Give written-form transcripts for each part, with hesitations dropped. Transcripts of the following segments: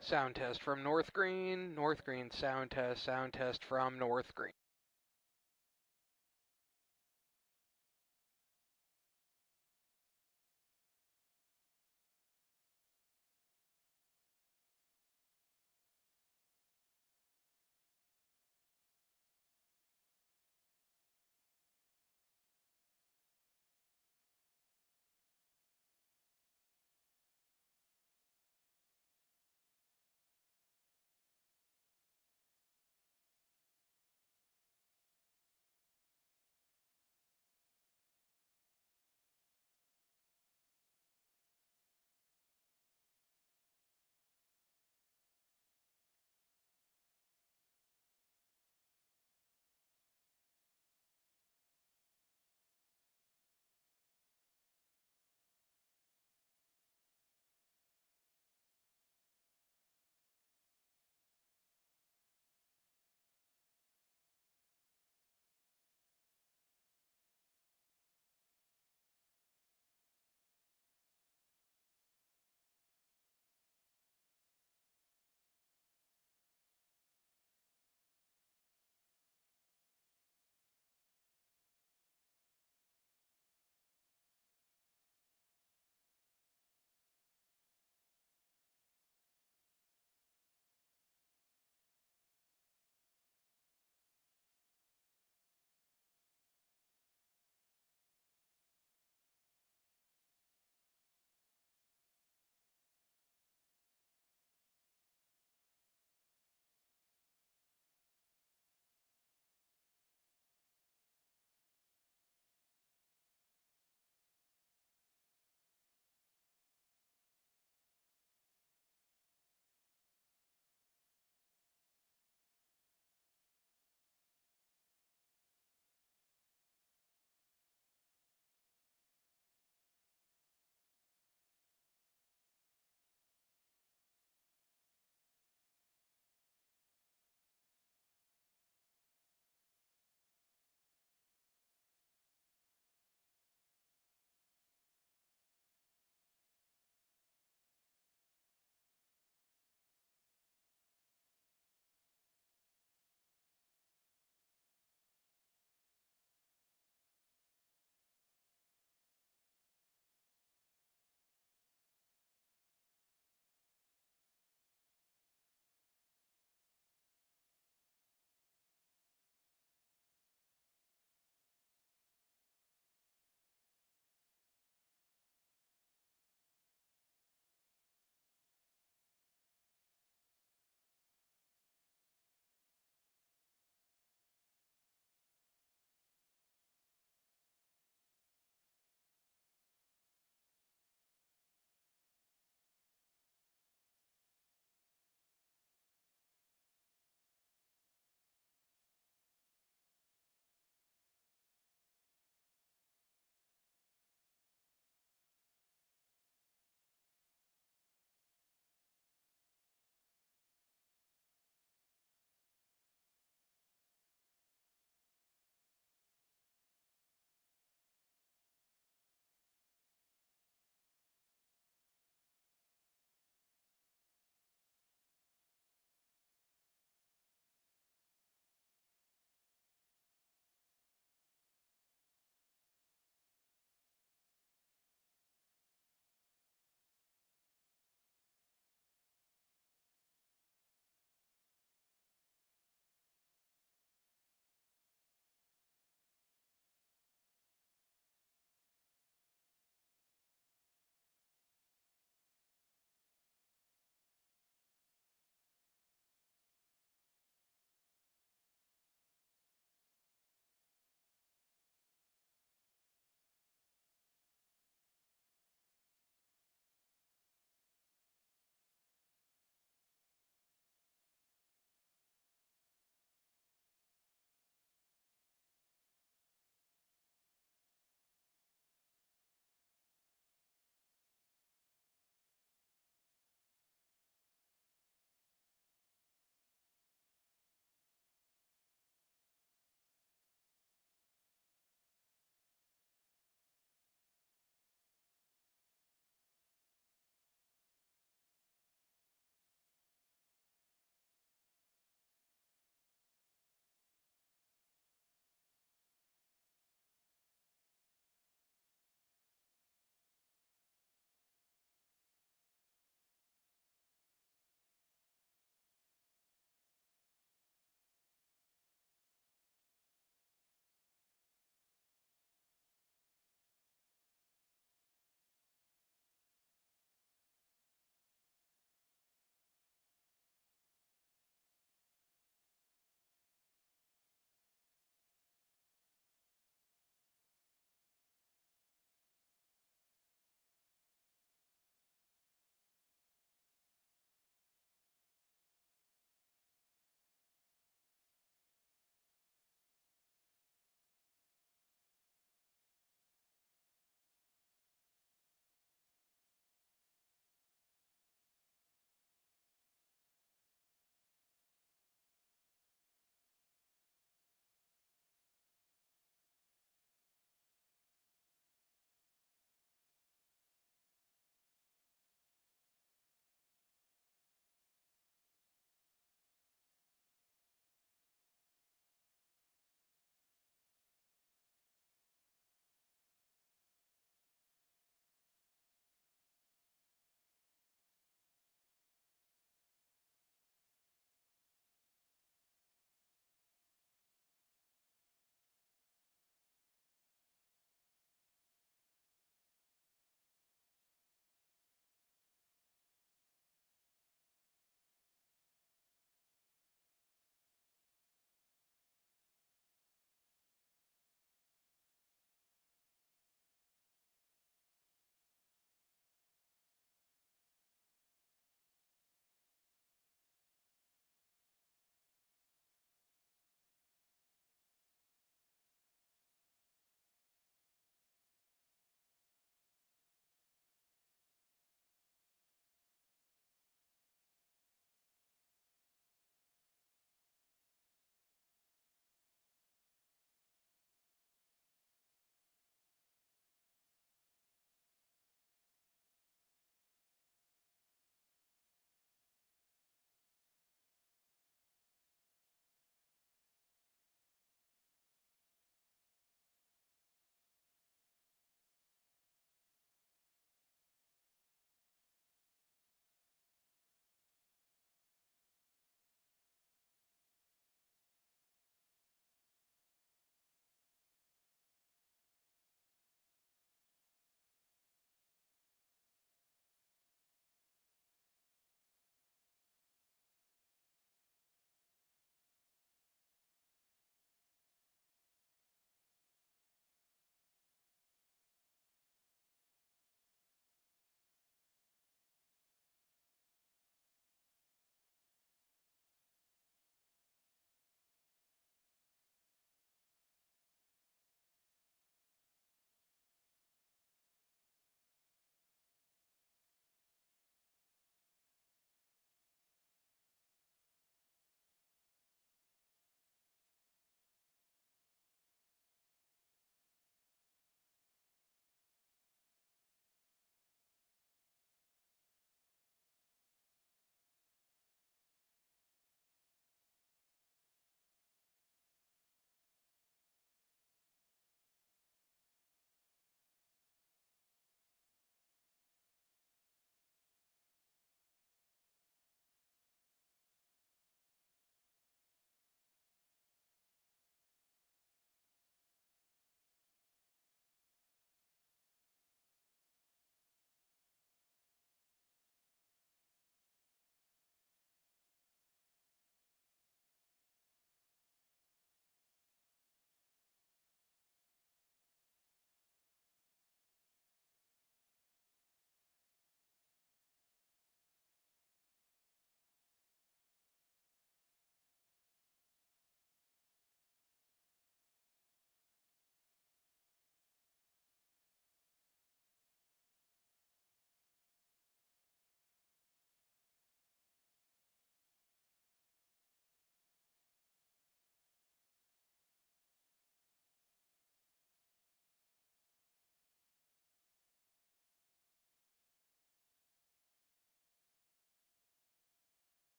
Sound test from North Green. North Green sound test from North Green.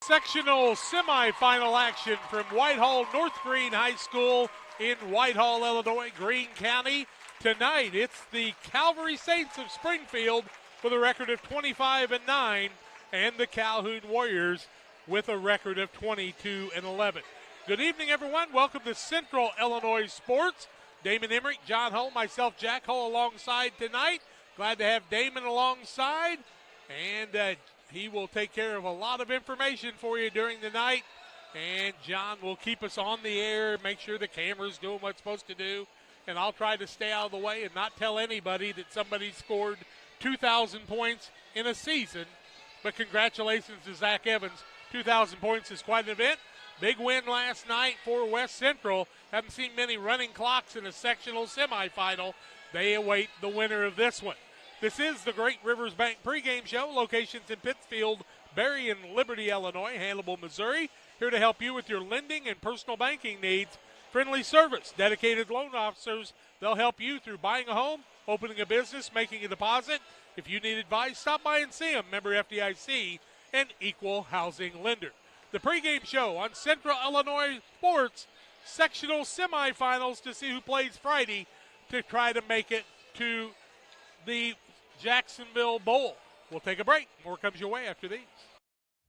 Sectional semifinal action from Whitehall North Green High School in Whitehall, Illinois, Greene County. Tonight, it's the Calvary Saints of Springfield with a record of 25-9, and the Calhoun Warriors with a record of 22-11. Good evening, everyone. Welcome to Central Illinois Sports. Damon Emmerich, John Hull, myself, Jack Hull, alongside tonight. Glad to have Damon alongside, and he will take care of a lot of information for you during the night. And John will keep us on the air, make sure the camera's doing what it's supposed to do. And I'll try to stay out of the way and not tell anybody that somebody scored 2,000 points in a season. But congratulations to Zach Evans. 2,000 points is quite an event. Big win last night for West Central. Haven't seen many running clocks in a sectional semifinal. They await the winner of this one. This is the Great Rivers Bank pregame show. Locations in Pittsfield, Berry, and Liberty, Illinois. Hannibal, Missouri. Here to help you with your lending and personal banking needs. Friendly service, dedicated loan officers. They'll help you through buying a home, opening a business, making a deposit. If you need advice, stop by and see them. Member FDIC and equal housing lender. The pregame show on Central Illinois Sports sectional semifinals to see who plays Friday to try to make it to the Jacksonville Bowl. We'll take a break. More comes your way after these.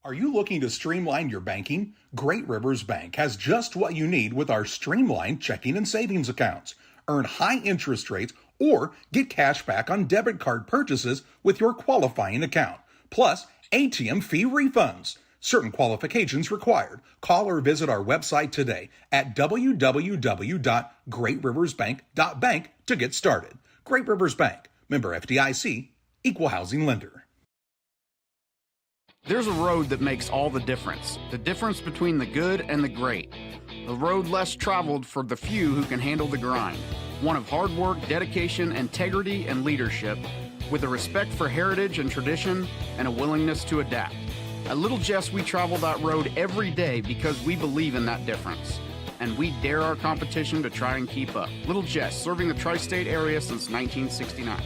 Are you looking to streamline your banking? Great Rivers Bank has just what you need with our streamlined checking and savings accounts. Earn high interest rates or get cash back on debit card purchases with your qualifying account. Plus, ATM fee refunds. Certain qualifications required. Call or visit our website today at www.greatriversbank.bank to get started. Great Rivers Bank, member FDIC, equal housing lender. There's a road that makes all the difference between the good and the great. A road less traveled for the few who can handle the grind. One of hard work, dedication, integrity, and leadership, with a respect for heritage and tradition and a willingness to adapt. At Little Jess, we travel that road every day because we believe in that difference. And we dare our competition to try and keep up. Little Jess, serving the tri-state area since 1969.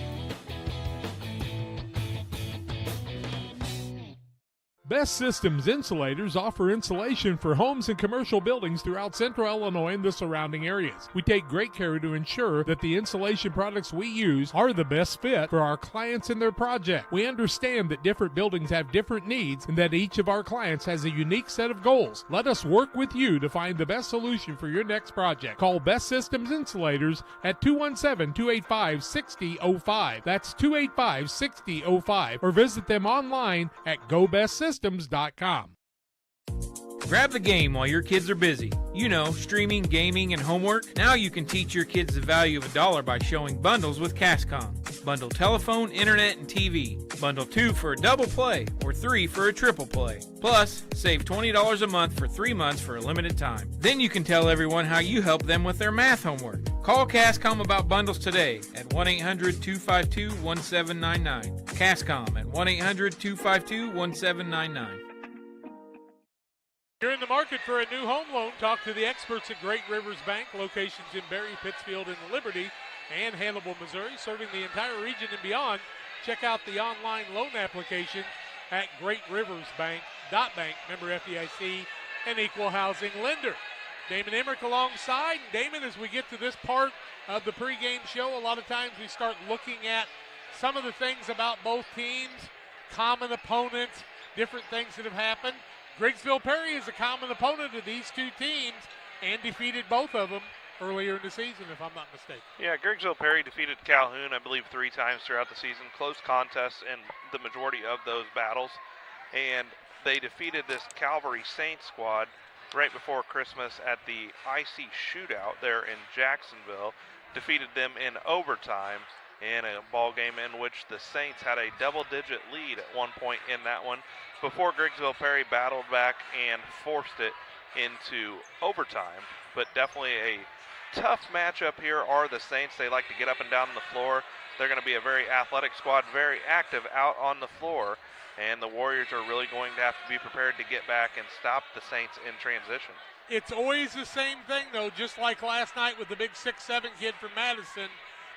Best Systems Insulators offer insulation for homes and commercial buildings throughout Central Illinois and the surrounding areas. We take great care to ensure that the insulation products we use are the best fit for our clients and their project. We understand that different buildings have different needs and that each of our clients has a unique set of goals. Let us work with you to find the best solution for your next project. Call Best Systems Insulators at 217-285-6005. That's 285-6005. Or visit them online at GoBestSystems.com. Grab the game while your kids are busy. You know, streaming, gaming, and homework. Now you can teach your kids the value of $1 by showing bundles with Cascom. Bundle telephone, internet, and TV. Bundle 2 for a double play or 3 for a triple play. Plus, save $20 a month for 3 months for a limited time. Then you can tell everyone how you help them with their math homework. Call Cascom about bundles today at 1-800-252-1799. Cascom at 1-800-252-1799. You're in the market for a new home loan. Talk to the experts at Great Rivers Bank, locations in Berry, Pittsfield, and Liberty, and Hannibal, Missouri, serving the entire region and beyond. Check out the online loan application at greatriversbank.bank, member FDIC, and equal housing lender. Damon Emmerich alongside. Damon, as we get to this part of the pregame show, a lot of times we start looking at some of the things about both teams, common opponents, different things that have happened. Griggsville Perry is a common opponent of these two teams and defeated both of them earlier in the season, if I'm not mistaken. Yeah, Griggsville Perry defeated Calhoun, I believe, 3 times throughout the season. Close contests in the majority of those battles. And they defeated this Calvary Saints squad right before Christmas at the IC shootout there in Jacksonville. Defeated them in overtime in a ball game in which the Saints had a double-digit lead at one point in that one before Griggsville Perry battled back and forced it into overtime. But definitely a tough matchup here are the Saints. They like to get up and down the floor. They're going to be a very athletic squad, very active out on the floor, and the Warriors are really going to have to be prepared to get back and stop the Saints in transition. It's always the same thing, though, just like last night with the big 6'7" kid from Madison.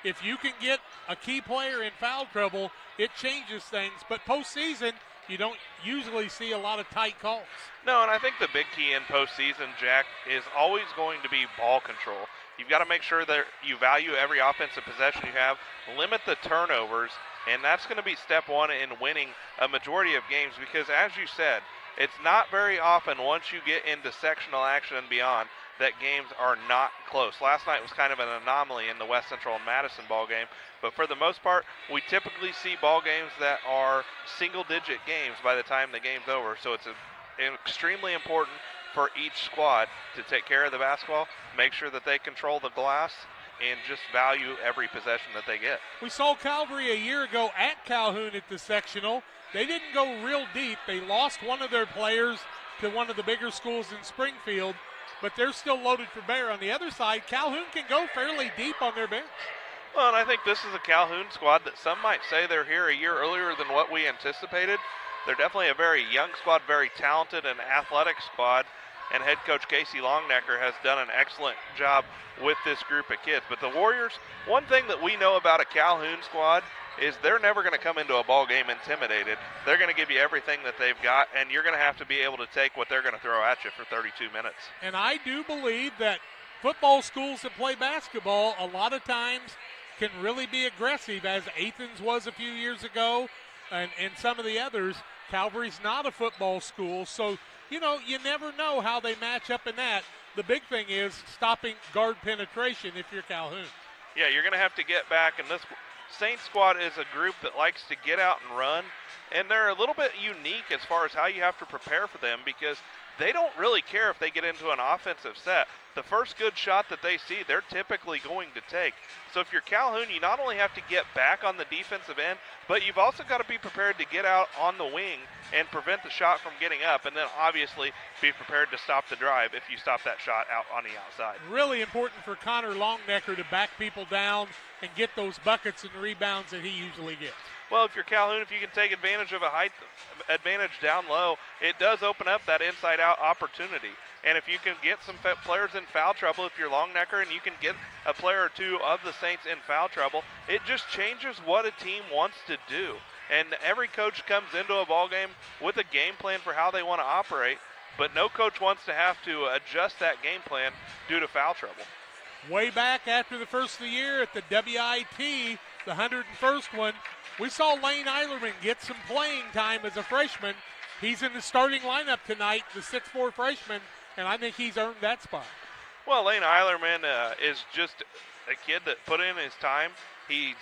If you can get a key player in foul trouble, it changes things. But postseason, you don't usually see a lot of tight calls. No, and I think the big key in postseason, Jack, is always going to be ball control. You've got to make sure that you value every offensive possession you have, limit the turnovers, and that's going to be step one in winning a majority of games because, as you said, it's not very often once you get into sectional action and beyond that games are not close. Last night was kind of an anomaly in the West Central and Madison ball game, but for the most part, we typically see ball games that are single-digit games by the time the game's over, so it's extremely important for each squad to take care of the basketball, make sure that they control the glass, and just value every possession that they get. We saw Calvary a year ago at Calhoun at the sectional. They didn't go real deep. They lost one of their players to one of the bigger schools in Springfield, but they're still loaded for bear. On the other side, Calhoun can go fairly deep on their bench. Well, and I think this is a Calhoun squad that some might say they're here a year earlier than what we anticipated. They're definitely a very young squad, very talented and athletic squad, and head coach Casey Longnecker has done an excellent job with this group of kids. But the Warriors, one thing that we know about a Calhoun squad is they're never going to come into a ball game intimidated. They're going to give you everything that they've got, and you're going to have to be able to take what they're going to throw at you for 32 minutes. And I do believe that football schools that play basketball a lot of times can really be aggressive, as Athens was a few years ago, and some of the others. Calvary's not a football school, so you never know how they match up in that. The big thing is stopping guard penetration if you're Calhoun. Yeah, you're going to have to get back, and this Saints squad is a group that likes to get out and run, and they're a little bit unique as far as how you have to prepare for them because they don't really care if they get into an offensive set. The first good shot that they see, they're typically going to take. So if you're Calhoun, you not only have to get back on the defensive end, but you've also got to be prepared to get out on the wing and prevent the shot from getting up, and then obviously be prepared to stop the drive if you stop that shot out on the outside. Really important for Connor Longnecker to back people down and get those buckets and rebounds that he usually gets. Well, if you're Calhoun, if you can take advantage of a height advantage down low, it does open up that inside-out opportunity. And if you can get some players in foul trouble, if you're Longnecker and you can get a player or two of the Saints in foul trouble, it just changes what a team wants to do. And every coach comes into a ball game with a game plan for how they want to operate, but no coach wants to have to adjust that game plan due to foul trouble. Way back after the first of the year at the WIT, the 101st one, we saw Lane Eilerman get some playing time as a freshman. He's in the starting lineup tonight, the 6'4 freshman, and I think he's earned that spot. Well, Lane Eilerman is just a kid that put in his time. He's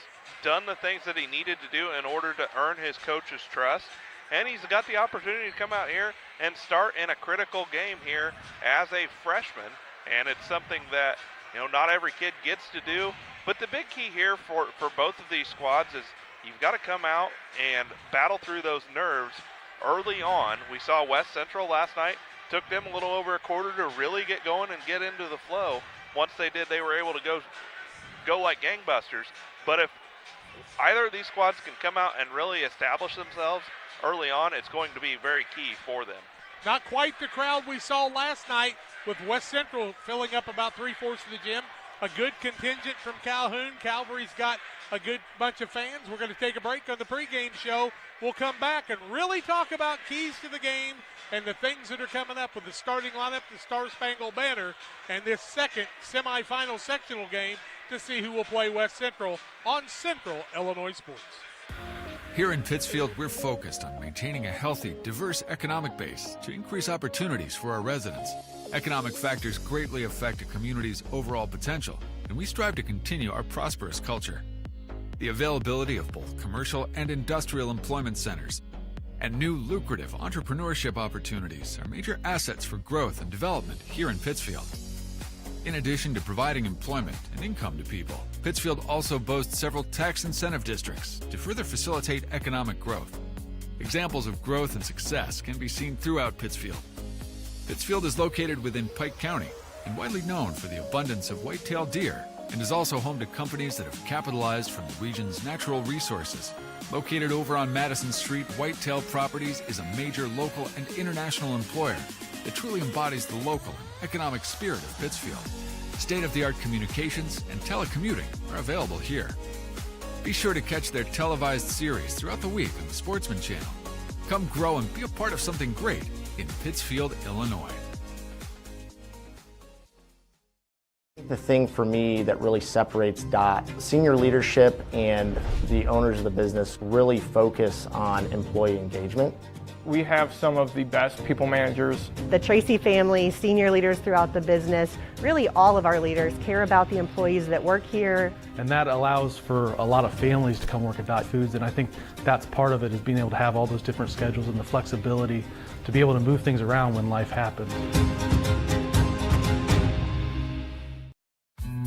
done the things that he needed to do in order to earn his coach's trust, and he's got the opportunity to come out here and start in a critical game here as a freshman, and it's something that not every kid gets to do. But the big key here for both of these squads is you've got to come out and battle through those nerves early on. We saw West Central last night. Took them a little over a quarter to really get going and get into the flow. Once they did, they were able to go like gangbusters. But if either of these squads can come out and really establish themselves early on, it's going to be very key for them. Not quite the crowd we saw last night with West Central filling up about 3/4 of the gym. A good contingent from Calhoun. Calvary's got a good bunch of fans. We're going to take a break on the pregame show. We'll come back and really talk about keys to the game and the things that are coming up with the starting lineup, the Star-Spangled Banner, and this second semifinal sectional game to see who will play West Central on Central Illinois Sports. Here in Pittsfield, we're focused on maintaining a healthy, diverse economic base to increase opportunities for our residents. Economic factors greatly affect a community's overall potential, and we strive to continue our prosperous culture. The availability of both commercial and industrial employment centers and new lucrative entrepreneurship opportunities are major assets for growth and development here in Pittsfield. In addition to providing employment and income to people, Pittsfield also boasts several tax incentive districts to further facilitate economic growth. Examples of growth and success can be seen throughout Pittsfield. Pittsfield is located within Pike County and widely known for the abundance of white-tailed deer, and is also home to companies that have capitalized from the region's natural resources. Located over on Madison Street, Whitetail Properties is a major local and international employer that truly embodies the local and economic spirit of Pittsfield. State-of-the-art communications and telecommuting are available here. Be sure to catch their televised series throughout the week on the Sportsman Channel. Come grow and be a part of something great in Pittsfield, Illinois. The thing for me that really separates DOT, senior leadership and the owners of the business really focus on employee engagement. We have some of the best people managers. The Tracy family, senior leaders throughout the business, really all of our leaders care about the employees that work here. And that allows for a lot of families to come work at Dot Foods, and I think that's part of it, is being able to have all those different schedules and the flexibility to be able to move things around when life happens.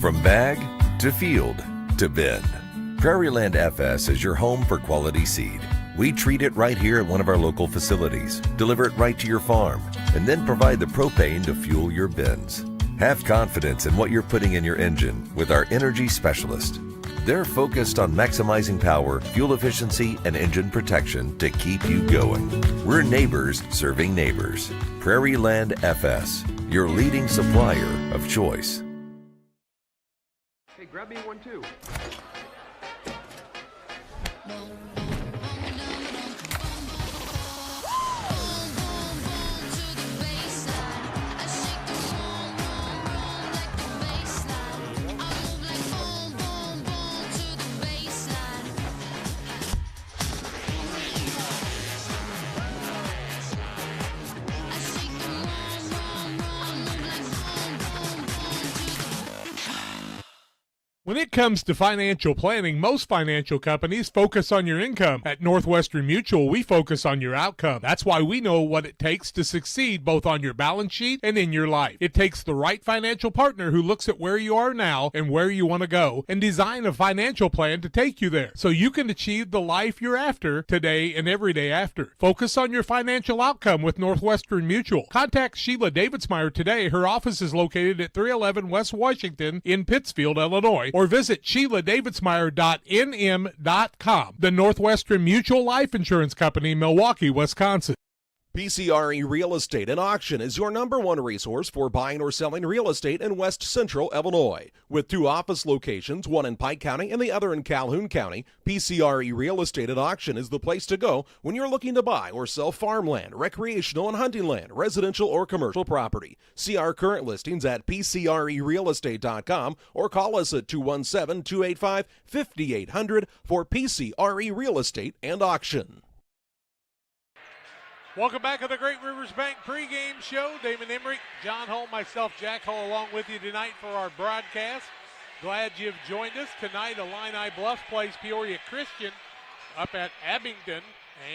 From bag to field to bin, Prairieland FS is your home for quality seed. We treat it right here at one of our local facilities, deliver it right to your farm, and then provide the propane to fuel your bins. Have confidence in what you're putting in your engine with our energy specialist. They're focused on maximizing power, fuel efficiency, and engine protection to keep you going. We're neighbors serving neighbors. Prairieland FS, your leading supplier of choice. Hey, grab me one too. When it comes to financial planning, most financial companies focus on your income. At Northwestern Mutual, we focus on your outcome. That's why we know what it takes to succeed both on your balance sheet and in your life. It takes the right financial partner who looks at where you are now and where you want to go and design a financial plan to take you there so you can achieve the life you're after today and every day after. Focus on your financial outcome with Northwestern Mutual. Contact Sheila Davidsmeyer today. Her office is located at 311 West Washington in Pittsfield, Illinois, or visit SheilaDavidsmeyer.nm.com. The Northwestern Mutual Life Insurance Company, Milwaukee, Wisconsin. PCRE Real Estate and Auction is your #1 resource for buying or selling real estate in West Central Illinois. With 2 office locations, one in Pike County and the other in Calhoun County, PCRE Real Estate and Auction is the place to go when you're looking to buy or sell farmland, recreational and hunting land, residential or commercial property. See our current listings at PCRERealestate.com or call us at 217-285-5800 for PCRE Real Estate and Auction. Welcome back to the Great Rivers Bank pregame show. Damon Emmerich, John Hull, myself, Jack Hull, along with you tonight for our broadcast. Glad you've joined us. Tonight, Illini Bluffs plays Peoria Christian up at Abingdon,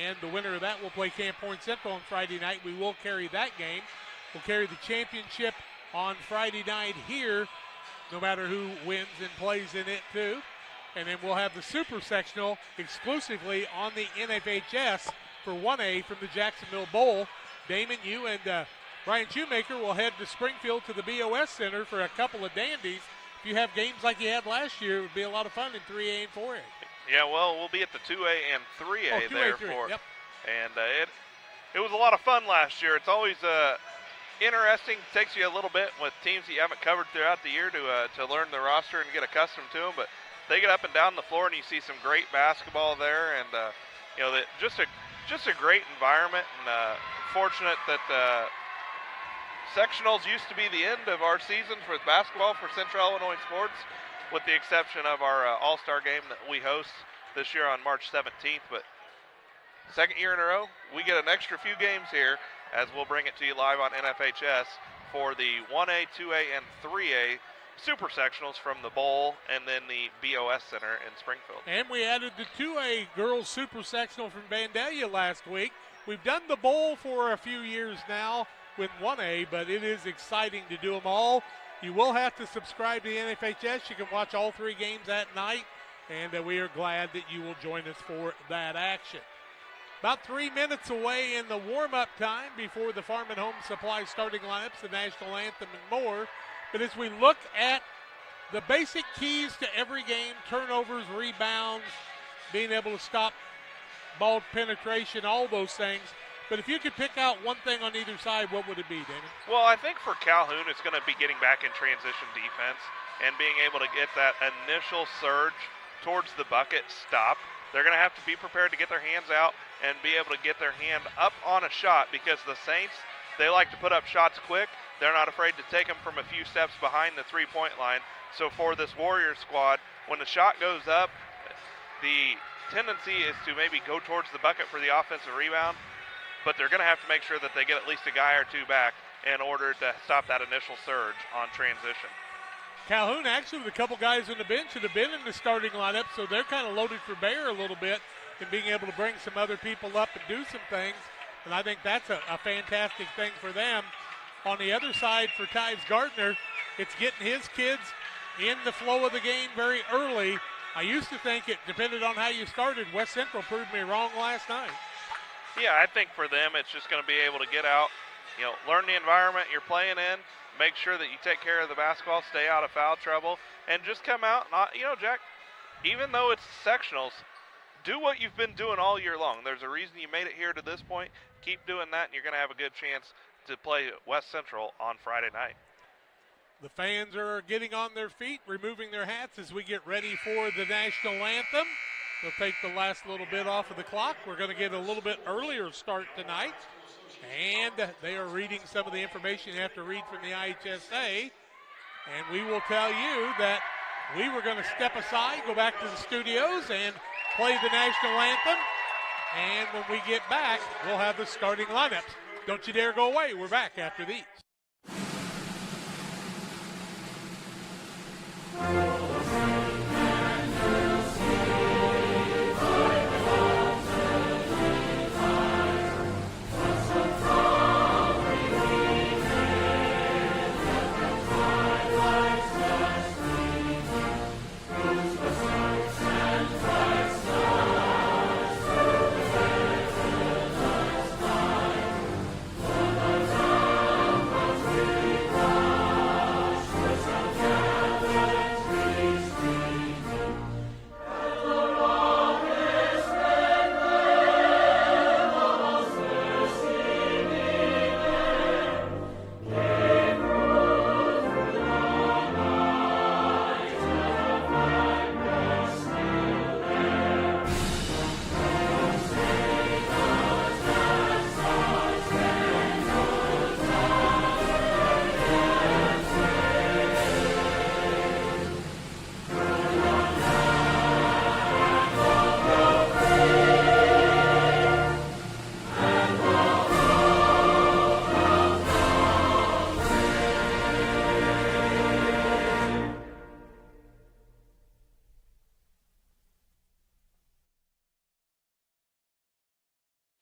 and the winner of that will play Camp Point Central on Friday night. We will carry that game. We'll carry the championship on Friday night here, no matter who wins and plays in it, too. And then we'll have the Super Sectional exclusively on the NFHS for 1A from the Jacksonville Bowl. Damon, you and Ryan Shoemaker will head to Springfield to the BOS Center for a couple of dandies. If you have games like you had last year, it would be a lot of fun in 3A and 4A. Yeah, well, we'll be at the 2A and 3A there 3. for. Yep. And it was a lot of fun last year. It's always interesting. It takes you a little bit with teams that you haven't covered throughout the year to learn the roster and get accustomed to them. But they get up and down the floor, and you see some great basketball there, and just a great environment, and fortunate that sectionals used to be the end of our season for basketball for Central Illinois sports, with the exception of our All-Star game that we host this year on March 17th. But second year in a row, we get an extra few games here, as we'll bring it to you live on NFHS for the 1A, 2A, and 3A Super Sectionals from the Bowl and then the BOS Center in Springfield. And we added the 2A Girls Super Sectional from Vandalia last week. We've done the Bowl for a few years now with 1A, but it is exciting to do them all. You will have to subscribe to the NFHS. You can watch all 3 games at night, and we are glad that you will join us for that action. About 3 minutes away in the warm-up time before the Farm and Home Supply starting lineups, the national anthem, and more. But as we look at the basic keys to every game, turnovers, rebounds, being able to stop ball penetration, all those things. But if you could pick out one thing on either side, what would it be, Damon? Well, I think for Calhoun, it's going to be getting back in transition defense and being able to get that initial surge towards the bucket stop they're going to have to be prepared to get their hands out and be able to get their hand up on a shot, because the Saints, they like to put up shots quick. They're not afraid to take them from a few steps behind the three-point line. So for this Warriors squad, when the shot goes up, the tendency is to maybe go towards the bucket for the offensive rebound, but they're going to have to make sure that they get at least a guy or two back in order to stop that initial surge on transition. Calhoun actually with a couple guys on the bench that have been in the starting lineup, so they're kind of loaded for bear a little bit in being able to bring some other people up and do some things, and I think that's a fantastic thing for them. On the other side for Tyves Gardner, it's getting his kids in the flow of the game very early. I used to think it depended on how you started. West Central proved me wrong last night. Yeah, I think for them it's just going to be able to get out, learn the environment you're playing in, make sure that you take care of the basketball, stay out of foul trouble, and just come out. Jack, even though it's sectionals, do what you've been doing all year long. There's a reason you made it here to this point. Keep doing that, and you're going to have a good chance to play West Central on Friday night. The fans are getting on their feet, removing their hats as we get ready for the national anthem. They'll take the last little bit off of the clock. We're going to get a little bit earlier start tonight. And they are reading some of the information you have to read from the IHSA. And we will tell you that we were going to step aside, go back to the studios, and play the national anthem. And when we get back, we'll have the starting lineups. Don't you dare go away. We're back after these.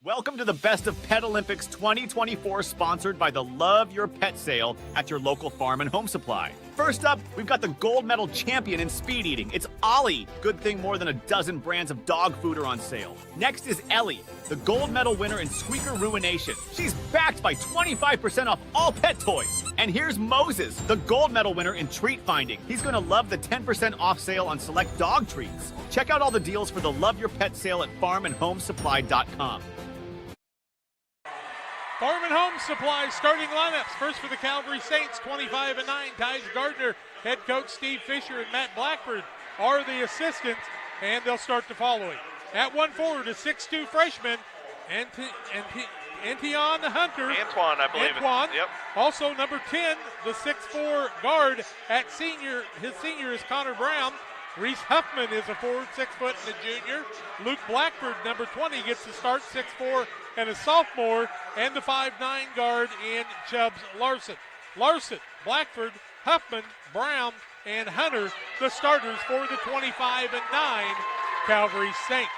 Welcome to the Best of Pet Olympics 2024, sponsored by the Love Your Pet sale at your local farm and home supply. First up, we've got the gold medal champion in speed eating. It's Ollie. Good thing more than a dozen brands of dog food are on sale. Next is Ellie, the gold medal winner in squeaker ruination. She's backed by 25% off all pet toys. And here's Moses, the gold medal winner in treat finding. He's going to love the 10% off sale on select dog treats. Check out all the deals for the Love Your Pet sale at farmandhomesupply.com. Farm and Home Supply starting lineups. First for the Calvary Saints, 25-9. Tyves Gardner, head coach Steve Fisher and Matt Blackford are the assistants, and they'll start the following. At one forward, a 6'2 freshman, Antion Hunter. Antoine, I believe. Antoine. Yep. Also number 10, the 6'4 guard at senior. His senior is Connor Brown. Reese Huffman is a forward, 6 foot, and a junior. Luke Blackford, number 20, gets the start, 6'4", and a sophomore, and the 5'9 guard in Chubbs Larson. Larson, Blackford, Huffman, Brown, and Hunter, the starters for the 25-9 Calvary Saints.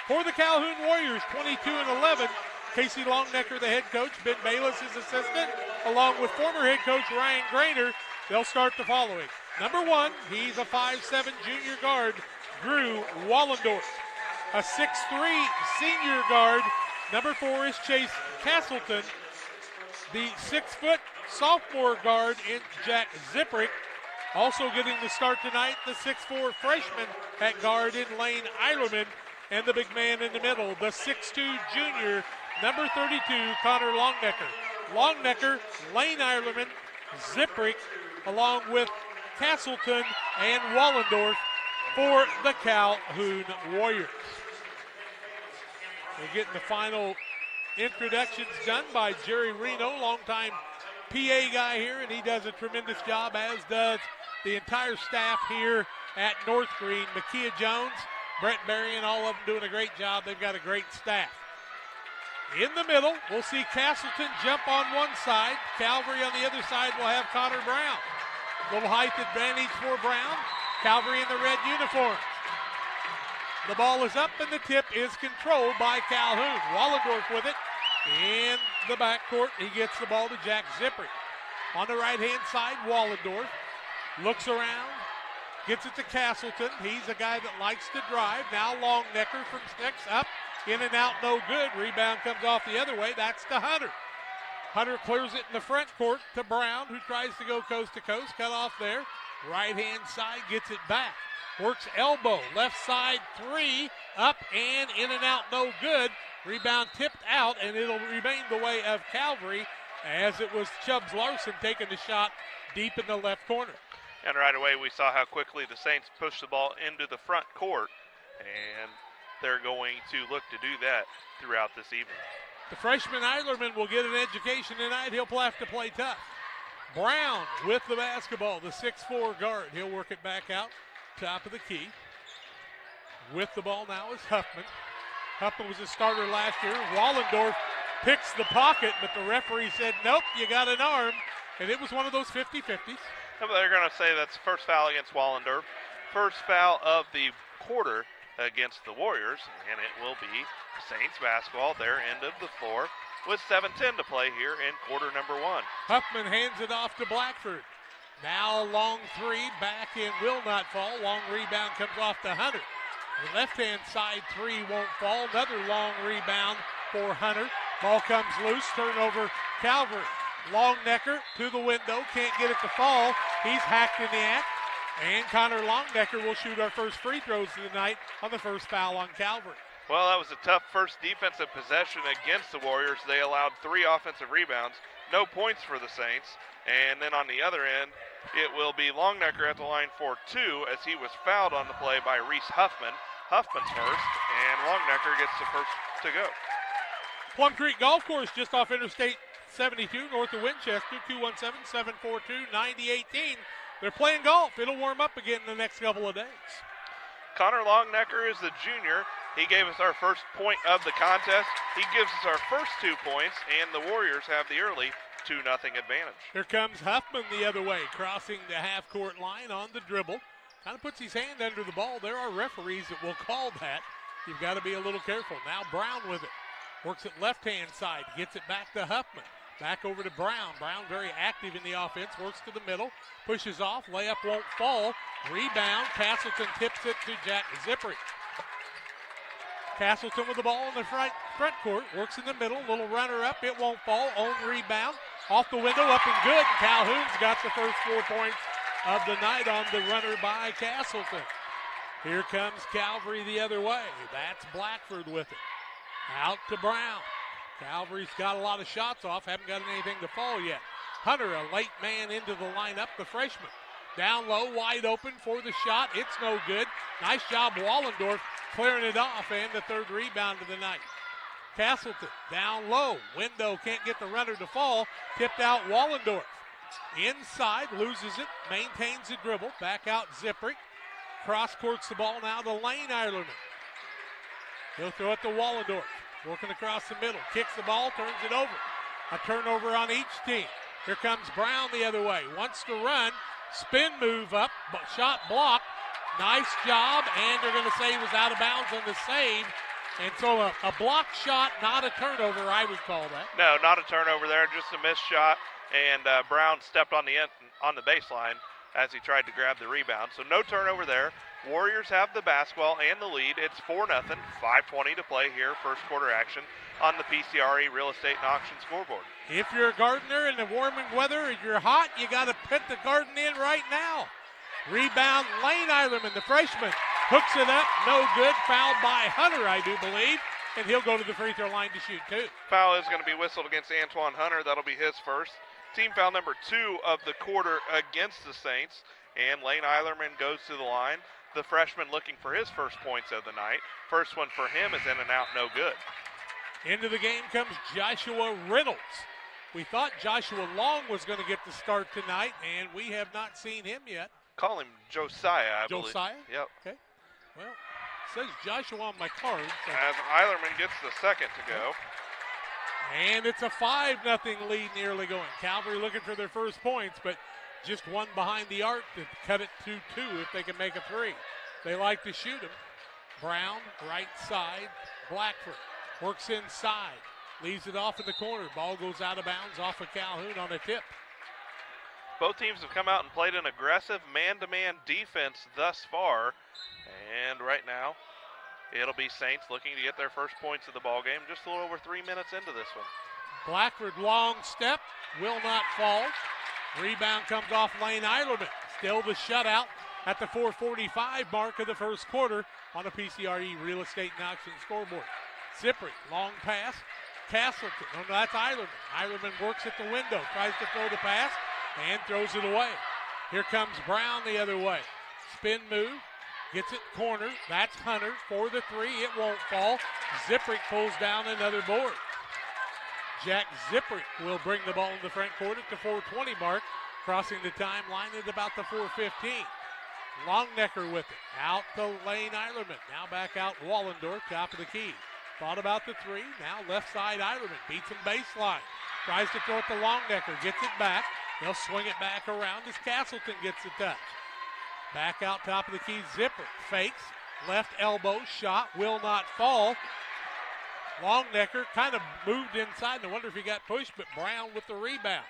For the Calhoun Warriors, 22-11, Casey Longnecker, the head coach, Ben Bayless, his assistant, along with former head coach Ryan Grainer. They'll start the following. Number 1, he's a 5'7 junior guard, Drew Wallendorf. A 6'3 senior guard, number 4 is Chase Castleton. The 6-foot sophomore guard in Jack Zipprick. Also getting the start tonight, the 6'4 freshman at guard in Lane Eilerman. And the big man in the middle, the 6'2 junior, number 32, Connor Longnecker. Longnecker, Lane Eilerman, Zipprick, along with Castleton and Wallendorf for the Calhoun Warriors. We're getting the final introductions done by Jerry Reno, longtime PA guy here, and he does a tremendous job, as does the entire staff here at North Green. Makia Jones, Brett Berry, and all of them doing a great job. They've got a great staff. In the middle, we'll see Castleton jump on one side. Calvary on the other side will have Connor Brown. Little height advantage for Brown. Calvary in the red uniforms. The ball is up, and the tip is controlled by Calhoun. Wallendorf with it in the backcourt. He gets the ball to Jack Zippery. On the right-hand side, Wallendorf looks around, gets it to Castleton. He's a guy that likes to drive. Now Longnecker from 6 up, in and out, no good. Rebound comes off the other way. That's to Hunter. Hunter clears it in the front court to Brown, who tries to go coast to coast. Cut off there. Right-hand side gets it back. Works elbow. Left side 3. Up and in and out, no good. Rebound tipped out, and it'll remain the way of Calvary, as it was Chubbs Larson taking the shot deep in the left corner. And right away we saw how quickly the Saints pushed the ball into the front court, and they're going to look to do that throughout this evening. The freshman Eilerman will get an education tonight. He'll have to play tough. Brown with the basketball, the 6'4" guard. He'll work it back out, top of the key. With the ball now is Huffman. Huffman was a starter last year. Wallendorf picks the pocket, but the referee said, nope, you got an arm. And it was one of those 50-50s. They're going to say that's first foul against Wallendorf. First foul of the quarter against the Warriors, and it will be Saints basketball, their end of the floor, with 7:10 to play here in quarter number 1. Huffman hands it off to Blackford. Now a long 3, back in, will not fall. Long rebound comes off to Hunter. The left-hand side 3 won't fall. Another long rebound for Hunter. Ball comes loose, turnover Calvary. Longnecker to the window, can't get it to fall. He's hacked in the act. And Connor Longnecker will shoot our first free throws of the night on the first foul on Calvary. Well, that was a tough first defensive possession against the Warriors. They allowed 3 offensive rebounds, no points for the Saints. And then on the other end, it will be Longnecker at the line for 2, as he was fouled on the play by Reese Huffman. Huffman's first, and Longnecker gets the first to go. Plum Creek Golf Course just off Interstate 72 north of Winchester, 217-742-9018. They're playing golf. It'll warm up again in the next couple of days. Connor Longnecker is the junior. He gave us our first point of the contest. He gives us our first 2 points, and the Warriors have the early 2-0 advantage. Here comes Huffman the other way, crossing the half-court line on the dribble. Kind of puts his hand under the ball. There are referees that will call that. You've got to be a little careful. Now Brown with it. Works it left-hand side. Gets it back to Huffman. Back over to Brown. Brown very active in the offense. Works to the middle. Pushes off. Layup won't fall. Rebound. Castleton tips it to Jack Zippery. Castleton with the ball in the front court. Works in the middle. Little runner up. It won't fall. Own rebound. Off the window. Up and good. Calhoun's got the first 4 points of the night on the runner by Castleton. Here comes Calvary the other way. That's Blackford with it. Out to Brown. Calvary's got a lot of shots off. Haven't got anything to fall yet. Hunter, a late man into the lineup, the freshman. Down low, wide open for the shot. It's no good. Nice job, Wallendorf, clearing it off, and the 3rd rebound of the night. Castleton, down low. Window can't get the runner to fall. Tipped out Wallendorf. Inside, loses it, maintains the dribble. Back out Zippery. Cross courts the ball now to Lane Eilerman. He'll throw it to Wallendorf. Working across the middle. Kicks the ball, turns it over. A turnover on each team. Here comes Brown the other way. Wants to run. Spin move up. Shot blocked. Nice job. And they're going to say he was out of bounds on the save. And so a blocked shot, not a turnover, I would call that. No, not a turnover there. Just a missed shot. And Brown stepped on the baseline as he tried to grab the rebound. So no turnover there. Warriors have the basketball and the lead. It's 4-0, 5:20 to play here, first quarter action on the PCRE Real Estate and Auction scoreboard. If you're a gardener in the warming weather, if you're hot, you got to put the garden in right now. Rebound, Lane Eilerman, the freshman, hooks it up, no good. Fouled by Hunter, I do believe, and he'll go to the free throw line to shoot 2. Foul is going to be whistled against Antoine Hunter. That'll be his first. Team foul number 2 of the quarter against the Saints, and Lane Eilerman goes to the line. The freshman looking for his first points of the night. First one for him is in and out, no good. Into the game comes Joshua Reynolds. We thought Joshua Long was going to get the start tonight, and we have not seen him yet. Call him Josiah, I believe. Josiah? Yep. Okay. Well, it says Joshua on my card. So. As Eilerman gets the second to go. And it's a 5-0 lead nearly going. Calvary looking for their first points, but just one behind the arc to cut it to 2 if they can make a 3. They like to shoot him. Brown, right side. Blackford works inside. Leaves it off in the corner. Ball goes out of bounds off of Calhoun on a tip. Both teams have come out and played an aggressive man-to-man defense thus far. And right now, it'll be Saints looking to get their first points of the ball game just a little over 3 minutes into this one. Blackford long step, will not fall. Rebound comes off Lane Eilerman. Still the shutout at the 4:45 mark of the first quarter on a PCRE Real Estate and Auction scoreboard. Zippery, long pass. Castleton, no, that's Eilerman. Eilerman works at the window, tries to throw the pass, and throws it away. Here comes Brown the other way. Spin move, gets it corner. That's Hunter for the 3. It won't fall. Zippery pulls down another board. Jack Zippery will bring the ball in the front court at the 4:20 mark, crossing the timeline at about the 4:15. Longnecker with it. Out to Lane Eilerman. Now back out Wallendorf, top of the key. Thought about the 3. Now left side Eilerman. Beats him baseline. Tries to throw it to Longnecker. Gets it back. He'll swing it back around as Castleton gets the touch. Back out top of the key. Zipper fakes. Left elbow shot. Will not fall. Longnecker kind of moved inside. I wonder if he got pushed, but Brown with the rebound.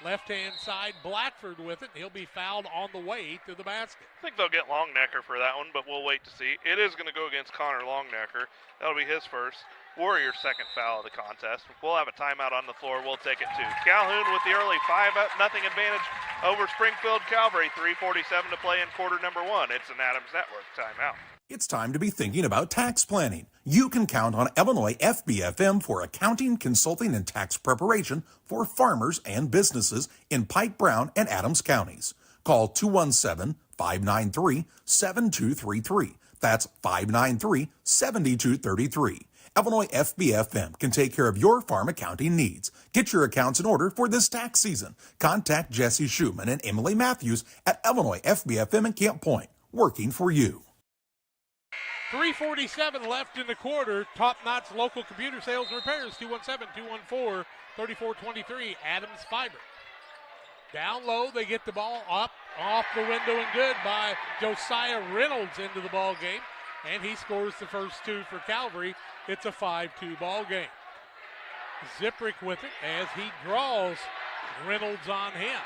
Left-hand side, Blackford with it. He'll be fouled on the way to the basket. I think they'll get Longnecker for that one, but we'll wait to see. It is going to go against Connor Longnecker. That'll be his first. Warriors' second foul of the contest. We'll have a timeout on the floor. We'll take it too. Calhoun with the early 5-0 advantage over Springfield Calvary. 3:47 to play in quarter number 1. It's an Adams Network timeout. It's time to be thinking about tax planning. You can count on Illinois FBFM for accounting, consulting, and tax preparation for farmers and businesses in Pike, Brown, and Adams counties. Call 217-593-7233. That's 593-7233. Illinois FBFM can take care of your farm accounting needs. Get your accounts in order for this tax season. Contact Jesse Schumann and Emily Matthews at Illinois FBFM in Camp Point, working for you. 3:47 left in the quarter. Top Notch Local Computer Sales and Repairs, 217-214-3423. Adams Fiber. Down low, they get the ball up, off the window and good by Josiah Reynolds into the ball game. And he scores the first 2 for Calvary. It's a 5-2 ball game. Zipprick with it as he draws Reynolds on him.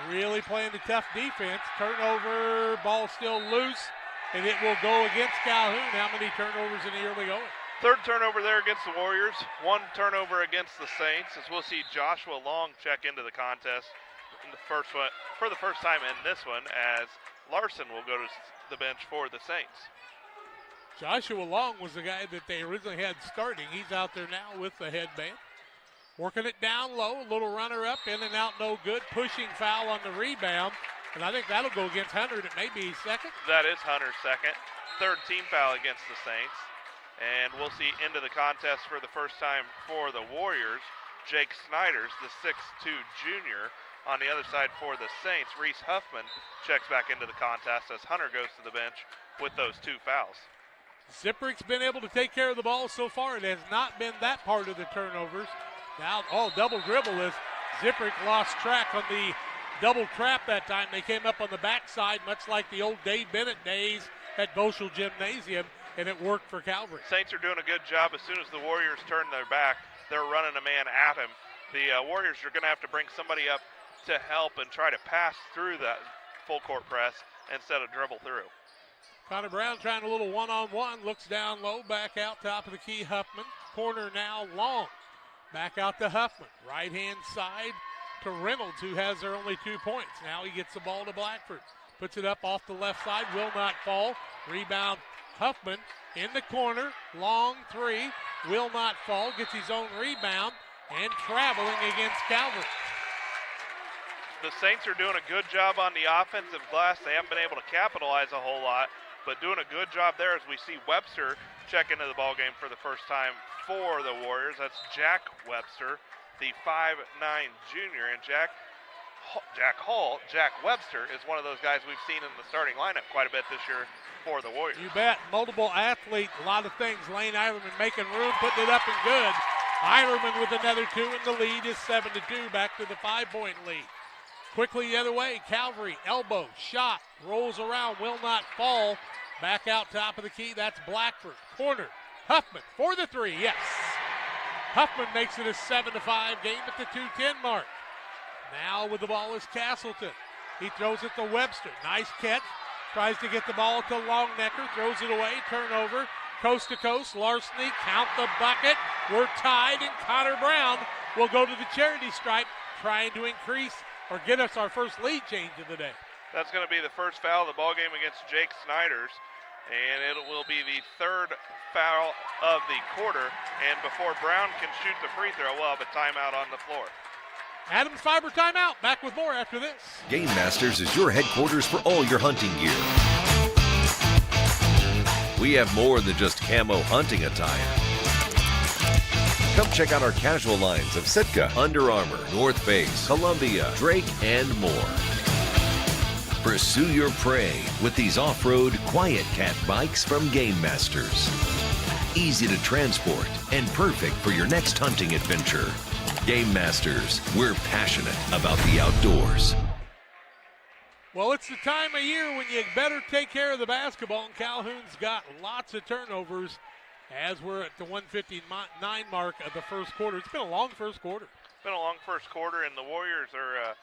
Really playing the tough defense. Turnover, ball still loose, and it will go against Calhoun. How many turnovers in the early going? Third turnover there against the Warriors. 1 turnover against the Saints, as we'll see Joshua Long check into the contest in the first one, for the first time in this one, as Larson will go to the bench for the Saints. Joshua Long was the guy that they originally had starting. He's out there now with the headband. Working it down low, a little runner up, in and out, no good. Pushing foul on the rebound, and I think that'll go against Hunter. It may be second. That is Hunter's second. Third team foul against the Saints. And we'll see into the contest for the first time for the Warriors, Jake Snyders, the 6'2 junior. On the other side for the Saints, Reese Huffman checks back into the contest as Hunter goes to the bench with those 2 fouls. Zipprick's been able to take care of the ball so far. It has not been that part of the turnovers. Now, double dribble as Zipprick lost track on the double trap that time. They came up on the backside, much like the old Dave Bennett days at Boschel Gymnasium, and it worked for Calvary. Saints are doing a good job. As soon as the Warriors turn their back, they're running a man at him. The Warriors are going to have to bring somebody up to help and try to pass through that full court press instead of dribble through. Connor Brown trying a little one-on-one, looks down low, back out top of the key, Huffman. Corner now Long. Back out to Huffman. Right-hand side to Reynolds, who has their only 2 points. Now he gets the ball to Blackford. Puts it up off the left side, will not fall. Rebound Huffman in the corner. Long 3, will not fall. Gets his own rebound and traveling against Calvary. The Saints are doing a good job on the offensive glass. They haven't been able to capitalize a whole lot, but doing a good job there as we see Webster check into the ball game for the first time for the Warriors. That's Jack Webster, the 5'9" junior, and Jack Webster is one of those guys we've seen in the starting lineup quite a bit this year for the Warriors. You bet. Multiple athlete, a lot of things. Lane Eilerman making room, putting it up and good. Eilerman with another 2, and the lead is 7-2, back to the 5-point lead. Quickly the other way, Calvary, elbow, shot, rolls around, will not fall. Back out top of the key, that's Blackford. Corner, Huffman for the 3, yes. Huffman makes it a 7-5 game at the 2:10 mark. Now with the ball is Castleton. He throws it to Webster. Nice catch. Tries to get the ball to Longnecker. Throws it away. Turnover. Coast to coast. Larceny. Count the bucket. We're tied, and Connor Brown will go to the charity stripe, trying to increase or get us our first lead change of the day. That's going to be the first foul of the ball game against Jake Snyders, and it will be the 3rd foul of the quarter. And before Brown can shoot the free throw, we'll have a timeout on the floor. Adams Fiber timeout. Back with more after this. Game Masters is your headquarters for all your hunting gear. We have more than just camo hunting attire. Come check out our casual lines of Sitka, Under Armour, North Face, Columbia, Drake, and more. Pursue your prey with these off-road Quiet Cat bikes from Game Masters. Easy to transport and perfect for your next hunting adventure. Game Masters, we're passionate about the outdoors. Well, it's the time of year when you better take care of the basketball, and Calhoun's got lots of turnovers as we're at the 1:59 mark of the first quarter. It's been a long first quarter. It's been a long first quarter, and the Warriors are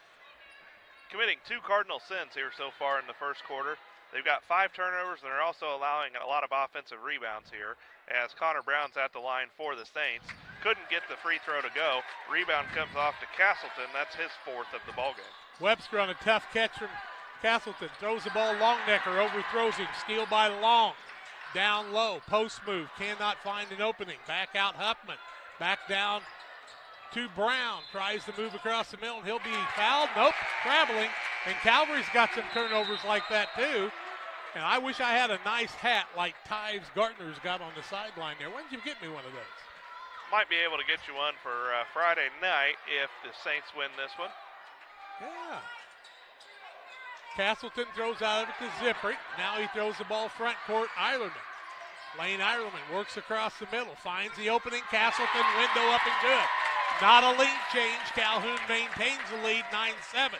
committing 2 cardinal sins here so far in the first quarter. They've got 5 turnovers, and they're also allowing a lot of offensive rebounds here, as Connor Brown's at the line for the Saints. Couldn't get the free throw to go. Rebound comes off to Castleton. That's his 4th of the ballgame. Webster on a tough catch from Castleton. Throws the ball. Longnecker overthrows him. Steal by Long. Down low. Post move. Cannot find an opening. Back out Huffman. Back down to Brown. Tries to move across the middle, and he'll be fouled. Nope. Traveling. And Calvary's got some turnovers like that too. And I wish I had a nice hat like Tyves Gardner's got on the sideline there. When did you get me one of those? Might be able to get you one for Friday night if the Saints win this one. Yeah. Castleton throws out of it to Zipprick. Now he throws the ball front court. Eilerman. Lane Eilerman works across the middle. Finds the opening. Castleton window up and good. Not a lead change. Calhoun maintains the lead 9-7.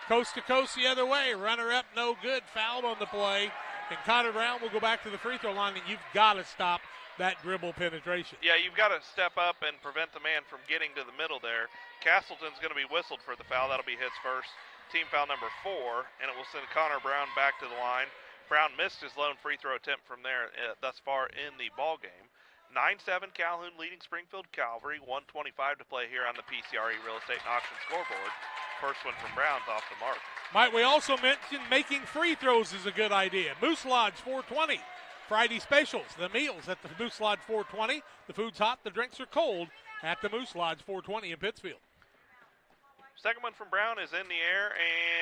Coast to coast the other way. Runner up, no good. Fouled on the play. And Connor Brown will go back to the free throw line, and you've got to stop that dribble penetration. Yeah, you've got to step up and prevent the man from getting to the middle there. Castleton's going to be whistled for the foul. That'll be his first. Team foul number 4, and it will send Connor Brown back to the line. Brown missed his lone free throw attempt from there thus far in the ball game. 9-7 Calhoun leading Springfield Calvary. 1:25 to play here on the PCRE Real Estate and Auction scoreboard. First one from Brown's off the mark. Might we also mention making free throws is a good idea. Moose Lodge 420. Friday specials, the meals at the Moose Lodge 420. The food's hot, the drinks are cold at the Moose Lodge 420 in Pittsfield. Second one from Brown is in the air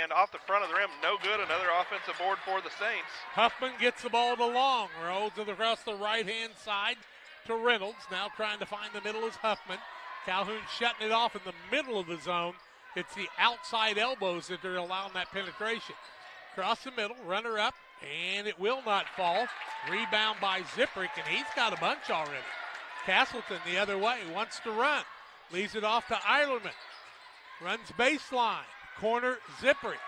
and off the front of the rim. No good. Another offensive board for the Saints. Huffman gets the ball to Long. Rolls it across the right-hand side to Reynolds. Now trying to find the middle is Huffman. Calhoun shutting it off in the middle of the zone. It's the outside elbows that they're allowing that penetration. Across the middle, runner up, and it will not fall. Rebound by Zipprick, and he's got a bunch already. Castleton the other way, wants to run. Leaves it off to Eilerman. Runs baseline. Corner, Zipprick.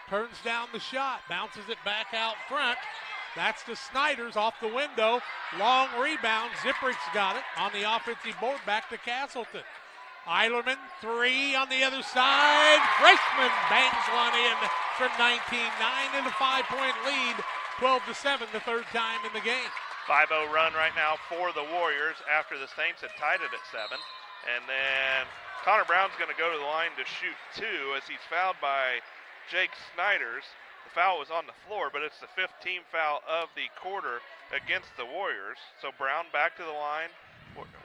Turns down the shot. Bounces it back out front. That's to Snyders off the window. Long rebound. Zipprick's got it on the offensive board. Back to Castleton. Eilerman, 3 on the other side. Freshman bangs one in from 19-9 in a 5-point lead. 12-7, the 3rd time in the game. 5-0 run right now for the Warriors after the Saints had tied it at 7. And then Connor Brown's going to go to the line to shoot 2 as he's fouled by Jake Snyders. The foul was on the floor, but it's the 5th team foul of the quarter against the Warriors. So Brown back to the line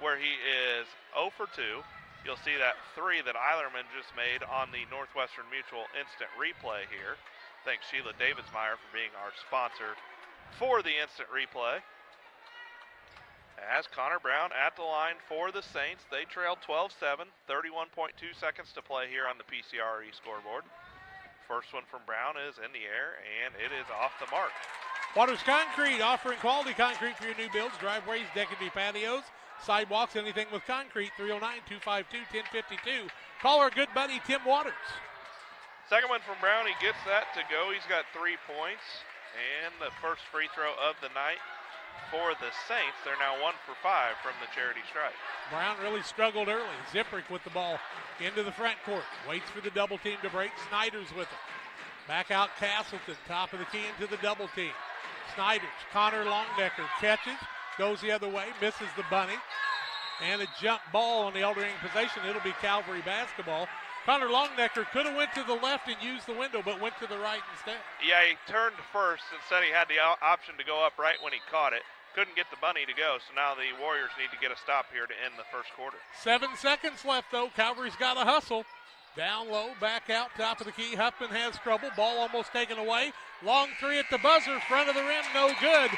where he is 0 for 2. You'll see that 3 that Eilerman just made on the Northwestern Mutual instant replay here. Thanks Sheila Davidsmeyer for being our sponsor for the instant replay. As Connor Brown at the line for the Saints. They trailed 12-7, 31.2 seconds to play here on the PCRE scoreboard. First one from Brown is in the air, and it is off the mark. Waters Concrete, offering quality concrete for your new builds, driveways, deck and patios, sidewalks, anything with concrete. 309-252-1052. Call our good buddy Tim Waters. Second one from Brown, he gets that to go. He's got 3 points, and the first free throw of the night for the Saints. They're now 1 for 5 from the charity stripe. Brown really struggled early. Ziprick with the ball into the front court. Waits for the double team to break. Snyder's with him. Back out Castleton, top of the key into the double team. Snyder's, Connor Longdecker catches, goes the other way, misses the bunny. And a jump ball on the altering possession. It'll be Calvary basketball. Connor Longdecker could have went to the left and used the window, but went to the right instead. Yeah, he turned first and said he had the option to go up right when he caught it. Couldn't get the bunny to go, so now the Warriors need to get a stop here to end the first quarter. 7 seconds left, though. Calvary's got a hustle. Down low, back out, top of the key. Huffman has trouble. Ball almost taken away. Long three at the buzzer, front of the rim, no good.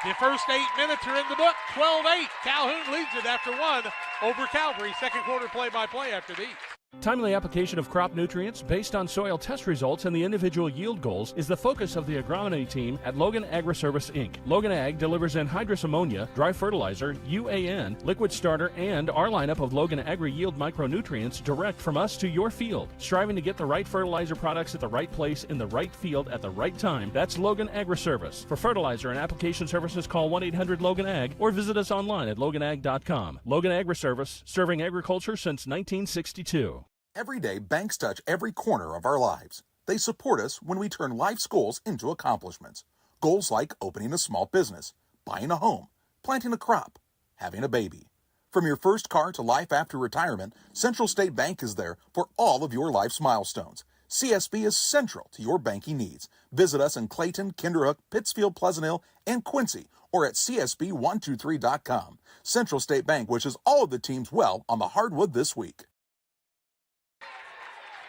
The first 8 minutes are in the book. 12-8. Calhoun leads it after 1 over Calvary. Second quarter play-by-play after these. Timely application of crop nutrients based on soil test results and the individual yield goals is the focus of the agronomy team at Logan Agri-Service, Inc. Logan Ag delivers anhydrous ammonia, dry fertilizer, UAN, liquid starter, and our lineup of Logan Agri-Yield micronutrients direct from us to your field. Striving to get the right fertilizer products at the right place in the right field at the right time, that's Logan Agri-Service. For fertilizer and application services, call 1-800-LOGAN-AG or visit us online at loganag.com. Logan Agri-Service, serving agriculture since 1962. Every day, banks touch every corner of our lives. They support us when we turn life's goals into accomplishments. Goals like opening a small business, buying a home, planting a crop, having a baby. From your first car to life after retirement, Central State Bank is there for all of your life's milestones. CSB is central to your banking needs. Visit us in Clayton, Kinderhook, Pittsfield, Pleasant Hill, and Quincy, or at csb123.com. Central State Bank wishes all of the teams well on the hardwood this week.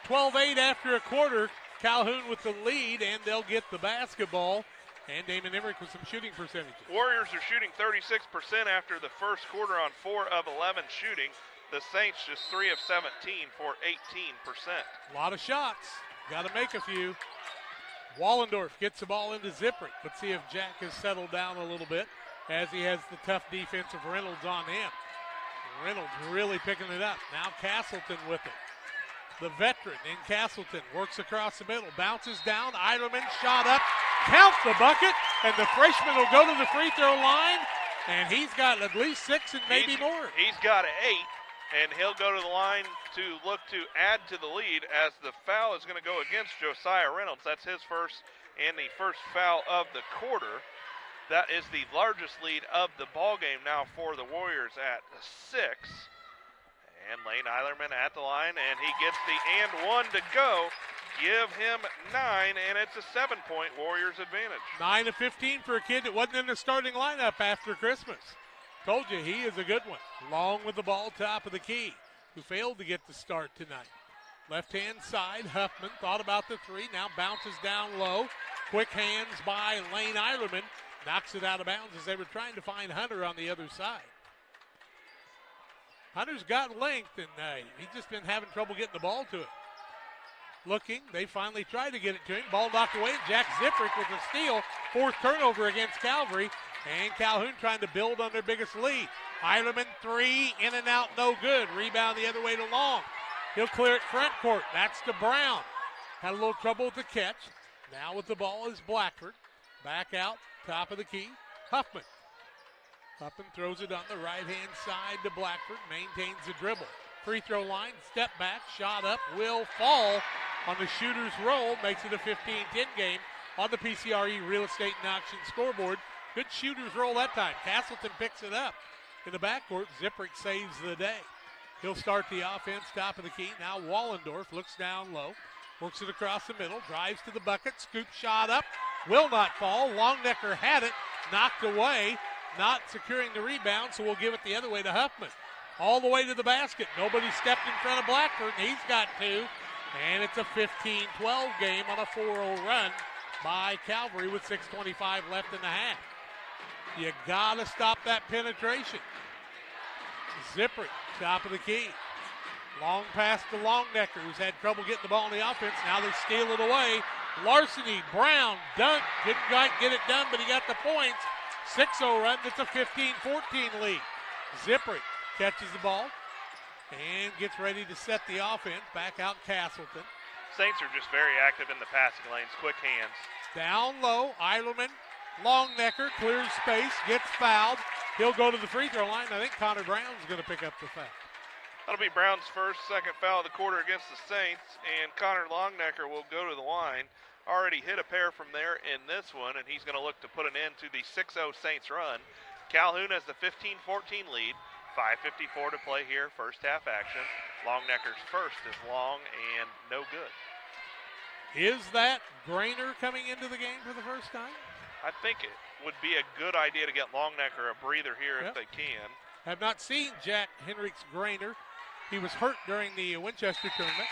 12-8 after a quarter. Calhoun with the lead, and they'll get the basketball. And Damon Emmerich with some shooting percentages. Warriors are shooting 36% after the first quarter on 4 of 11 shooting. The Saints just 3 of 17 for 18%. A lot of shots. Got to make a few. Wallendorf gets the ball into Ziprick. Let's see if Jack has settled down a little bit as he has the tough defense of Reynolds on him. Reynolds really picking it up. Now Castleton with it. The veteran in Castleton works across the middle, bounces down. Eilerman shot up, count the bucket, and the freshman will go to the free throw line, and he's got at least 6 and maybe more. He's got 8, and he'll go to the line to look to add to the lead as the foul is going to go against Josiah Reynolds. That's his first and the first foul of the quarter. That is the largest lead of the ball game now for the Warriors at 6. And Lane Eilerman at the line, and he gets the and 1 to go. Give him 9, and it's a 7-point Warriors advantage. 9 of 15 for a kid that wasn't in the starting lineup after Christmas. Told you, he is a good one. Long with the ball, top of the key, who failed to get the start tonight. Left-hand side, Huffman thought about the 3, now bounces down low. Quick hands by Lane Eilerman. Knocks it out of bounds as they were trying to find Hunter on the other side. Hunter's got length, and he's just been having trouble getting the ball to it. Looking, they finally tried to get it to him. Ball knocked away. Jack Ziprick with a steal. 4th turnover against Calvary. And Calhoun trying to build on their biggest lead. Eilerman 3, in and out, no good. Rebound the other way to Long. He'll clear it front court. That's to Brown. Had a little trouble with the catch. Now with the ball is Blackford. Back out, top of the key, Huffman. Huffman throws it on the right-hand side to Blackford, maintains the dribble. Free throw line, step back, shot up, will fall on the shooter's roll, makes it a 15-10 game on the PCRE Real Estate and Auction scoreboard. Good shooter's roll that time. Castleton picks it up in the backcourt. Ziprick saves the day. He'll start the offense, top of the key. Now Wallendorf looks down low, works it across the middle, drives to the bucket, scoop shot up, will not fall. Longnecker had it, knocked away. Not securing the rebound, so we'll give it the other way to Huffman. All the way to the basket. Nobody stepped in front of Blackford, and he's got 2. And it's a 15-12 game on a 4-0 run by Calvary with 6:25 left in the half. You got to stop that penetration. Zippery, top of the key. Long pass to Longnecker, who's had trouble getting the ball in the offense. Now they steal it away. Larceny, Brown, dunk. Didn't quite get it done, but he got the points. 6-0 run. That's a 15-14 lead. Zippery catches the ball and gets ready to set the offense. Back out Castleton. Saints are just very active in the passing lanes. Quick hands. Down low, Eilerman. Longnecker clears space, gets fouled. He'll go to the free throw line. I think Connor Brown's going to pick up the foul. That'll be Brown's second foul of the quarter against the Saints, and Connor Longnecker will go to the line. Already hit a pair from there in this one, and he's going to look to put an end to the 6-0 Saints run. Calhoun has the 15-14 lead. 5:54 to play here, first half action. Longnecker's first is long and no good. Is that Grainer coming into the game for the first time? I think it would be a good idea to get Longnecker a breather here if they can. Have not seen Jack Henricks Grainer. He was hurt during the Winchester tournament.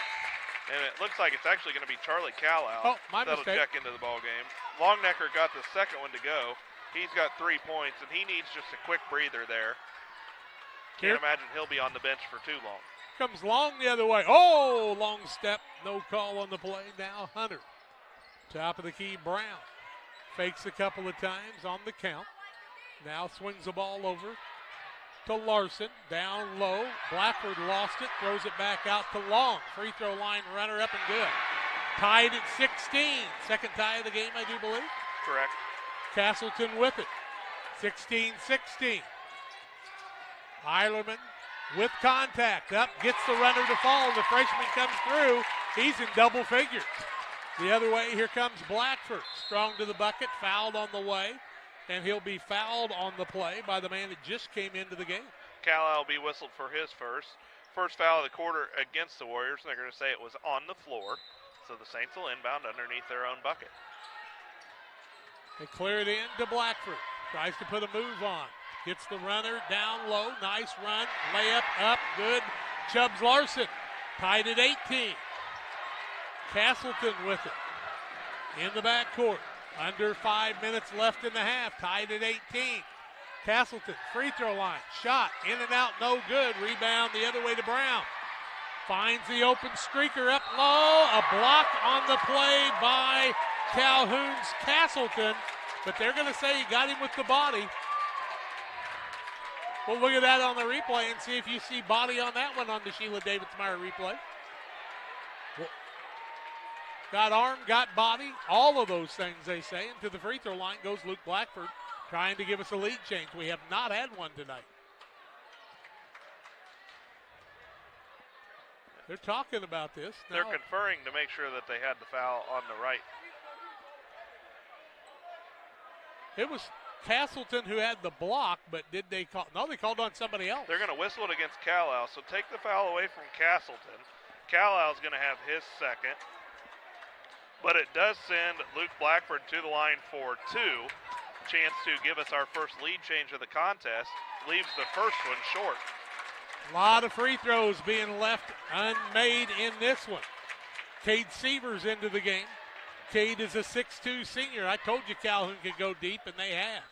And it looks like it's actually going to be Charlie Calhoun. Oh, my that'll mistake. check into the ball game. Longnecker got the second one to go. He's got 3 points, and he needs just a quick breather there. Can't imagine he'll be on the bench for too long. Comes Long the other way. Oh, long step. No call on the play. Now Hunter. Top of the key, Brown. Fakes a couple of times on the count. Now swings the ball over to Larson. Down low. Blackford lost it. Throws it back out to Long. Free throw line runner up and good. Tied at 16. Second tie of the game, I do believe. Correct. Castleton with it. 16-16. Eilerman with contact. Up, gets the runner to fall. The freshman comes through. He's in double figures. The other way, here comes Blackford. Strong to the bucket, fouled on the way. And he'll be fouled on the play by the man that just came into the game. Calhoun will be whistled for his first foul of the quarter against the Warriors. They're going to say it was on the floor. So the Saints will inbound underneath their own bucket. They clear it in to Blackford. Tries to put a move on. Gets the runner down low. Nice run. Layup up. Good. Chubbs Larson tied at 18. Castleton with it in the backcourt. Under 5 minutes left in the half. Tied at 18. Castleton, free throw line. Shot in and out, no good. Rebound the other way to Brown. Finds the open streaker up low. A block on the play by Calhoun's Castleton. But they're going to say he got him with the body. We'll look at that on the replay and see if you see body on that one on the Sheila Davidsmeyer replay. Got arm, got body, all of those things they say. And to the free throw line goes Luke Blackford, trying to give us a lead change. We have not had one tonight. They're talking about this. They're conferring to make sure that they had the foul on the right. It was Castleton who had the block, but did they call? No, they called on somebody else. They're going to whistle it against Calhoun, so take the foul away from Castleton. Calhoun's going to have his second. But it does send Luke Blackford to the line for two. Chance to give us our first lead change of the contest. Leaves the first one short. A lot of free throws being left unmade in this one. Cade Severs into the game. Cade is a 6'2 senior. I told you Calhoun could go deep, and they have.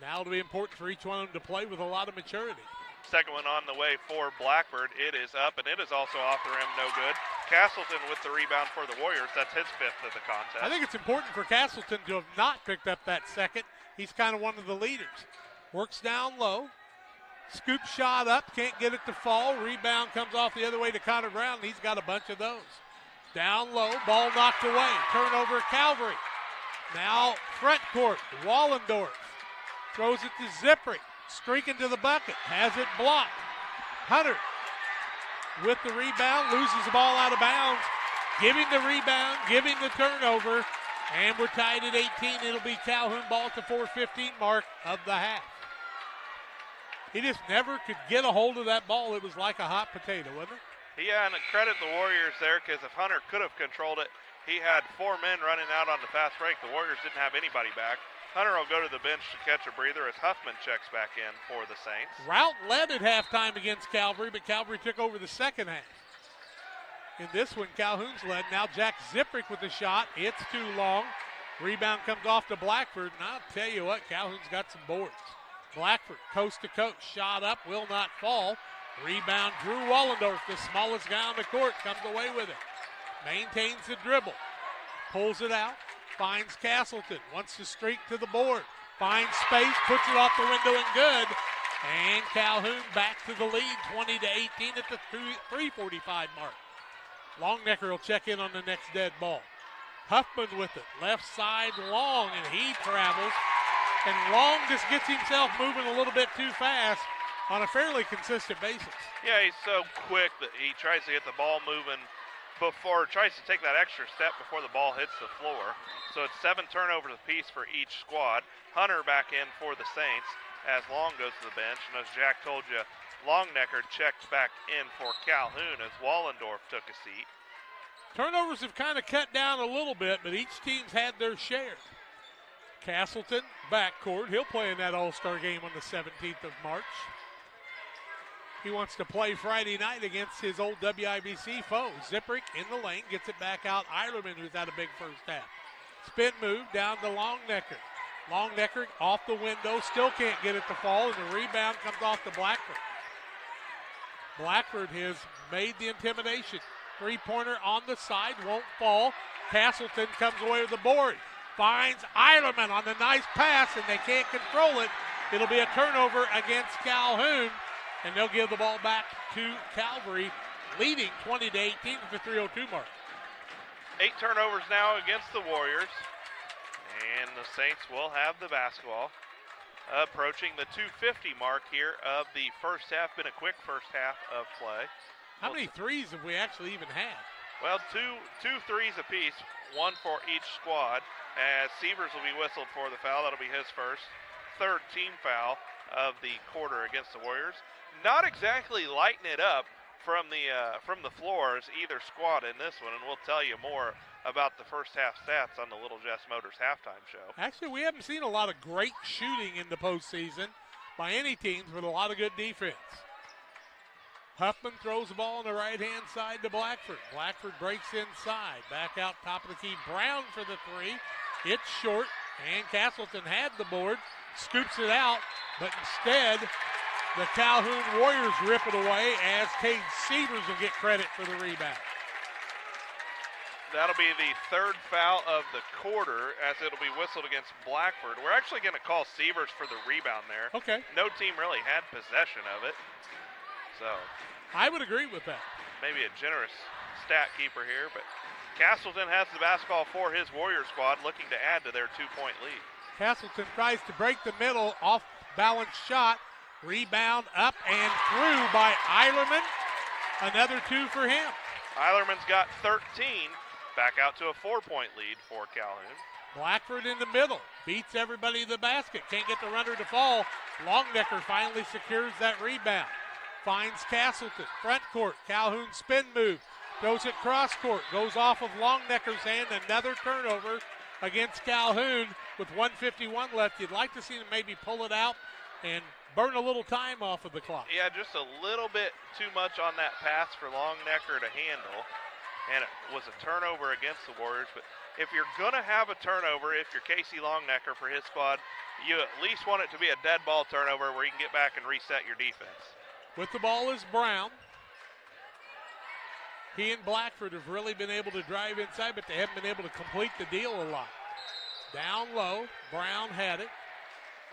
Now it'll be important for each one of them to play with a lot of maturity. Second one on the way for Blackford. It is up, and it is also off the rim, no good. Castleton with the rebound for the Warriors. That's his fifth of the contest. I think it's important for Castleton to have not picked up that second. He's kind of one of the leaders. Works down low. Scoop shot up, can't get it to fall. Rebound comes off the other way to Connor Brown. He's got a bunch of those. Down low, ball knocked away. Turnover, Calvary. Now front court, Wallendorf throws it to Zippery. Streaking to the bucket, has it blocked. Hunter with the rebound, loses the ball out of bounds. Giving the rebound, giving the turnover, and we're tied at 18. It'll be Calhoun ball at the 4:15 mark of the half. He just never could get a hold of that ball. It was like a hot potato, wasn't it? Yeah, and credit the Warriors there, because if Hunter could have controlled it, he had four men running out on the fast break. The Warriors didn't have anybody back. Hunter will go to the bench to catch a breather as Huffman checks back in for the Saints. Rout led at halftime against Calvary, but Calvary took over the second half. In this one, Calhoun's led. Now Jack Zipprick with the shot. It's too long. Rebound comes off to Blackford, and I'll tell you what, Calhoun's got some boards. Blackford, coast to coast, shot up, will not fall. Rebound, Drew Wallendorf, the smallest guy on the court, comes away with it. Maintains the dribble, pulls it out, finds Castleton, wants to streak to the board, finds space, puts it off the window and good. And Calhoun back to the lead, 20-18 at the 3:45 mark. Longnecker will check in on the next dead ball. Huffman with it, left side Long, and he travels. And Long just gets himself moving a little bit too fast on a fairly consistent basis. Yeah, he's so quick that he tries to get the ball moving tries to take that extra step before the ball hits the floor. So it's 7 turnovers apiece for each squad. Hunter back in for the Saints as Long goes to the bench. And as Jack told you, Longnecker checked back in for Calhoun as Wallendorf took a seat. Turnovers have kind of cut down a little bit, but each team's had their share. Castleton, backcourt. He'll play in that All-Star game on the 17th of March. He wants to play Friday night against his old WIBC foe. Zipprick in the lane, gets it back out. Eilerman, who's had a big first half. Spin move down to Longnecker. Longnecker off the window, still can't get it to fall, and the rebound comes off to Blackford. Blackford has made the intimidation. Three-pointer on the side, won't fall. Castleton comes away with the board. Finds Eilerman on the nice pass, and they can't control it. It'll be a turnover against Calhoun, and they'll give the ball back to Calvary, leading 20-18 at the 3:02 mark. 8 turnovers now against the Warriors, and the Saints will have the basketball. Approaching the 2:50 mark here of the first half. Been a quick first half of play. How many threes have we actually even had? Well, two threes apiece, one for each squad, as Sievers will be whistled for the foul. That'll be his first. Third team foul of the quarter against the Warriors. Not exactly lighting it up from the floors, either squad in this one, and we'll tell you more about the first half stats on the Little Jess Motors halftime show. Actually, we haven't seen a lot of great shooting in the postseason by any teams with a lot of good defense. Huffman throws the ball on the right-hand side to Blackford. Blackford breaks inside. Back out top of the key. Brown for the three. It's short, and Castleton had the board. Scoops it out, but instead, the Calhoun Warriors rip it away as Cade Sievers will get credit for the rebound. That'll be the third foul of the quarter as it'll be whistled against Blackford. We're actually going to call Sievers for the rebound there. Okay. No team really had possession of it. So I would agree with that. Maybe a generous stat keeper here, but Castleton has the basketball for his Warrior squad, looking to add to their 2-point lead. Castleton tries to break the middle, off-balance shot. Rebound up and through by Eilerman. Another 2 for him. Eilerman's got 13. Back out to a 4-point lead for Calhoun. Blackford in the middle. Beats everybody to the basket. Can't get the runner to fall. Longnecker finally secures that rebound. Finds Castleton. Front court. Calhoun spin move. Throws it cross court. Goes off of Longnecker's hand. Another turnover against Calhoun with 1:51 left. You'd like to see them maybe pull it out and burn a little time off of the clock. Yeah, just a little bit too much on that pass for Longnecker to handle. And it was a turnover against the Warriors. But if you're going to have a turnover, if you're Casey Longnecker for his squad, you at least want it to be a dead ball turnover where you can get back and reset your defense. With the ball is Brown. He and Blackford have really been able to drive inside, but they haven't been able to complete the deal a lot. Down low, Brown had it.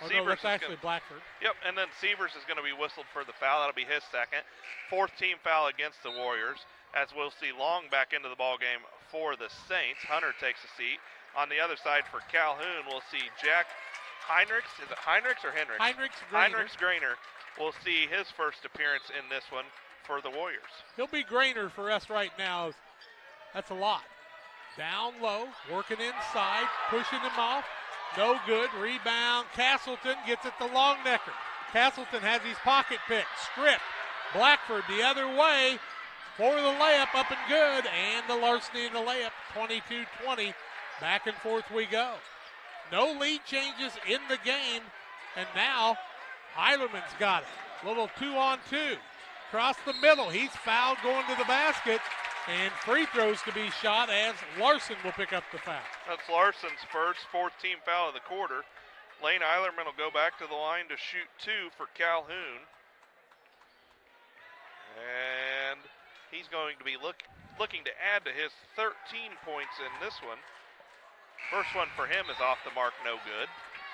Oh, no, that's actually Blackford. Yep, and then Sievers is going to be whistled for the foul. That'll be his second. 4th team foul against the Warriors, as we'll see Long back into the ball game for the Saints. Hunter takes a seat. On the other side for Calhoun, we'll see Jack Heinrichs. Is it Heinrichs or Hendricks? Heinrichs Grainer will see his first appearance in this one for the Warriors. He'll be Grainer for us right now. That's a lot. Down low, working inside, pushing him off. No good. Rebound. Castleton gets it to Longnecker. Castleton has his pocket pick. Strip. Blackford the other way for the layup, up and good. And the larceny in the layup, 22-20. Back and forth we go. No lead changes in the game. And now Eilerman's got it. Little 2-on-2. Across the middle. He's fouled going to the basket. And free throws to be shot as Larson will pick up the foul. That's Larson's first, fourth team foul of the quarter. Lane Eilerman will go back to the line to shoot 2 for Calhoun. And he's going to be looking to add to his 13 points in this one. First one for him is off the mark, no good.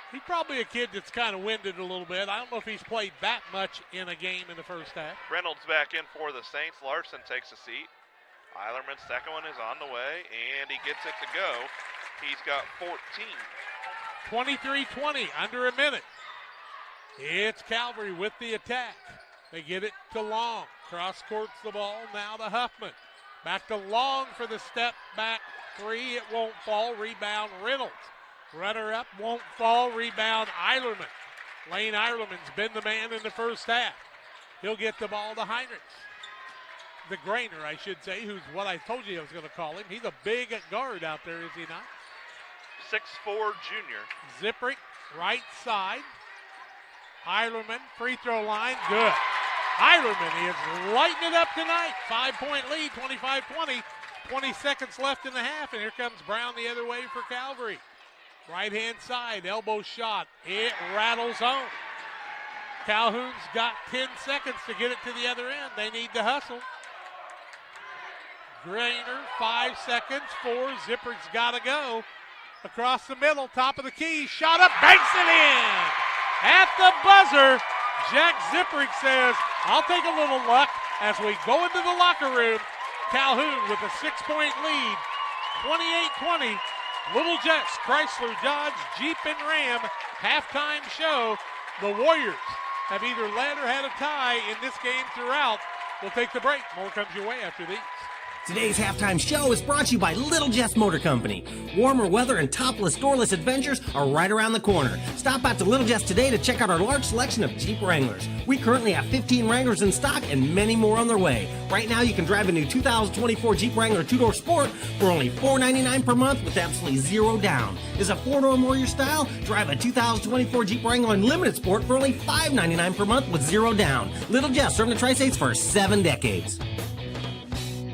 He's probably a kid that's kind of winded a little bit. I don't know if he's played that much in a game in the first half. Reynolds back in for the Saints. Larson takes a seat. Eilerman's second one is on the way, and he gets it to go. He's got 14. 23-20, under a minute. It's Calvary with the attack. They get it to Long. Cross courts the ball, now to Huffman. Back to Long for the step back three. It won't fall. Rebound Reynolds. Runner up, won't fall. Rebound Eilerman. Lane Eilerman's been the man in the first half. He'll get the ball to Heinrichs. The Grainer, I should say, who's what I told you I was going to call him. He's a big guard out there, is he not? 6'4" junior. Zipprick, right side. Eilerman, free throw line, good. Eilerman is lighting it up tonight. 5-point lead, 25-20. 20 seconds left in the half, and here comes Brown the other way for Calvary. Right-hand side, elbow shot. It rattles home. Calhoun's got 10 seconds to get it to the other end. They need to hustle. Grainer, 5 seconds, 4. Zipper's got to go. Across the middle, top of the key, shot up, banks it in. At the buzzer, Jack Zipprick says, I'll take a little luck as we go into the locker room. Calhoun with a 6-point lead, 28-20. Little Jets, Chrysler, Dodge, Jeep, and Ram halftime show. The Warriors have either led or had a tie in this game throughout. We'll take the break. More comes your way after these. Today's halftime show is brought to you by Little Jess Motor Company. Warmer weather and topless, doorless adventures are right around the corner. Stop out to Little Jess today to check out our large selection of Jeep Wranglers. We currently have 15 Wranglers in stock and many more on their way. Right now, you can drive a new 2024 Jeep Wrangler 2-door Sport for only $499 per month with absolutely zero down. Is a 4-door more your style? Drive a 2024 Jeep Wrangler Unlimited Sport for only $599 per month with zero down. Little Jess, serving the Tri-States for 7 decades.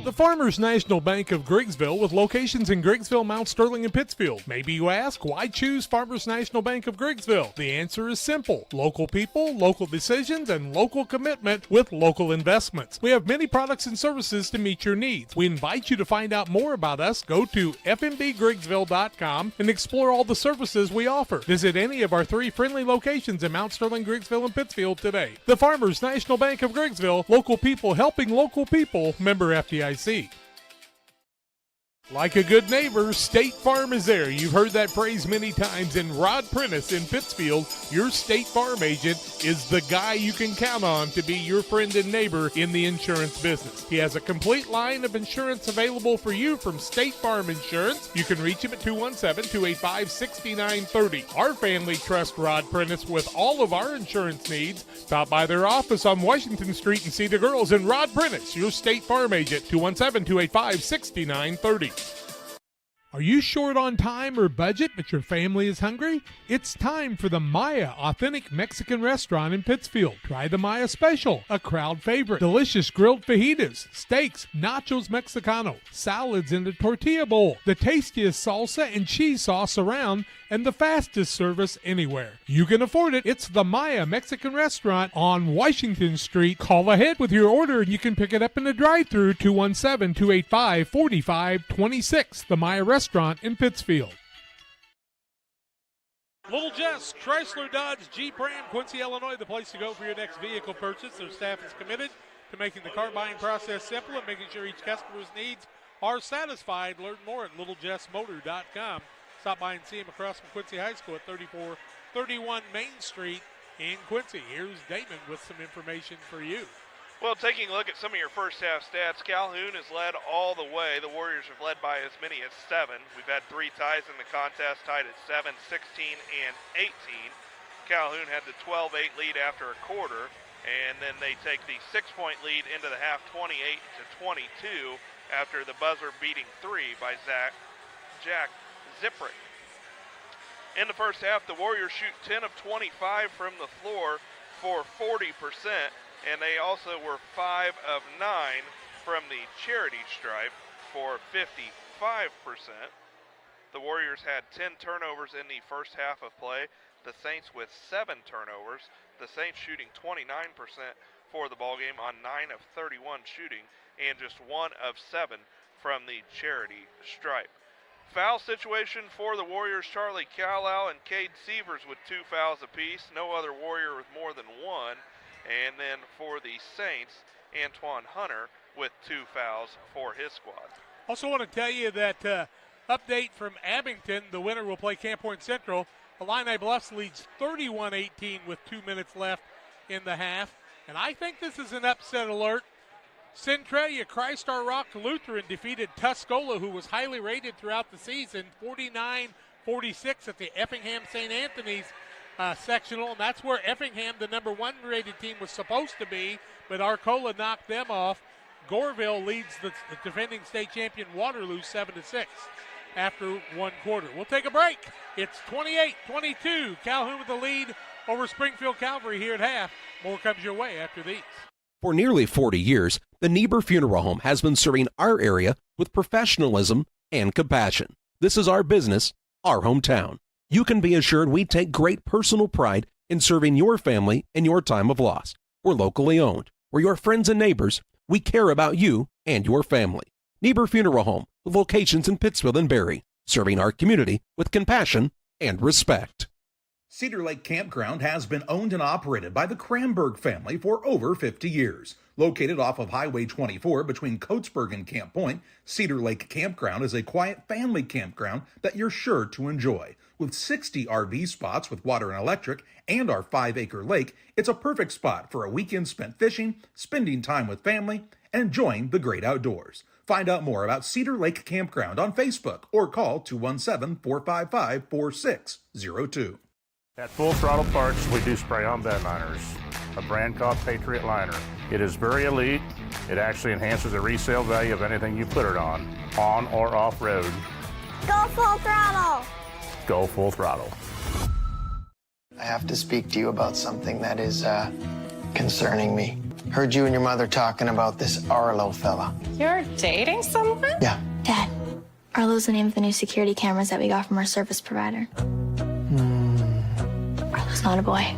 The Farmers National Bank of Griggsville with locations in Griggsville, Mount Sterling, and Pittsfield. Maybe you ask, why choose Farmers National Bank of Griggsville? The answer is simple. Local people, local decisions, and local commitment with local investments. We have many products and services to meet your needs. We invite you to find out more about us. Go to fmbgriggsville.com and explore all the services we offer. Visit any of our 3 friendly locations in Mount Sterling, Griggsville, and Pittsfield today. The Farmers National Bank of Griggsville, local people helping local people, member FDIC. Like a good neighbor, State Farm is there. You've heard that phrase many times, and Rod Prentice in Pittsfield, your State Farm agent, is the guy you can count on to be your friend and neighbor in the insurance business. He has a complete line of insurance available for you from State Farm Insurance. You can reach him at 217-285-6930. Our family trusts Rod Prentice with all of our insurance needs. Stop by their office on Washington Street and see the girls. And Rod Prentice, your State Farm agent, 217-285-6930. Are you short on time or budget, but your family is hungry? It's time for the Maya Authentic Mexican Restaurant in Pittsfield. Try the Maya Special, a crowd favorite. Delicious grilled fajitas, steaks, nachos Mexicano, salads in a tortilla bowl, the tastiest salsa and cheese sauce around, and the fastest service anywhere. You can afford it. It's the Maya Mexican Restaurant on Washington Street. Call ahead with your order and you can pick it up in the drive-thru, 217-285-4526. The Maya Restaurant in Pittsfield. Little Jess, Chrysler, Dodge, Jeep, Ram, Quincy, Illinois, the place to go for your next vehicle purchase. Their staff is committed to making the car buying process simple and making sure each customer's needs are satisfied. Learn more at littlejessmotor.com. Stop by and see him across from Quincy High School at 3431 Main Street in Quincy. Here's Damon with some information for you. Well, taking a look at some of your first half stats, Calhoun has led all the way. The Warriors have led by as many as 7. We've had 3 ties in the contest, tied at 7, 16, and 18. Calhoun had the 12-8 lead after a quarter, and then they take the 6-point lead into the half, 28-22, after the buzzer beating 3 by Jack Zipprick. In the first half, the Warriors shoot 10 of 25 from the floor for 40%. And they also were 5 of 9 from the charity stripe for 55%. The Warriors had 10 turnovers in the first half of play. The Saints with 7 turnovers. The Saints shooting 29% for the ballgame on 9 of 31 shooting and just 1 of 7 from the charity stripe. Foul situation for the Warriors, Charlie Calhoun and Cade Sievers with 2 fouls apiece. No other Warrior with more than 1. And then for the Saints, Antoine Hunter with 2 fouls for his squad. Also want to tell you that update from Abington, the winner will play Camp Point Central. Illini Bluffs leads 31-18 with 2 minutes left in the half. And I think this is an upset alert. Centralia Christ Our Rock Lutheran defeated Tuscola, who was highly rated throughout the season, 49-46 at the Effingham St. Anthony's sectional. And that's where Effingham, the number 1 rated team, was supposed to be, but Arcola knocked them off. Goreville leads the defending state champion Waterloo 7-6 after 1 quarter. We'll take a break. It's 28-22. Calhoun with the lead over Springfield Calvary here at half. More comes your way after these. For nearly 40 years, the Niebuhr Funeral Home has been serving our area with professionalism and compassion. This is our business, our hometown. You can be assured we take great personal pride in serving your family in your time of loss. We're locally owned. We're your friends and neighbors. We care about you and your family. Niebuhr Funeral Home, with locations in Pittsfield and Barry, serving our community with compassion and respect. Cedar Lake Campground has been owned and operated by the Kramberg family for over 50 years. Located off of Highway 24 between Coatesburg and Camp Point, Cedar Lake Campground is a quiet family campground that you're sure to enjoy. With 60 RV spots with water and electric and our 5-acre lake, it's a perfect spot for a weekend spent fishing, spending time with family, and enjoying the great outdoors. Find out more about Cedar Lake Campground on Facebook or call 217-455-4602. At Full Throttle Parts, we do spray-on bed liners, a brand called Patriot Liner. It is very elite. It actually enhances the resale value of anything you put it on or off-road. Go Full Throttle! Go Full Throttle. I have to speak to you about something that is concerning me. Heard you and your mother talking about this Arlo fella. You're dating someone? Yeah. Dad, Arlo's the name of the new security cameras that we got from our service provider. Arlo's not a boy.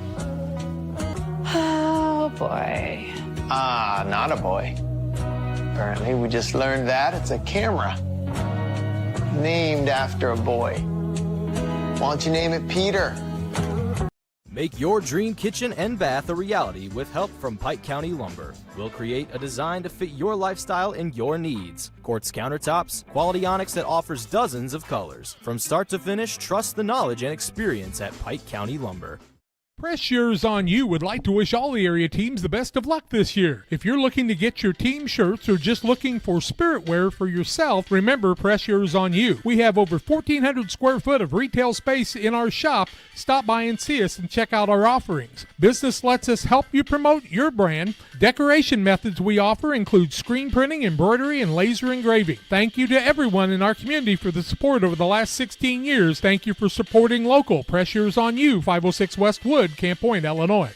Oh, boy. Not a boy. Apparently, we just learned that it's a camera named after a boy. Why don't you name it Peter? Make your dream kitchen and bath a reality with help from Pike County Lumber. We'll create a design to fit your lifestyle and your needs. Quartz countertops, quality onyx that offers dozens of colors. From start to finish, trust the knowledge and experience at Pike County Lumber. Press Yours on You would like to wish all the area teams the best of luck this year. If you're looking to get your team shirts or just looking for spirit wear for yourself, remember Press Yours on You. We have over 1,400 square foot of retail space in our shop. Stop by and see us and check out our offerings. Business lets us help you promote your brand. Decoration methods we offer include screen printing, embroidery, and laser engraving. Thank you to everyone in our community for the support over the last 16 years. Thank you for supporting local. Press Yours on You, 506 West Wood, Camp Point, Illinois.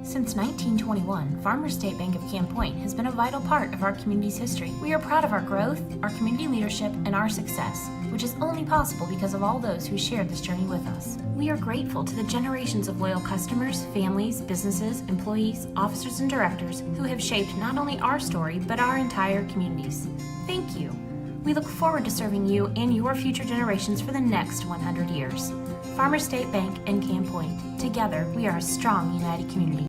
Since 1921, Farmers State Bank of Camp Point has been a vital part of our community's history. We are proud of our growth, our community leadership, and our success, which is only possible because of all those who shared this journey with us. We are grateful to the generations of loyal customers, families, businesses, employees, officers, and directors who have shaped not only our story, but our entire communities. Thank you. We look forward to serving you and your future generations for the next 100 years. Farmers State Bank and Camp Point. Together, we are a strong, united community.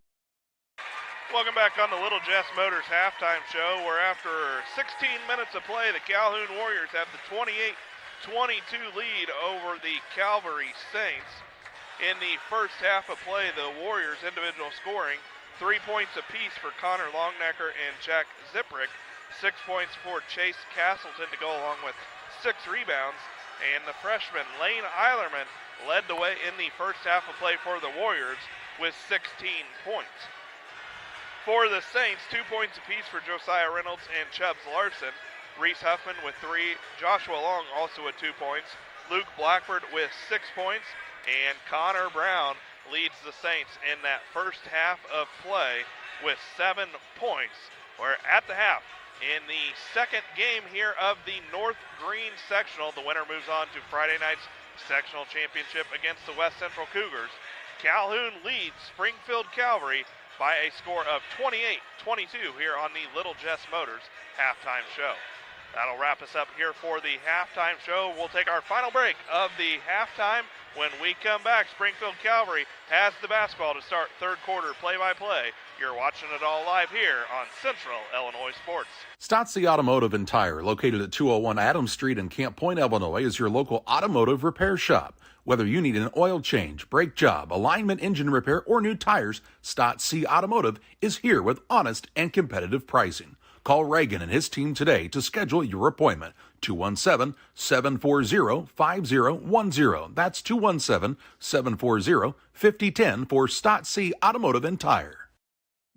Welcome back on the Little Jess Motors halftime show, where after 16 minutes of play, the Calhoun Warriors have the 28-22 lead over the Calvary Saints. In the first half of play, the Warriors' individual scoring, 3 points apiece for Connor Longnecker and Jack Ziprick, 6 points for Chase Castleton to go along with 6 rebounds, and the freshman Lane Eilerman led the way in the first half of play for the Warriors with 16 points. For the Saints, 2 points apiece for Josiah Reynolds and Chubbs Larson. Reese Huffman with 3, Joshua Long also with 2 points, Luke Blackford with 6 points, and Connor Brown leads the Saints in that first half of play with 7 points, where at the half, In the second game here of the North Green Sectional, the winner moves on to Friday night's Sectional Championship against the West Central Cougars. Calhoun leads Springfield Calvary by a score of 28-22 here on the Little Jess Motors halftime show. That'll wrap us up here for the halftime show. We'll take our final break of the halftime. When we come back, Springfield Calvary has the basketball to start third quarter play-by-play. You're watching it all live here on Central Illinois Sports. Stotzi Automotive and Tire, located at 201 Adams Street in Camp Point, Illinois, is your local automotive repair shop. Whether you need an oil change, brake job, alignment, engine repair, or new tires, Stotzi Automotive is here with honest and competitive pricing. Call Reagan and his team today to schedule your appointment. 217-740-5010. That's 217-740-5010 for Stotzi Automotive and Tire.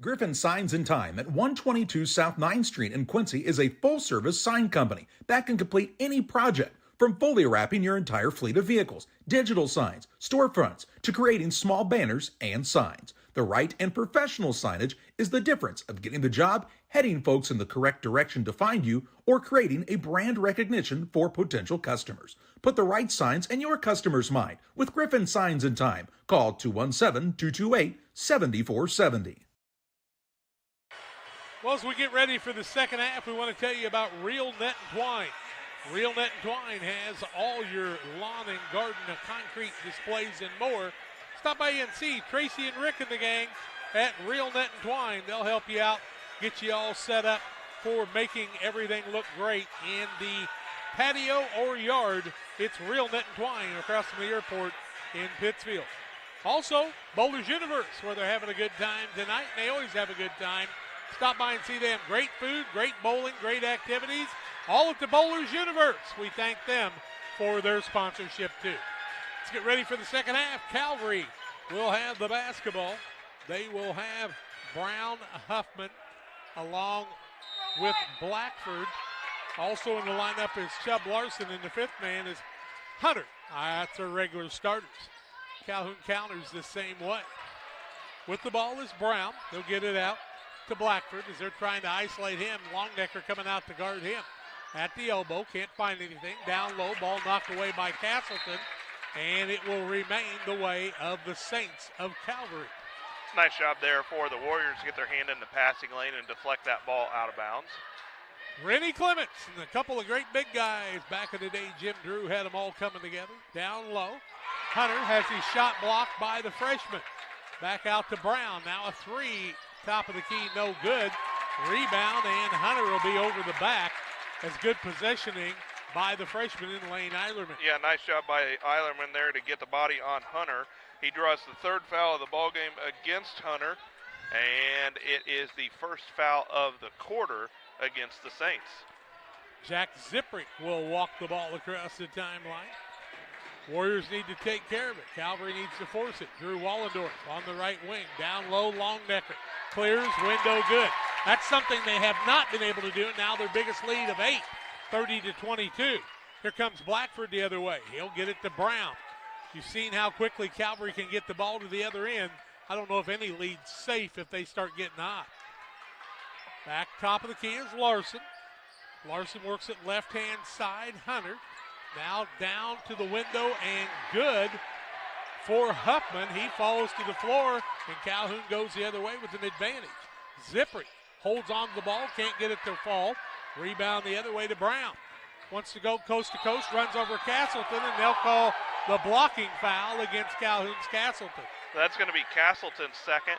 Griffin Signs and Time at 122 South 9th Street in Quincy is a full-service sign company that can complete any project, from fully wrapping your entire fleet of vehicles, digital signs, storefronts, to creating small banners and signs. The right and professional signage is the difference of getting the job, heading folks in the correct direction to find you, or creating a brand recognition for potential customers. Put the right signs in your customer's mind with Griffin Signs and Time. Call 217-228-7470. Well, as we get ready for the second half, we want to tell you about Real Net and Twine. Real Net and Twine has all your lawn and garden and concrete displays and more. Stop by and see Tracy and Rick and the gang at Real Net and Twine. They'll help you out, get you all set up for making everything look great in the patio or yard. It's Real Net and Twine across from the airport in Pittsfield. Also, Bowlers Universe, where they're having a good time tonight. They always have a good time. Stop by and see them. Great food, great bowling, great activities, all at the Bowlers Universe. We thank them for their sponsorship, too. Let's get ready for the second half. Calvary will have the basketball. They will have Brown Huffman along with Blackford. Also in the lineup is Chubb Larson, and the fifth man is Hunter. That's our regular starters. Calhoun counters the same way. With the ball is Brown. They'll get it out to Blackford as they're trying to isolate him. Longnecker coming out to guard him. At the elbow, can't find anything. Down low, ball knocked away by Castleton, and it will remain the way of the Saints of Calvary. Nice job there for the Warriors to get their hand in the passing lane and deflect that ball out of bounds. Rennie Clements and a couple of great big guys. Back in the day, Jim Drew had them all coming together. Down low. Hunter has his shot blocked by the freshman. Back out to Brown. Now a three. Top of the key, no good. Rebound, and Hunter will be over the back. As good positioning by the freshman in Lane Eilerman. Yeah, nice job by Eilerman there to get the body on Hunter. He draws the third foul of the ball game against Hunter, and it is the first foul of the quarter against the Saints. Jack Ziprick will walk the ball across the timeline. Warriors need to take care of it. Calvary needs to force it. Drew Wallendorf on the right wing. Down low, Longnecker. Clears, window good. That's something they have not been able to do. Now their biggest lead of 8, 30-22. Here comes Blackford the other way. He'll get it to Brown. You've seen how quickly Calvary can get the ball to the other end. I don't know if any lead's safe if they start getting hot. Back top of the key is Larson. Larson works it left-hand side. Hunter now down to the window and good for Huffman. He falls to the floor, and Calhoun goes the other way with an advantage. Ziprick holds on to the ball, can't get it to fall. Rebound the other way to Brown. Wants to go coast to coast, runs over Castleton, and they'll call the blocking foul against Calhoun's Castleton. That's going to be Castleton's second.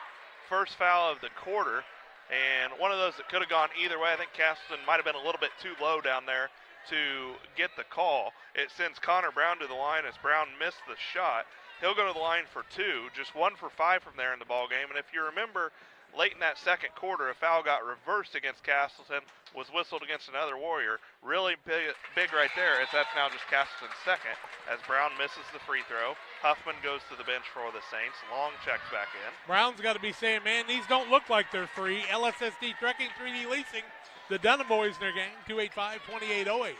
First foul of the quarter, and one of those that could have gone either way. I think Castleton might have been a little bit too low down there to get the call. It sends Connor Brown to the line as Brown missed the shot. He'll go to the line for 2, just 1 for 5 from there in the ball game. And if you remember, late in that second quarter, a foul got reversed against Castleton, was whistled against another Warrior. Really big right there, as that's now just Castleton's second, as Brown misses the free throw. Huffman goes to the bench for the Saints. Long checks back in. Brown's got to be saying, man, these don't look like they're free. LSSD Trekking, 3D Leasing, the Dunham boys in their game, 285-2808.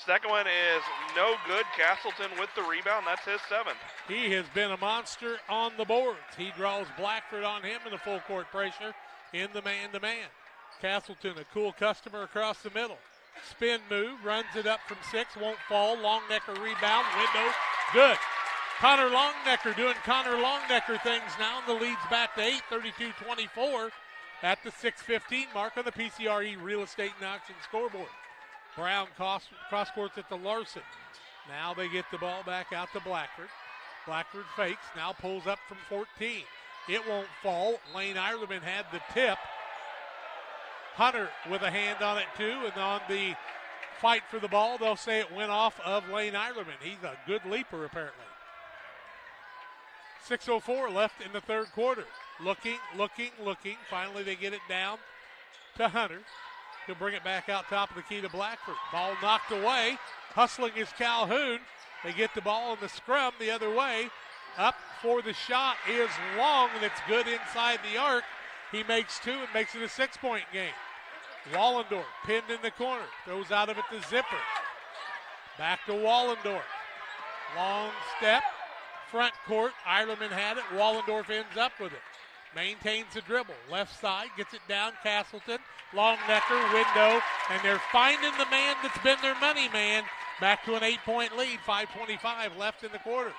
Second one is no good. Castleton with the rebound. That's his 7th. He has been a monster on the boards. He draws Blackford on him in the full court pressure in the man-to-man. Castleton, a cool customer across the middle. Spin move, runs it up from 6, won't fall. Longnecker rebound, window, good. Connor Longnecker doing Connor Longnecker things now, and the lead's back to 8, 32-24 at the 6:15 mark on the PCRE Real Estate and Auction scoreboard. Brown cross courts it to Larson. Now they get the ball back out to Blackford. Blackford fakes, now pulls up from 14. It won't fall. Lane Ireland had the tip. Hunter with a hand on it too, and on the fight for the ball, they'll say it went off of Lane Ireland. He's a good leaper apparently. 6:04 left in the third quarter. Looking. Finally they get it down to Hunter. He'll bring it back out top of the key to Blackford. Ball knocked away. Hustling is Calhoun. They get the ball in the scrum the other way. Up for the shot is Long, and it's good inside the arc. He makes 2 and makes it a 6-point game. Wallendorf pinned in the corner. Throws out of it to Zipper. Back to Wallendorf. Long step. Front court. Ireland had it. Wallendorf ends up with it. Maintains the dribble. Left side. Gets it down. Castleton. Longnecker. Window. And they're finding the man that's been their money man. Back to an 8-point lead. 5:25 left in the quarter.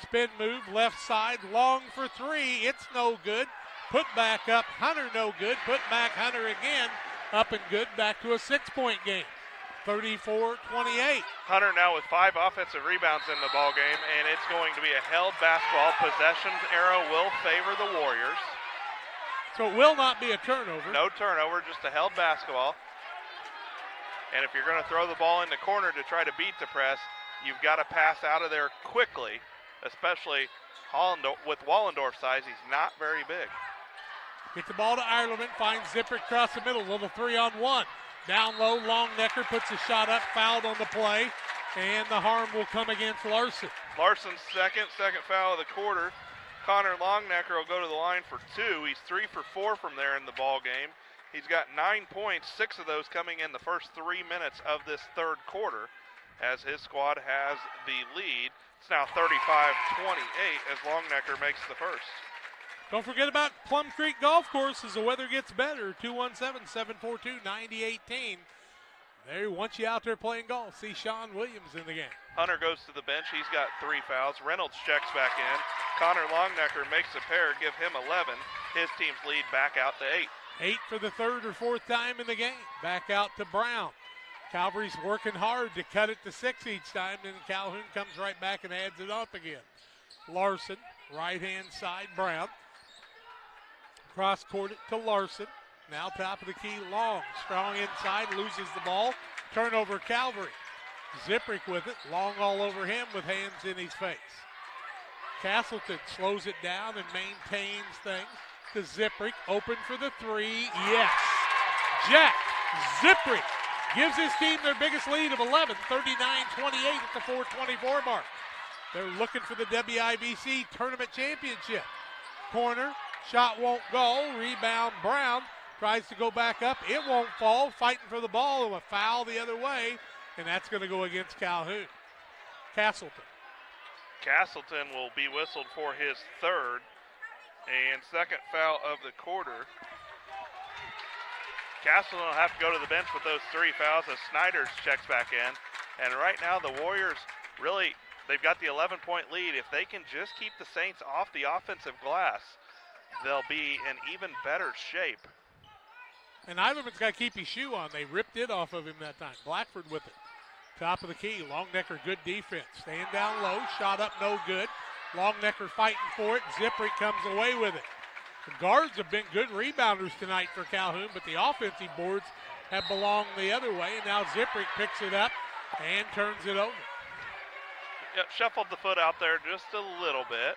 Spin move. Left side. Long for 3. It's no good. Put back up. Hunter no good. Put back Hunter again. Up and good. Back to a 6-point game. 34-28. Hunter now with 5 offensive rebounds in the ball game, and it's going to be a held basketball. Possession arrow will favor the Warriors. So it will not be a turnover. No turnover, just a held basketball. And if you're going to throw the ball in the corner to try to beat the press, you've got to pass out of there quickly, especially with Wallendorf's size. He's not very big. Get the ball to Ireland, finds Zipper across the middle, little 3-on-1. Down low, Longnecker puts a shot up, fouled on the play, and the harm will come against Larson. Larson's second foul of the quarter. Connor Longnecker will go to the line for 2. He's 3 for 4 from there in the ball game. He's got 9 points, 6 of those coming in the first 3 minutes of this third quarter, as his squad has the lead. It's now 35-28 as Longnecker makes the first. Don't forget about Plum Creek Golf Course as the weather gets better. 217-742-9018. They want you out there playing golf. See Sean Williams in the game. Hunter goes to the bench. He's got 3 fouls. Reynolds checks back in. Connor Longnecker makes a pair, give him 11. His team's lead back out to 8. 8 for the third or fourth time in the game. Back out to Brown. Calvary's working hard to cut it to 6 each time, and Calhoun comes right back and adds it up again. Larson, right-hand side, Brown. Cross court it to Larson. Now top of the key, Long. Strong inside, loses the ball. Turnover, Calvary. Zipprick with it. Long all over him with hands in his face. Castleton slows it down and maintains things to Zipprick. Open for the 3. Yes. Jack Zipprick gives his team their biggest lead of 11, 39-28 at the 4:24 mark. They're looking for the WIBC Tournament Championship. Corner. Shot won't go. Rebound, Brown. Tries to go back up. It won't fall. Fighting for the ball. And a foul the other way. And that's going to go against Calhoun. Castleton. Castleton will be whistled for his third and second foul of the quarter. Castleton will have to go to the bench with those 3 fouls as Snyder's checks back in. And right now the Warriors really, they've got the 11-point lead. If they can just keep the Saints off the offensive glass, they'll be in even better shape. And Iverman's got to keep his shoe on. They ripped it off of him that time. Blackford with it. Top of the key. Longnecker, good defense. Staying down low. Shot up, no good. Longnecker fighting for it. Zipprick comes away with it. The guards have been good rebounders tonight for Calhoun, but the offensive boards have belonged the other way. And now Zipprick picks it up and turns it over. Yep, shuffled the foot out there just a little bit.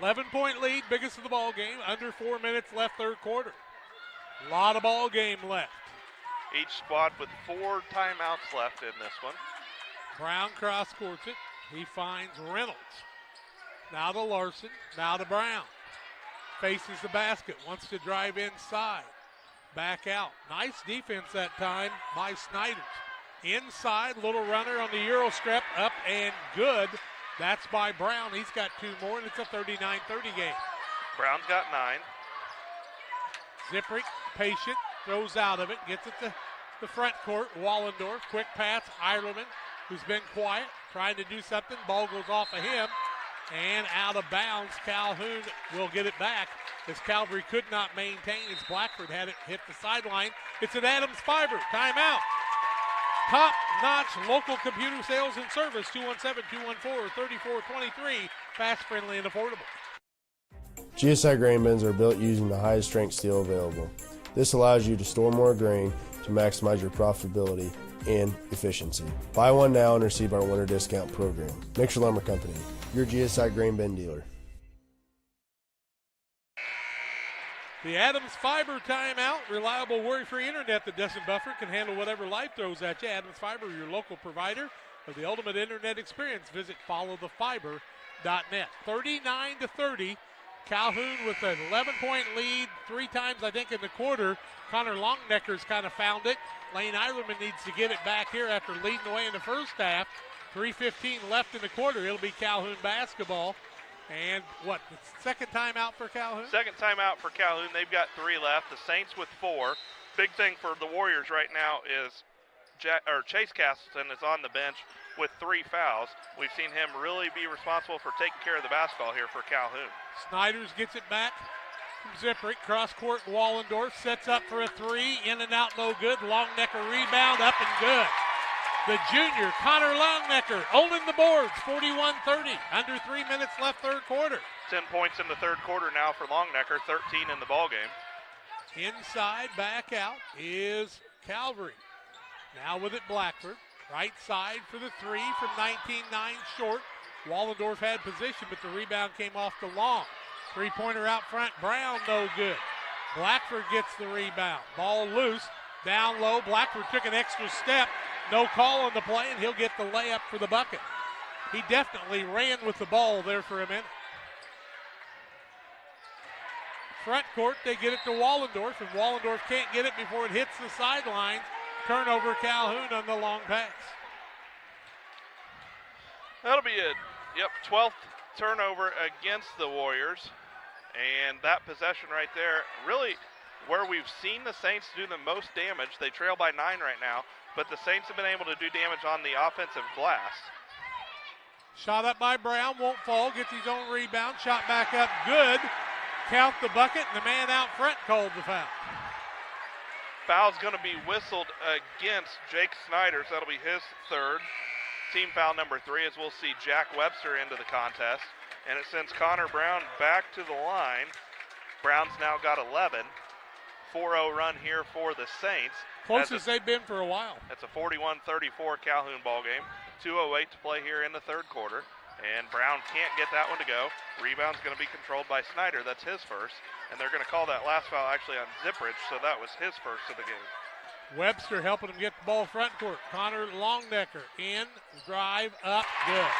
11-point lead, biggest of the ball game. Under 4 minutes left, third quarter. A lot of ball game left. Each squad with 4 timeouts left in this one. Brown cross courts it. He finds Reynolds. Now to Larson. Now to Brown. Faces the basket. Wants to drive inside. Back out. Nice defense that time by Snyder. Inside, little runner on the Euro step. Up and good. That's by Brown. He's got 2 more, and it's a 39-30 game. Brown's got 9. Zipprick, patient, throws out of it, gets it to the front court. Wallendorf, quick pass. Eilerman, who's been quiet, trying to do something. Ball goes off of him and out of bounds. Calhoun will get it back as Calvary could not maintain as Blackford had it hit the sideline. It's an Adams Fiber timeout. Top-notch local computer sales and service, 217-214-3423. Fast, friendly, and affordable. GSI grain bins are built using the highest strength steel available. This allows you to store more grain to maximize your profitability and efficiency. Buy one now and receive our winter discount program. Mixer Lumber Company, your GSI grain bin dealer. The Adams Fiber timeout. Reliable, worry-free internet that doesn't buffer, can handle whatever life throws at you. Adams Fiber, your local provider of the ultimate internet experience. Visit followthefiber.net. 39-30. Calhoun with an 11-point lead 3 times, I think, in the quarter. Connor Longnecker's kind of found it. Lane Eilerman needs to get it back here after leading the way in the first half. 3:15 left in the quarter. It'll be Calhoun basketball. And the second timeout for Calhoun? Second timeout for Calhoun. They've got 3 left. The Saints with 4. Big thing for the Warriors right now is Chase Castleton is on the bench with 3 fouls. We've seen him really be responsible for taking care of the basketball here for Calhoun. Snyder's gets it back from Zipprick. Cross court, Wallendorf sets up for a 3. In and out, no good. Longnecker rebound, up and good. The junior, Connor Longnecker, owning the boards, 41-30. Under 3 minutes left third quarter. 10 points in the third quarter now for Longnecker, 13 in the ballgame. Inside, back out is Calvary. Now with it, Blackford. Right side for the 3 from 19-9 short. Wallendorf had position, but the rebound came off the Long. 3-pointer out front, Brown, no good. Blackford gets the rebound. Ball loose, down low. Blackford took an extra step. No call on the play, and he'll get the layup for the bucket. He definitely ran with the ball there for a minute. Front court, they get it to Wallendorf, and Wallendorf can't get it before it hits the sidelines. Turnover, Calhoun on the long pass. That'll be a 12th turnover against the Warriors. And that possession right there, really where we've seen the Saints do the most damage. They trail by 9 right now, but the Saints have been able to do damage on the offensive glass. Shot up by Brown, won't fall, gets his own rebound, shot back up, good. Count the bucket, and the man out front called the foul. Foul's going to be whistled against Jake Snyder, so that'll be his 3rd. Team foul number 3, as we'll see Jack Webster into the contest. And it sends Connor Brown back to the line. Brown's now got 11. 4-0 run here for the Saints. Closest they've been for a while. That's a 41-34 Calhoun ball game. 2:08 to play here in the third quarter. And Brown can't get that one to go. Rebound's going to be controlled by Snyder. That's his first. And they're going to call that last foul actually on Zipprich, so that was his first of the game. Webster helping him get the ball front court. Connor Longnecker in, drive up, good.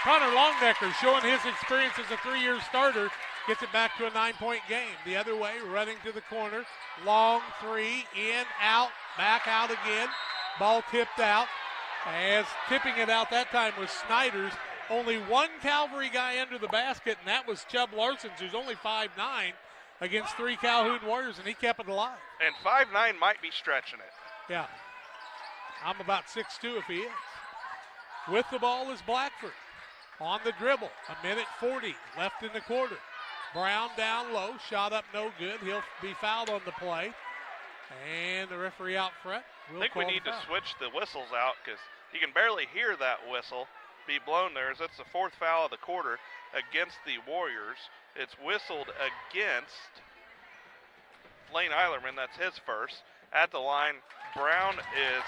Connor Longnecker showing his experience as a 3-year starter. Gets it back to a 9-point game. The other way, running to the corner. Long 3, in, out, back out again. Ball tipped out. As tipping it out that time was Snyder's. Only one Calvary guy under the basket, and that was Chubb Larsons, who's only 5'9", against 3 Calhoun Warriors, and he kept it alive. And 5'9" might be stretching it. Yeah. I'm about 6'2" if he is. With the ball is Blackford. On the dribble, 1:40 left in the quarter. Brown down low, shot up no good. He'll be fouled on the play. And the referee out front will I think we need to switch the whistles out because you can barely hear that whistle be blown there, as that's the 4th foul of the quarter against the Warriors. It's whistled against Lane Eilerman. That's his first. At the line, Brown is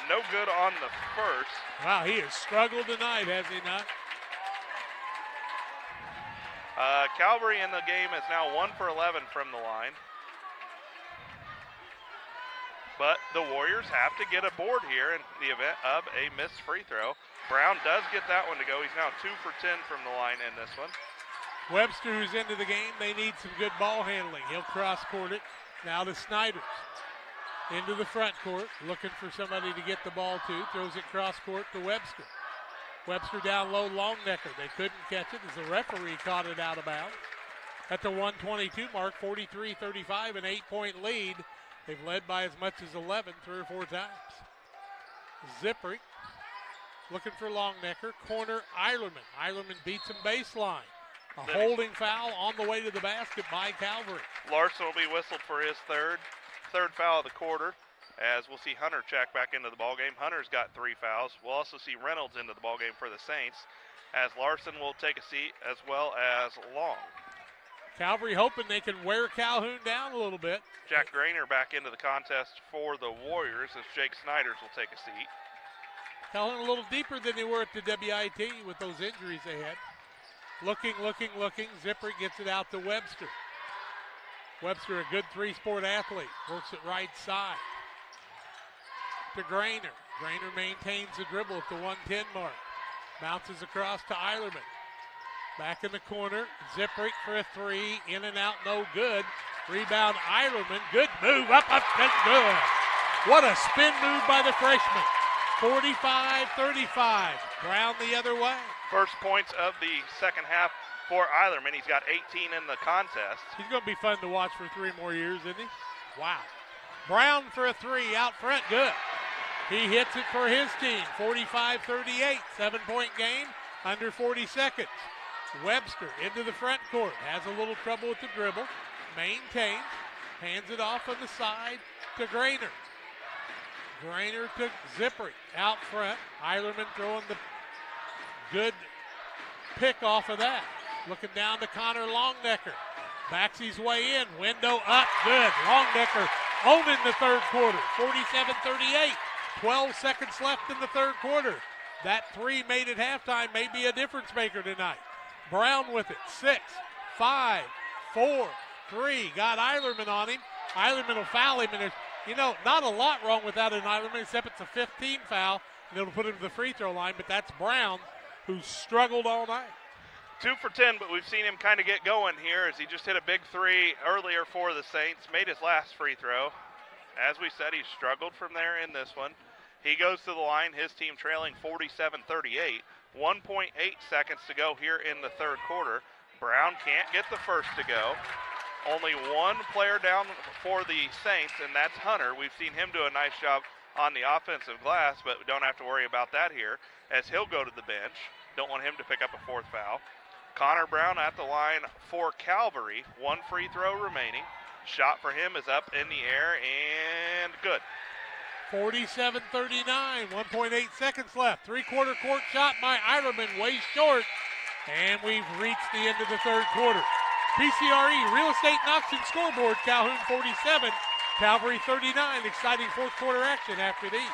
no good on the first. Wow, he has struggled tonight, has he not? Calvary in the game is now 1 for 11 from the line. But the Warriors have to get a board here in the event of a missed free throw. Brown does get that one to go. He's now 2 for 10 from the line in this one. Webster, who's into the game, they need some good ball handling. He'll cross-court it now to Snyder. Into the front court, looking for somebody to get the ball to. Throws it cross-court to Webster. Webster down low, Longnecker. They couldn't catch it as the referee caught it out of bounds. at the 122 mark, 43-35, an 8-point lead. They've led by as much as 11 3 or 4 times. Zippery looking for Longnecker. Corner Eilerman. Eilerman beats him baseline. A holding foul on the way to the basket by Calvary. Larson will be whistled for his third foul of the quarter, as we'll see Hunter check back into the ballgame. Hunter's got 3 fouls. We'll also see Reynolds into the ballgame for the Saints, as Larson will take a seat, as well as Long. Calvary hoping they can wear Calhoun down a little bit. Jack Grainer back into the contest for the Warriors, as Jake Snyders will take a seat. Calhoun a little deeper than they were at the WIT with those injuries they had. Looking. Zipper gets it out to Webster. Webster, a good 3-sport athlete, works it right side to Grainer. Grainer maintains the dribble at the 110 mark. Bounces across to Eilerman. Back in the corner, Zipprick for a 3, in and out, no good. Rebound, Eilerman, good move, up, and good. What a spin move by the freshman. 45-35, Brown the other way. First points of the second half for Eilerman. He's got 18 in the contest. He's going to be fun to watch for 3 more years, isn't he? Wow. Brown for a 3, out front, good. He hits it for his team, 45-38, 7-point game, under 40 seconds. Webster into the front court, has a little trouble with the dribble, maintains, hands it off on the side to Grainer. Grainer to Zippery out front. Eilerman throwing the good pick off of that. Looking down to Connor Longnecker. Backs his way in. Window up. Good. Longnecker owning the third quarter. 47-38. 12 seconds left in the third quarter. That 3 made at halftime may be a difference maker tonight. Brown with it. 6, 5, 4, 3. Got Eilerman on him. Eilerman will foul him. And there's, not a lot wrong with that in Eilerman, except it's a 15 foul. And it'll put him to the free throw line. But that's Brown, who's struggled all night. 2 for 10, but we've seen him kind of get going here as he just hit a big 3 earlier for the Saints. Made his last free throw. As we said, he struggled from there in this one. He goes to the line, his team trailing 47-38. 1.8 seconds to go here in the third quarter. Brown can't get the first to go. Only one player down for the Saints, and that's Hunter. We've seen him do a nice job on the offensive glass, but we don't have to worry about that here as he'll go to the bench. Don't want him to pick up a 4th foul. Connor Brown at the line for Calvary. 1 free throw remaining. Shot for him is up in the air and good. 47-39, 1.8 seconds left. 3-quarter court shot by Eilerman, way short. And we've reached the end of the third quarter. PCRE Real Estate and Auction Scoreboard, Calhoun 47, Calvary 39. Exciting fourth quarter action after these.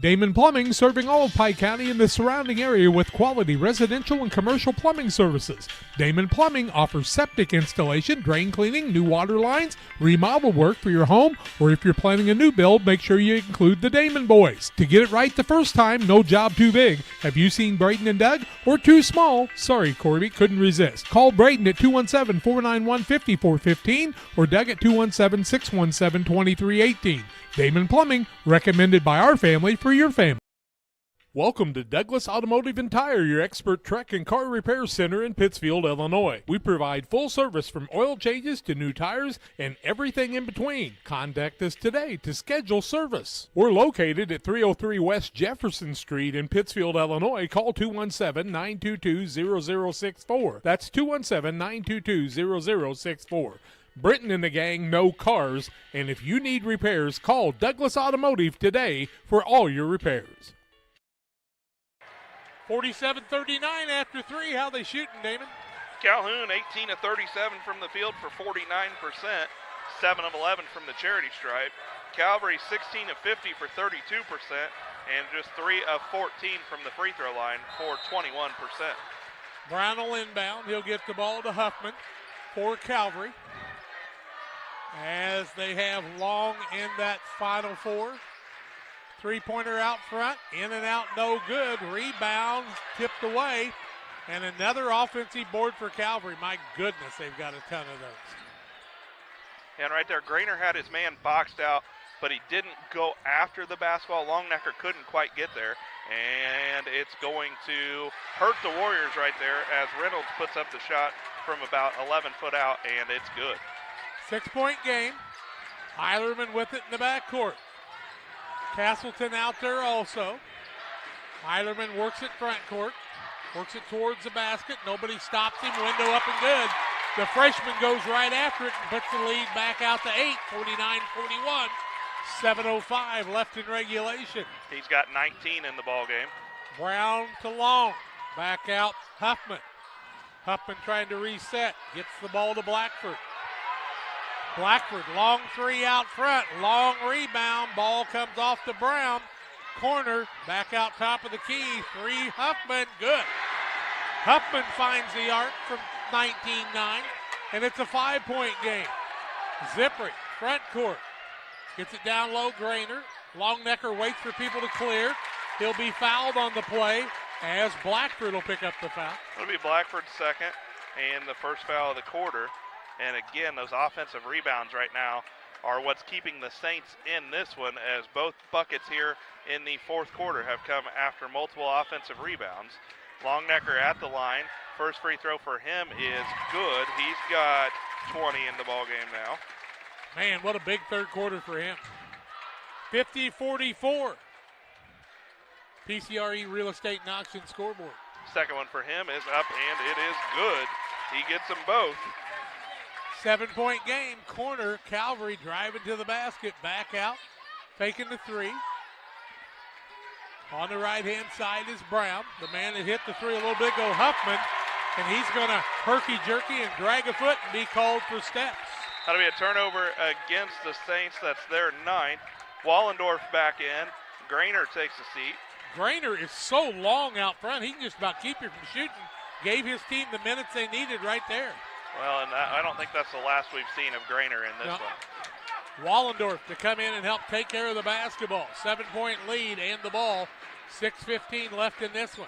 Damon Plumbing, serving all of Pike County and the surrounding area with quality residential and commercial plumbing services. Damon Plumbing offers septic installation, drain cleaning, new water lines, remodel work for your home, or if you're planning a new build, make sure you include the Damon boys. To get it right the first time, no job too big. Have you seen Braden and Doug? Or too small? Sorry, Corby, couldn't resist. Call Braden at 217-491-5415 or Doug at 217-617-2318. Damon Plumbing, recommended by our family for your family. Welcome to Douglas Automotive and Tire, your expert truck and car repair center in Pittsfield, Illinois. We provide full service from oil changes to new tires and everything in between. Contact us today to schedule service. We're located at 303 West Jefferson Street in Pittsfield, Illinois. Call 217-922-0064. That's 217-922-0064. Britton and the gang know cars, and if you need repairs, call Douglas Automotive today for all your repairs. 47-39 after 3. How they shooting, Damon? Calhoun 18 of 37 from the field for 49%, 7 of 11 from the charity stripe. Calvary 16 of 50 for 32%, and just 3 of 14 from the free throw line for 21%. Brown will inbound. He'll get the ball to Huffman for Calvary, as they have Long in that Final Four. 3-pointer out front, in and out, no good. Rebound, tipped away, and another offensive board for Calvary. My goodness, they've got a ton of those. And right there, Grainer had his man boxed out, but he didn't go after the basketball. Longnecker couldn't quite get there, and it's going to hurt the Warriors right there as Reynolds puts up the shot from about 11 foot out, and it's good. 6-point game. Eilerman with it in the backcourt. Castleton out there also. Eilerman works it front court. Works it towards the basket. Nobody stops him. Window up and good. The freshman goes right after it and puts the lead back out to 8, 49-41. 7:05 left in regulation. He's got 19 in the ball game. Brown to Long. Back out Huffman. Huffman trying to reset. Gets the ball to Blackford. Blackford, long three out front. Long rebound. Ball comes off to Brown. Corner, back out top of the key. Three, Huffman, good. Huffman finds the arc from 19-9, and it's a 5-point game. Zippery, front court. Gets it down low, Grainer. Longnecker waits for people to clear. He'll be fouled on the play as Blackford will pick up the foul. It'll be Blackford's second and the first foul of the quarter. And again, those offensive rebounds right now are what's keeping the Saints in this one, as both buckets here in the fourth quarter have come after multiple offensive rebounds. Longnecker at the line. First free throw for him is good. He's got 20 in the ball game now. Man, what a big third quarter for him. 50-44. PCRE Real Estate and Auction scoreboard. Second one for him is up, and it is good. He gets them both. 7-point game. Corner, Calvary driving to the basket. Back out, taking the three. On the right-hand side is Brown. The man that hit the three a little bit ago, Huffman. And he's going to herky-jerky and drag a foot and be called for steps. That'll be a turnover against the Saints. That's their ninth. Wallendorf back in. Grainer takes a seat. Grainer is so long out front, he can just about keep you from shooting. Gave his team the minutes they needed right there. Well, and I don't think that's the last we've seen of Grainer in this one. Wallendorf to come in and help take care of the basketball. 7-point lead and the ball. 6:15 left in this one.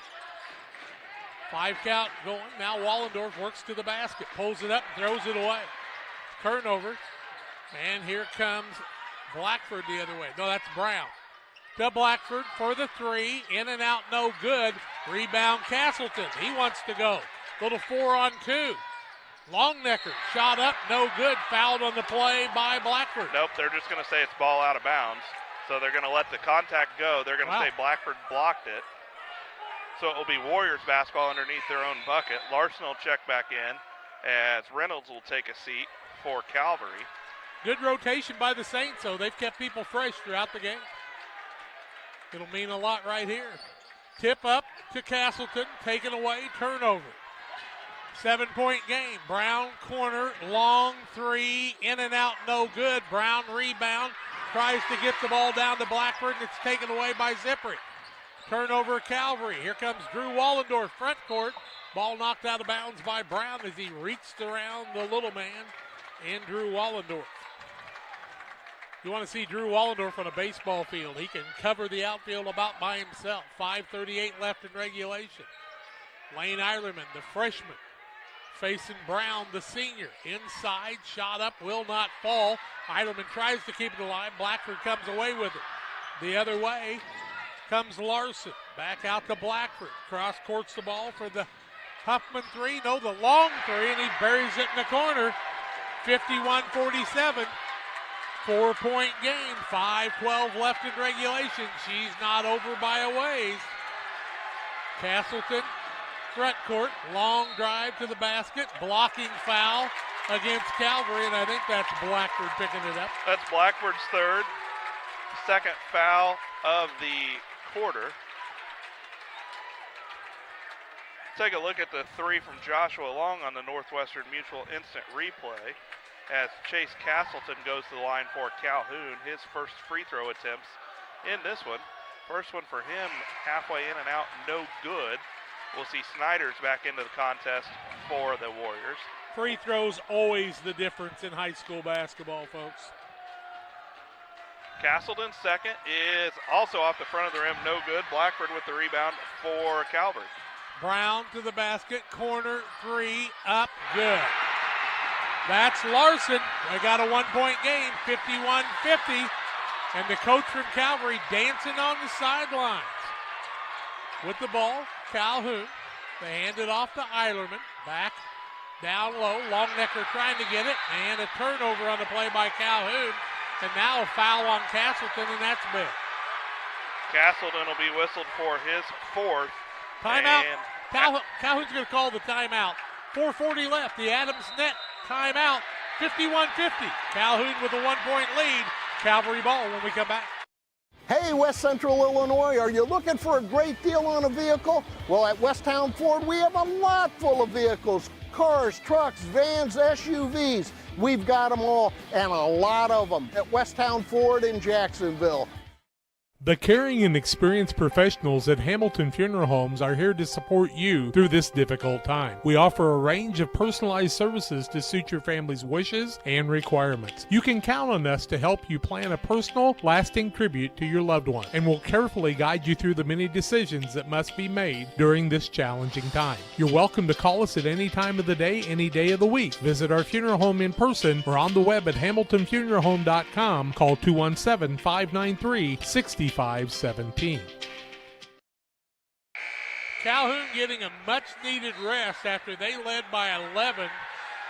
5 count going. Now Wallendorf works to the basket, pulls it up and throws it away. Turnover. And here comes Blackford the other way. No, that's Brown. To Blackford for the three. In and out, no good. Rebound Castleton. He wants to go. Little 4-on-2. Longnecker shot up, no good. Fouled on the play by Blackford. Nope, they're just going to say it's ball out of bounds. So they're going to let the contact go. They're going to say Blackford blocked it. So it will be Warriors basketball underneath their own bucket. Larson will check back in as Reynolds will take a seat for Calvary. Good rotation by the Saints, though. They've kept people fresh throughout the game. It'll mean a lot right here. Tip up to Castleton, taken away, turnover. 7-point game. Brown corner, long three, in and out, no good. Brown rebound, tries to get the ball down to Blackford, and it's taken away by Zippery. Turnover Calvary. Here comes Drew Wallendorf, front court. Ball knocked out of bounds by Brown as he reached around the little man and Drew Wallendorf. You want to see Drew Wallendorf on a baseball field. He can cover the outfield about by himself. 5:38 left in regulation. Lane Eilerman, the freshman, facing Brown, the senior. Inside, shot up, will not fall. Eilerman tries to keep it alive. Blackford comes away with it. The other way comes Larson. Back out to Blackford. Cross courts the ball for the Huffman three. No, the long three, and he buries it in the corner. 51-47. 4-point game. 5:12 left in regulation. She's not over by a ways. Castleton, front court, long drive to the basket, blocking foul against Calvary, and I think that's Blackford picking it up. That's Blackford's third, second foul of the quarter. Take a look at the three from Joshua Long on the Northwestern Mutual instant replay as Chase Castleton goes to the line for Calhoun. His first free throw attempts in this one. First one for him, halfway in and out, no good. We'll see Snyder's back into the contest for the Warriors. Free throws always the difference in high school basketball, folks. Castleton's second is also off the front of the rim, no good. Blackford with the rebound for Calvary. Brown to the basket, corner three, up, good. That's Larson. They got a 1-point game, 51-50. And the coach from Calvary dancing on the sidelines. With the ball, Calhoun. They hand it off to Eilerman. Back Down low, Longnecker trying to get it, and a turnover on the play by Calhoun. And now a foul on Castleton, and that's big. Castleton will be whistled for his fourth. Timeout. Calhoun's going to call the timeout. 4:40 left. The Adams net timeout. 51-50. Calhoun with a 1-point lead. Calvary ball when we come back. Hey, West Central Illinois, are you looking for a great deal on a vehicle? Well, at Westtown Ford, we have a lot full of vehicles. Cars, trucks, vans, SUVs. We've got them all, and a lot of them at Westtown Ford in Jacksonville. The caring and experienced professionals at Hamilton Funeral Homes are here to support you through this difficult time. We offer a range of personalized services to suit your family's wishes and requirements. You can count on us to help you plan a personal, lasting tribute to your loved one, and we'll carefully guide you through the many decisions that must be made during this challenging time. You're welcome to call us at any time of the day, any day of the week. Visit our funeral home in person or on the web at hamiltonfuneralhome.com. Call 217-593-6517. Calhoun getting a much-needed rest after they led by 11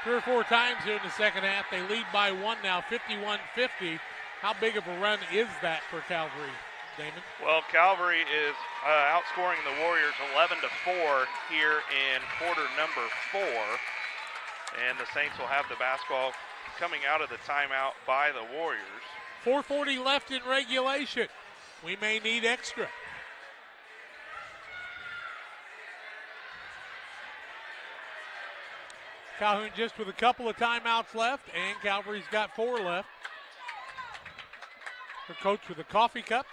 3 or 4 times here in the second half. They lead by 1 now, 51-50. How big of a run is that for Calvary, Damon? Well, Calvary is outscoring the Warriors 11-4 here in quarter number 4. And the Saints will have the basketball coming out of the timeout by the Warriors. 4:40 left in regulation. We may need extra. Calhoun just with a couple of timeouts left, and Calvary's got 4 left. Their coach with a coffee cup.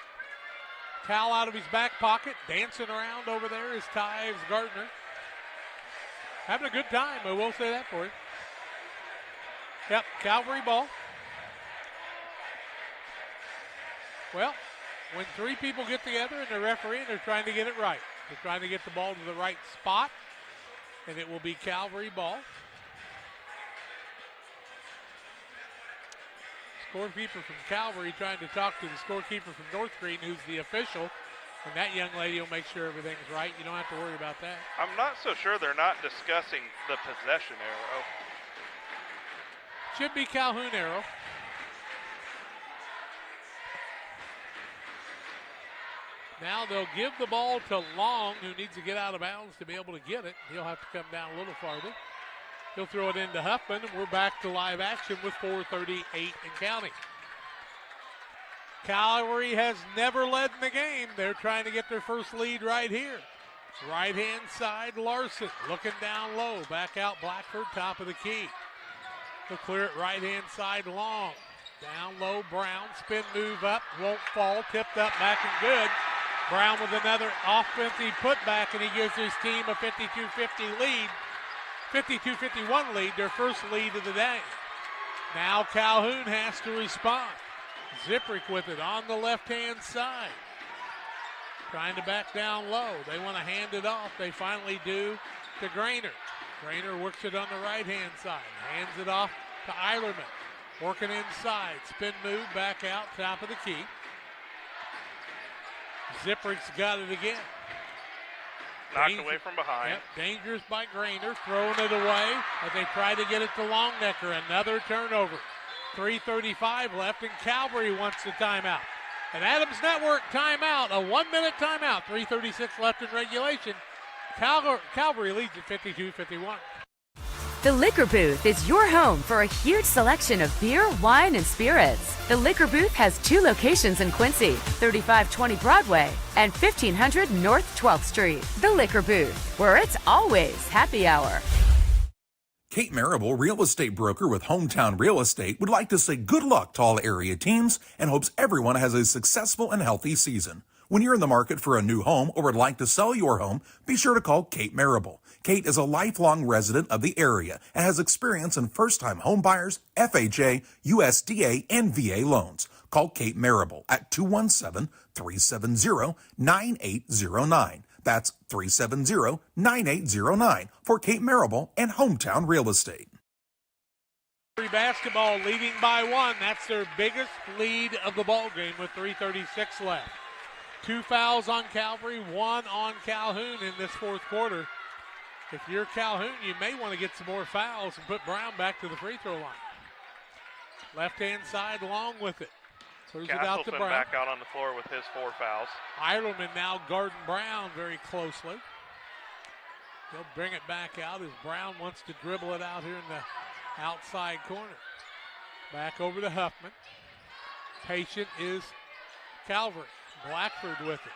Towel out of his back pocket. Dancing around over there is Tyves Gardner. Having a good time, I will say that for you. Yep, Calvary ball. Well, when 3 people get together and they're refereeing, they're trying to get it right. They're trying to get the ball to the right spot, and it will be Calvary ball. Scorekeeper from Calvary trying to talk to the scorekeeper from North Green, who's the official, and that young lady will make sure everything's right. You don't have to worry about that. I'm not so sure they're not discussing the possession arrow. Should be Calhoun arrow. Now they'll give the ball to Long, who needs to get out of bounds to be able to get it. He'll have to come down a little farther. He'll throw it into Huffman, and we're back to live action with 4:38 and counting. Calvary has never led in the game. They're trying to get their first lead right here. Right-hand side, Larson looking down low. Back out Blackford, top of the key. He'll clear it right-hand side, Long. Down low, Brown, spin move up, won't fall, tipped up, back and good. Brown with another offensive putback, and he gives his team a 52-50 lead. 52-51 lead, their first lead of the day. Now Calhoun has to respond. Zipprick with it on the left-hand side. Trying to back down low. They want to hand it off. They finally do to Grainer. Grainer works it on the right-hand side. Hands it off to Eilerman. Working inside. Spin move, back out, top of the key. Zipprick's got it again. Knocked away from behind. Yep, dangerous by Grainer, throwing it away as they try to get it to Longnecker. Another turnover. 3:35 left, and Calvary wants the timeout. An Adams Network timeout, a 1-minute timeout. 3:36 left in regulation. Calvary leads at 52-51. The Liquor Booth is your home for a huge selection of beer, wine, and spirits. The Liquor Booth has 2 locations in Quincy, 3520 Broadway and 1500 North 12th Street. The Liquor Booth, where it's always happy hour. Kate Marable, real estate broker with Hometown Real Estate, would like to say good luck to all area teams and hopes everyone has a successful and healthy season. When you're in the market for a new home or would like to sell your home, be sure to call Kate Marable. Kate is a lifelong resident of the area and has experience in first-time home buyers, FHA, USDA, and VA loans. Call Kate Marable at 217-370-9809. That's 370-9809 for Kate Marable and Hometown Real Estate. Basketball leading by 1. That's their biggest lead of the ball game with 3:36 left. 2 fouls on Calvary, 1 on Calhoun in this fourth quarter. If you're Calhoun, you may want to get some more fouls and put Brown back to the free throw line. Left-hand side, Long with it. Throws it out to Brown. Back out on the floor with his 4 fouls. Eilerman now guarding Brown very closely. He'll bring it back out as Brown wants to dribble it out here in the outside corner. Back over to Huffman. Patient is Calvary. Blackford with it.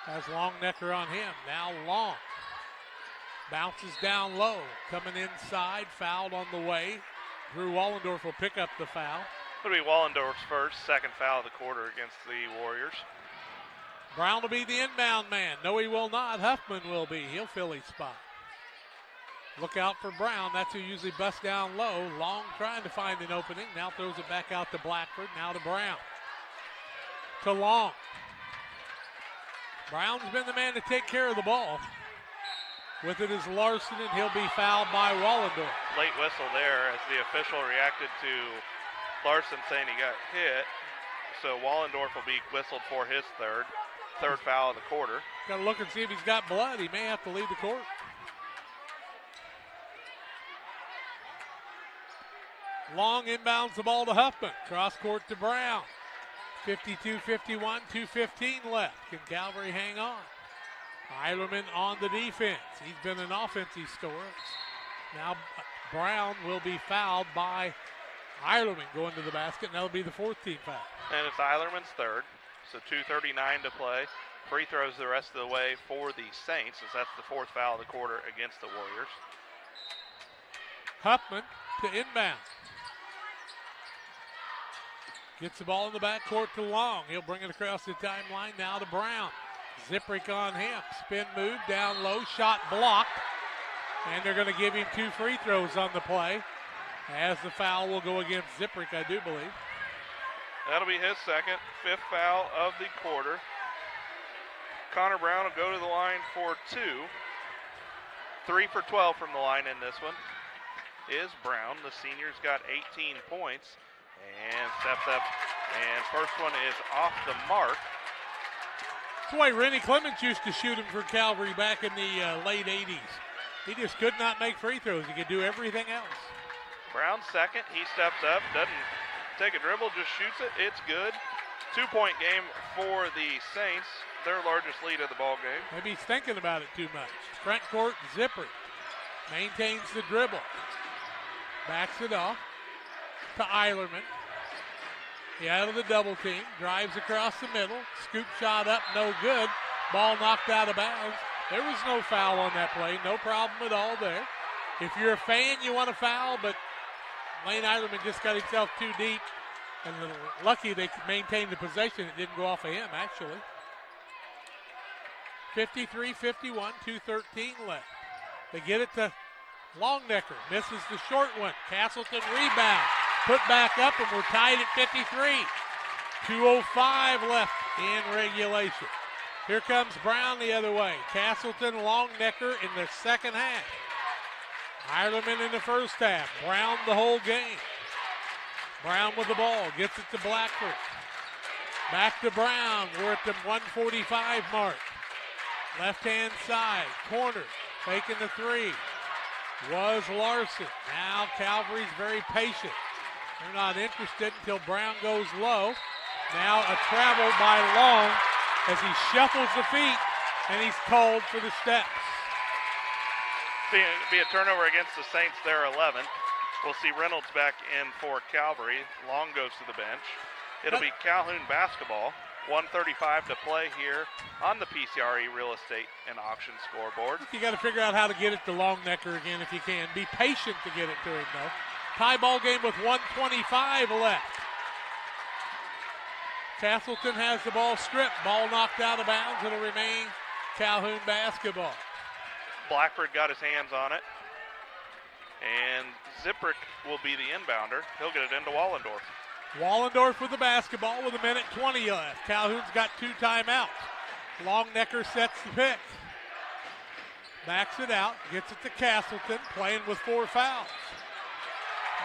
Has Longnecker on him. Now Long. Bounces down low. Coming inside. Fouled on the way. Drew Wallendorf will pick up the foul. It'll be Wallendorf's first, second foul of the quarter against the Warriors. Brown will be the inbound man. No, he will not. Huffman will be. He'll fill his spot. Look out for Brown. That's who usually busts down low. Long trying to find an opening. Now throws it back out to Blackford. Now to Brown. To Long. Brown's been the man to take care of the ball. With it is Larson, and he'll be fouled by Wallendorf. Late whistle there as the official reacted to Larson saying he got hit. So Wallendorf will be whistled for his third foul of the quarter. Got to look and see if he's got blood. He may have to leave the court. Long inbounds the ball to Huffman. Cross court to Brown. 52-51, 2:15 left. Can Calvary hang on? Eilerman on the defense. He's been an offensive story. Now Brown will be fouled by Eilerman going to the basket, and that'll be the 4th team foul. And it's Eilerman's third, so 2:39 to play. Free throws the rest of the way for the Saints, as that's the 4th foul of the quarter against the Warriors. Huffman to inbound. Gets the ball in the backcourt to Long. He'll bring it across the timeline now to Brown. Ziprick on him. Spin move down low. Shot blocked. And they're going to give him 2 free throws on the play. As the foul will go against Ziprick, I do believe. That'll be his second, 5th foul of the quarter. Connor Brown will go to the line for 2. 3 for 12 from the line in this one is Brown. The senior's got 18 points and steps up. And first one is off the mark. That's the way Rennie Clements used to shoot him for Calvary back in the late 80s. He just could not make free throws. He could do everything else. Brown second. He steps up, doesn't take a dribble, just shoots it. It's good. 2-point game for the Saints, their largest lead of the ball game. Maybe he's thinking about it too much. Front court, Zipper maintains the dribble. Backs it off to Eilerman. He out of the double team, drives across the middle, scoop shot up, no good. Ball knocked out of bounds. There was no foul on that play, no problem at all there. If you're a fan, you want a foul, but Lane Eilerman just got himself too deep, and lucky they maintained the possession. It didn't go off of him, actually. 53-51, 2:13 left. They get it to Longnecker, misses the short one. Castleton rebound, put back up, and we're tied at 53. 2:05 left in regulation. Here comes Brown the other way. Castleton, Longnecker in the second half. Eilerman in the first half. Brown the whole game. Brown with the ball, gets it to Blackford. Back to Brown. We're at the 1:45 mark. Left-hand side, corner, faking the 3. Was Larson. Now Calvary's very patient. They're not interested until Brown goes low. Now a travel by Long as he shuffles the feet, and he's called for the steps. Be a turnover against the Saints, their 11th. We'll see Reynolds back in for Calvary. Long goes to the bench. It'll be Calhoun basketball. 1:35 to play here on the PCRE Real Estate and Auction scoreboard. You got to figure out how to get it to Longnecker again if you can. Be patient to get it to him, though. Tie ball game with 1:25 left. Castleton has the ball stripped. Ball knocked out of bounds. It'll remain Calhoun basketball. Blackford got his hands on it. And Ziprick will be the inbounder. He'll get it into Wallendorf. Wallendorf with the basketball with 1:20 left. Calhoun's got 2 timeouts. Longnecker sets the pick. Backs it out, gets it to Castleton, playing with 4 fouls.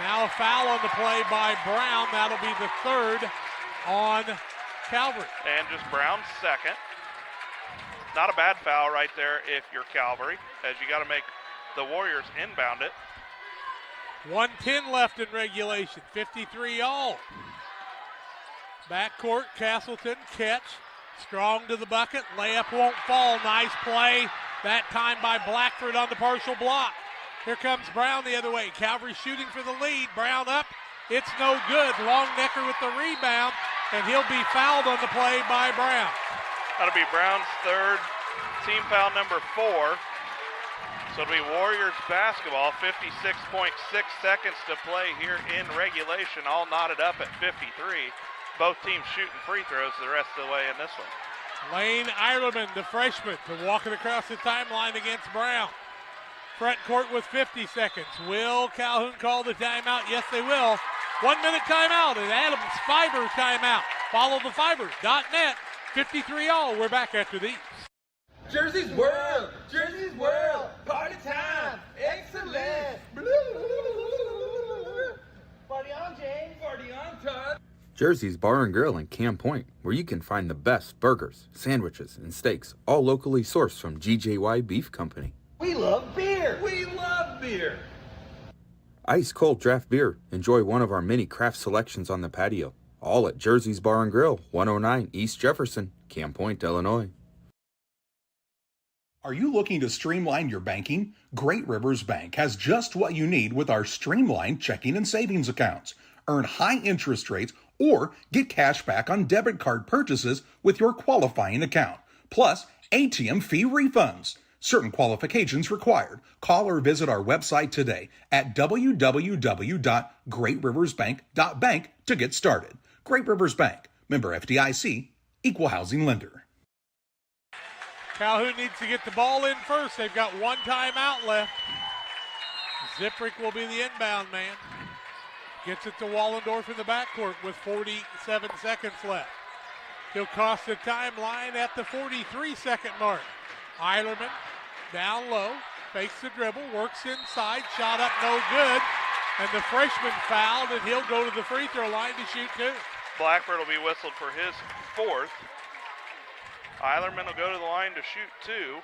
Now a foul on the play by Brown. That'll be the 3rd on Calvary. And just Brown's second. Not a bad foul right there if you're Calvary, as you got to make the Warriors inbound it. 1:10 left in regulation, 53 all. Backcourt, Castleton, catch. Strong to the bucket, layup won't fall. Nice play, that time by Blackford on the partial block. Here comes Brown the other way. Calvary shooting for the lead. Brown up, it's no good. Longnecker with the rebound, and he'll be fouled on the play by Brown. That'll be Brown's third, team foul number 4. So it'll be Warriors basketball, 56.6 seconds to play here in regulation, all knotted up at 53. Both teams shooting free throws the rest of the way in this one. Lane Eilerman, the freshman, to walk it across the timeline against Brown. Front court with 50 seconds. Will Calhoun call the timeout? Yes, they will. 1 minute timeout, and Adams Fiber timeout. Follow the Fiber.net. 53 all. We're back after these. Jersey's World! Jersey's World! Party time! Excellent! Party on, James! Party on, Todd! Jersey's Bar and Grill in Camp Point, where you can find the best burgers, sandwiches, and steaks, all locally sourced from GJY Beef Company. We love beer! We love beer! Ice cold draft beer. Enjoy one of our many craft selections on the patio. All at Jersey's Bar and Grill, 109 East Jefferson, Camp Point, Illinois. Are you looking to streamline your banking? Great Rivers Bank has just what you need with our streamlined checking and savings accounts. Earn high interest rates or get cash back on debit card purchases with your qualifying account, plus ATM fee refunds. Certain qualifications required. Call or visit our website today at www.greatriversbank.bank to get started. Great Rivers Bank, member FDIC, equal housing lender. Calhoun needs to get the ball in first. They've got one timeout left. Ziprick will be the inbound man. Gets it to Wallendorf in the backcourt with 47 seconds left. He'll cross the timeline at the 43-second mark. Eilerman down low, fakes the dribble, works inside, shot up no good, and the freshman fouled, and he'll go to the free throw line to shoot 2. Blackford will be whistled for his 4th. Eilerman will go to the line to shoot 2.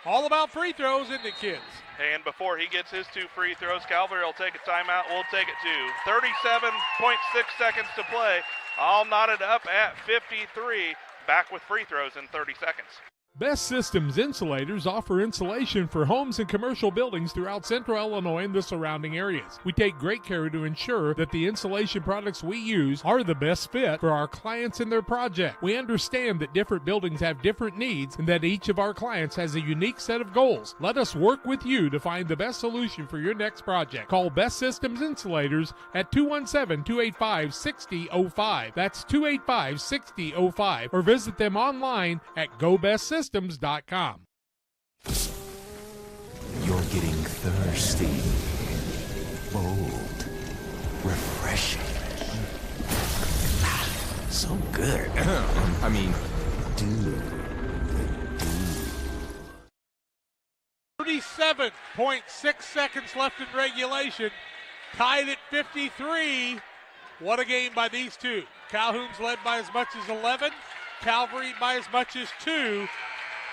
All about free throws, isn't it, kids? And before he gets his 2 free throws, Calvary will take a timeout. We'll take it too. 37.6 seconds to play. All knotted up at 53. Back with free throws in 30 seconds. Best Systems Insulators offer insulation for homes and commercial buildings throughout central Illinois and the surrounding areas. We take great care to ensure that the insulation products we use are the best fit for our clients and their project. We understand that different buildings have different needs and that each of our clients has a unique set of goals. Let us work with you to find the best solution for your next project. Call Best Systems Insulators at 217-285-6005. That's 285-6005. Or visit them online at GoBestSystems.com. You're getting thirsty, bold, refreshing. So good. I mean, dude. 37.6 seconds left in regulation. Tied at 53. What a game by these two. Calhoun's led by as much as 11. Calvary by as much as 2.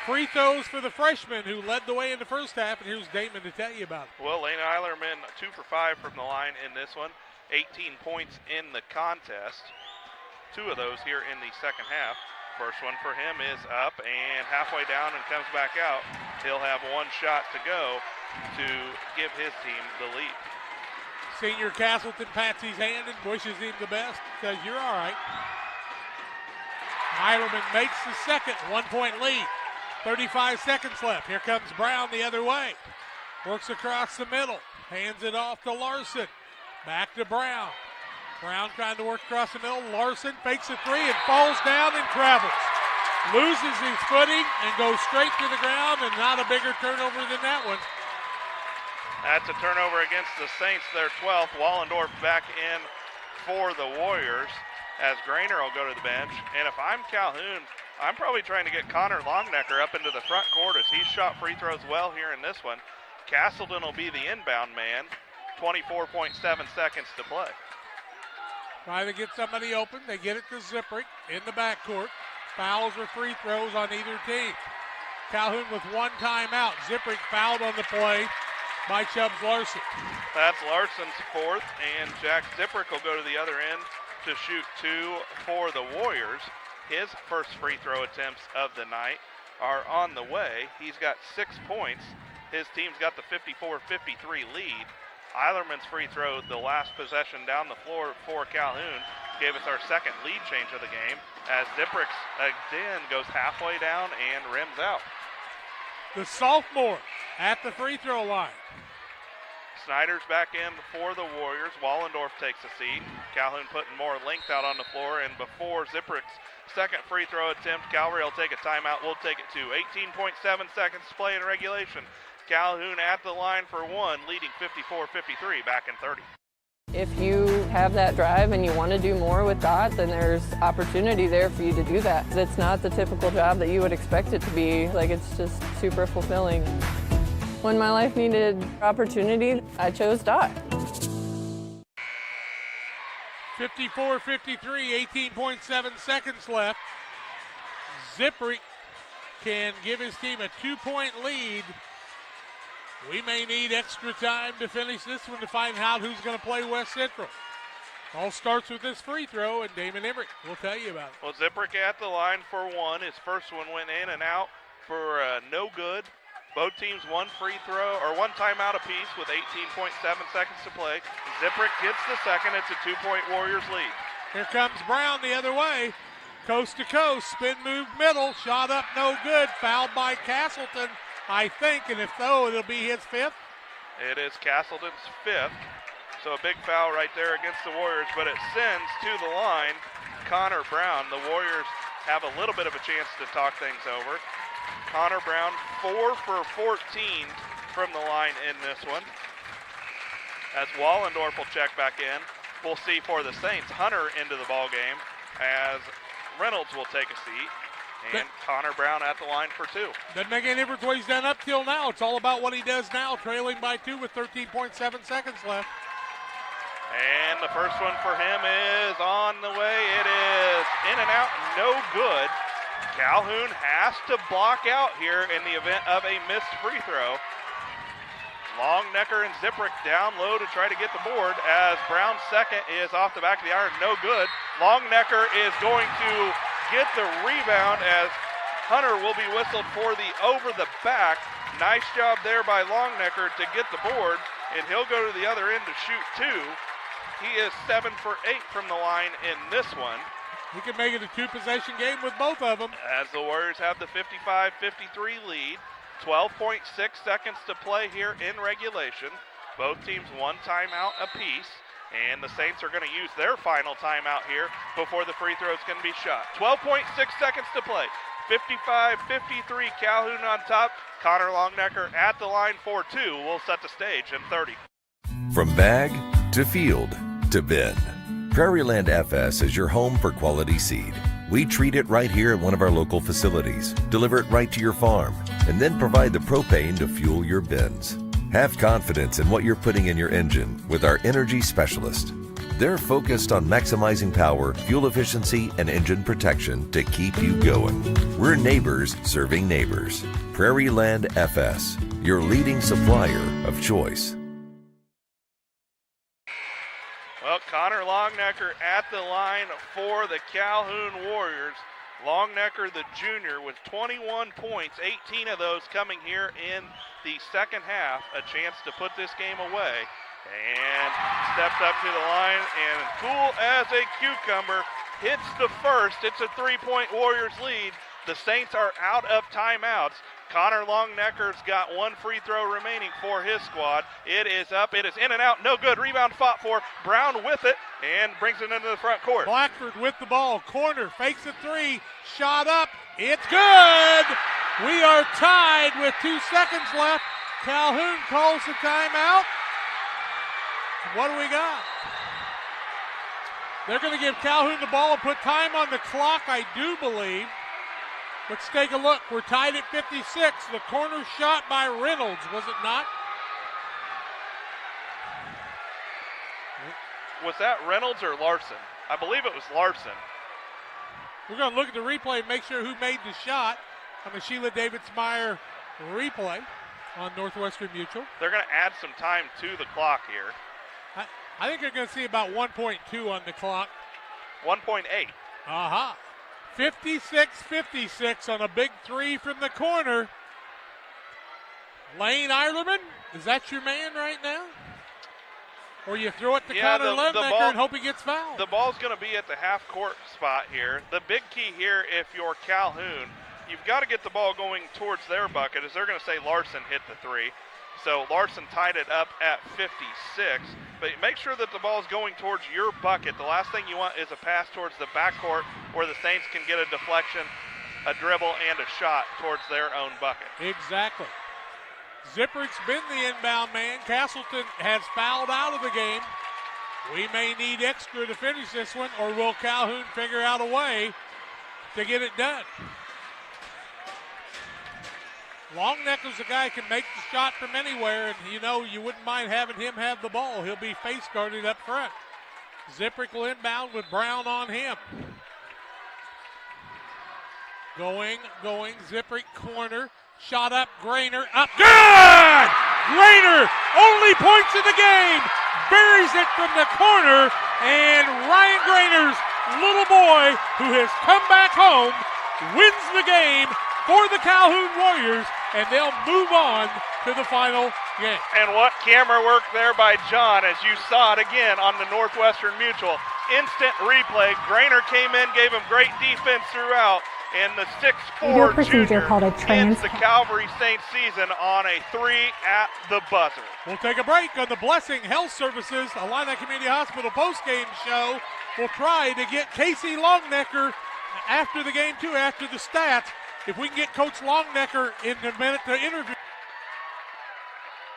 Free throws for the freshman who led the way in the first half, and here's Damon to tell you about it. Well, Lane Eilerman 2 for 5 from the line in this one. 18 points in the contest. 2 of those here in the second half. First one for him is up and halfway down and comes back out. He'll have 1 shot to go to give his team the lead. Senior Castleton pats his hand and wishes him the best, says you're all right. Eilerman makes the second, 1-point lead. 35 seconds left. Here comes Brown the other way. Works across the middle. Hands it off to Larson. Back to Brown. Brown trying to work across the middle. Larson fakes a 3 and falls down and travels. Loses his footing and goes straight to the ground, and not a bigger turnover than that one. That's a turnover against the Saints, their 12th. Wallendorf back in for the Warriors as Grainer will go to the bench. And if I'm Calhoun, I'm probably trying to get Connor Longnecker up into the front court as he's shot free throws well here in this one. Castleton will be the inbound man. 24.7 seconds to play. Trying to get somebody open. They get it to Ziprick in the backcourt. Fouls or free throws on either team. Calhoun with one timeout. Zipprick fouled on the play by Chubbs Larson. That's Larson's fourth, and Jack Zipprick will go to the other end to shoot 2 for the Warriors. His first free throw attempts of the night are on the way. He's got 6 points. His team's got the 54-53 lead. Eilerman's free throw, the last possession down the floor for Calhoun, gave us our second lead change of the game as Zipprick again goes halfway down and rims out. The sophomore at the free throw line. Snyder's back in for the Warriors. Wallendorf takes a seat. Calhoun putting more length out on the floor, and before Zipprick's second free throw attempt, Calvary will take a timeout. We'll take it to 18.7 seconds to play in regulation. Calhoun at the line for one, leading 54-53, back in 30. If you have that drive and you want to do more with Dot, then there's opportunity there for you to do that. It's not the typical job that you would expect it to be. Like, it's just super fulfilling. When my life needed opportunity, I chose Dot. 54-53, 18.7 seconds left. Zipprick can give his team a 2-point lead. We may need extra time to finish this one to find out who's going to play West Central. All starts with this free throw, and Damon Emmerich will tell you about it. Well, Zipprick at the line for one. His first one went in and out for no good. Both teams one free throw or one timeout apiece with 18.7 seconds to play. Zipprick gets the second. It's a 2-point Warriors lead. Here comes Brown the other way. Coast to coast, spin move middle, shot up no good, fouled by Castleton, I think, and if so, it'll be his fifth. It is Castleton's fifth, so a big foul right there against the Warriors, but it sends to the line Connor Brown. The Warriors have a little bit of a chance to talk things over. Connor Brown, 4 for 14 from the line in this one. As Wallendorf will check back in, we'll see for the Saints, Hunter into the ball game as Reynolds will take a seat. And Connor Brown at the line for two. Doesn't make any difference what he's done up till now. It's all about what he does now, trailing by 2 with 13.7 seconds left. And the first one for him is on the way. It is in and out, no good. Calhoun has to block out here in the event of a missed free throw. Longnecker and Zipprick down low to try to get the board as Brown's second is off the back of the iron, no good. Longnecker is going to get the rebound as Hunter will be whistled for the over the back. Nice job there by Longnecker to get the board, and he'll go to the other end to shoot 2. He is 7 for 8 from the line in this one. He can make it a 2-possession game with both of them. As the Warriors have the 55-53 lead. 12.6 seconds to play here in regulation. Both teams one timeout apiece, and the Saints are going to use their final timeout here before the free throws can be shot. 12.6 seconds to play. 55-53, Calhoun on top. Connor Longnecker at the line for 2 will set the stage in 30. From bag to field to bin, Prairieland FS is your home for quality seed. We treat it right here at one of our local facilities, deliver it right to your farm, and then provide the propane to fuel your bins. Have confidence in what you're putting in your engine with our energy specialist. They're focused on maximizing power, fuel efficiency, and engine protection to keep you going. We're neighbors serving neighbors. Prairieland FS, your leading supplier of choice. Well, Connor Longnecker at the line for the Calhoun Warriors. Longnecker, the junior, with 21 points, 18 of those coming here in the second half. A chance to put this game away. And steps up to the line and cool as a cucumber, hits the first. It's a 3-point Warriors lead. The Saints are out of timeouts. Connor Longnecker's got one free throw remaining for his squad. It is up, it is in and out, no good. Rebound fought for. Brown with it and brings it into the front court. Blackford with the ball, corner, fakes a 3, shot up, it's good! We are tied with 2 seconds left. Calhoun calls the timeout. What do we got? They're going to give Calhoun the ball and put time on the clock, I do believe. Let's take a look. We're tied at 56. The corner shot by Reynolds, was it not? Was that Reynolds or Larson? I believe it was Larson. We're going to look at the replay and make sure who made the shot. on the Sheila Davids-Meyer replay on Northwestern Mutual. They're going to add some time to the clock here. I think they're going to see about 1.2 on the clock. 1.8. Aha. 56-56 on a big three from the corner. Lane Eilerman, is that your man right now? Or you throw it to Connor Levnecker and hope he gets fouled? The ball's going to be at the half-court spot here. The big key here, if you're Calhoun, you've got to get the ball going towards their bucket, as they're going to say Larson hit the three. So Larson tied it up at 56. But make sure that the ball's going towards your bucket. The last thing you want is a pass towards the backcourt where the Saints can get a deflection, a dribble, and a shot towards their own bucket. Exactly. Zipprich's been the inbound man. Castleton has fouled out of the game. We may need extra to finish this one, or will Calhoun figure out a way to get it done? Longnecker's a guy who can make the shot from anywhere, and you wouldn't mind having him have the ball. He'll be face guarded up front. Zipprich will inbound with Brown on him. Going, Zipprich corner. Shot up, Grainer up. Good! Grainer, only points in the game. Buries it from the corner, and Ryan Grainer's little boy, who has come back home, wins the game for the Calhoun Warriors, and they'll move on to the final game. And what camera work there by John, as you saw it again on the Northwestern Mutual. Instant replay. Grainer came in, gave him great defense throughout. And the 6'4" junior ends the Calvary Saints season on a 3 at the buzzer. We'll take a break on the Blessing Health Services Illini Community Hospital postgame show. We'll try to get Casey Longnecker after the game, too, after the stats. If we can get Coach Longnecker in a minute to interview.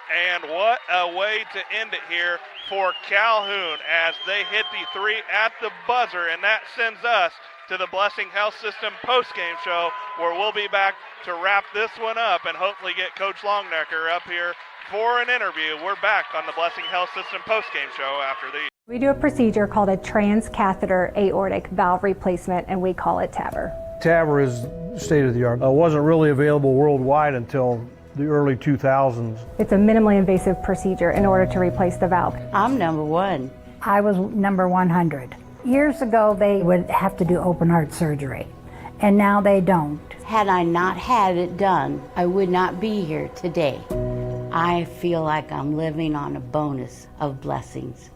And what a way to end it here for Calhoun as they hit the 3 at the buzzer, and that sends us to the Blessing Health System postgame show, where we'll be back to wrap this one up and hopefully get Coach Longnecker up here for an interview. We're back on the Blessing Health System postgame show after these. We do a procedure called a transcatheter aortic valve replacement, and we call it TAVR. TAVR is state of the art. It wasn't really available worldwide until the early 2000s. It's a minimally invasive procedure in order to replace the valve. I'm number 1. I was number 100. Years ago, they would have to do open heart surgery, and now they don't. Had I not had it done, I would not be here today. I feel like I'm living on a bonus of blessings.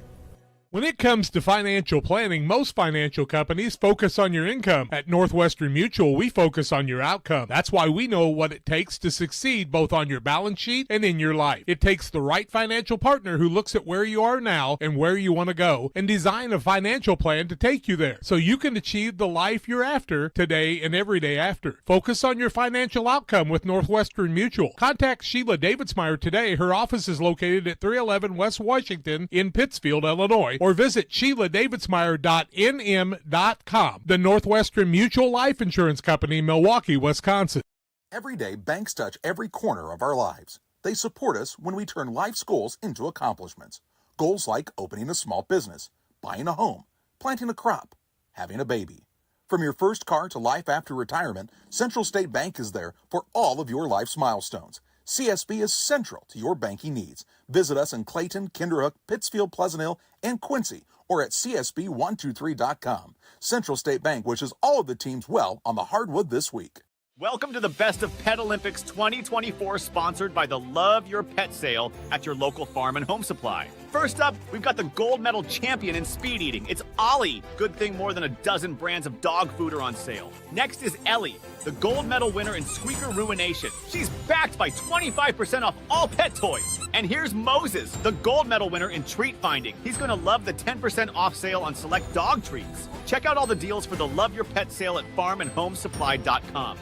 When it comes to financial planning, most financial companies focus on your income. At Northwestern Mutual, we focus on your outcome. That's why we know what it takes to succeed both on your balance sheet and in your life. It takes the right financial partner who looks at where you are now and where you want to go and design a financial plan to take you there so you can achieve the life you're after today and every day after. Focus on your financial outcome with Northwestern Mutual. Contact Sheila Davidsmeyer today. Her office is located at 311 West Washington in Pittsfield, Illinois, or visit SheilaDavidsmeyer.nm.com. The Northwestern Mutual Life Insurance Company, Milwaukee, Wisconsin. Every day, banks touch every corner of our lives. They support us when we turn life's goals into accomplishments. Goals like opening a small business, buying a home, planting a crop, having a baby. From your first car to life after retirement, Central State Bank is there for all of your life's milestones. CSB is central to your banking needs. Visit us in Clayton, Kinderhook, Pittsfield, Pleasant Hill, and Quincy, or at csb123.com. Central State Bank wishes all of the teams well on the hardwood this week. Welcome to the Best of Pet Olympics 2024, sponsored by the Love Your Pet sale at your local farm and home supply. First up, we've got the gold medal champion in speed eating. It's Ollie. Good thing more than a dozen brands of dog food are on sale. Next is Ellie, the gold medal winner in squeaker ruination. She's backed by 25% off all pet toys. And here's Moses, the gold medal winner in treat finding. He's going to love the 10% off sale on select dog treats. Check out all the deals for the Love Your Pet sale at farmandhomesupply.com.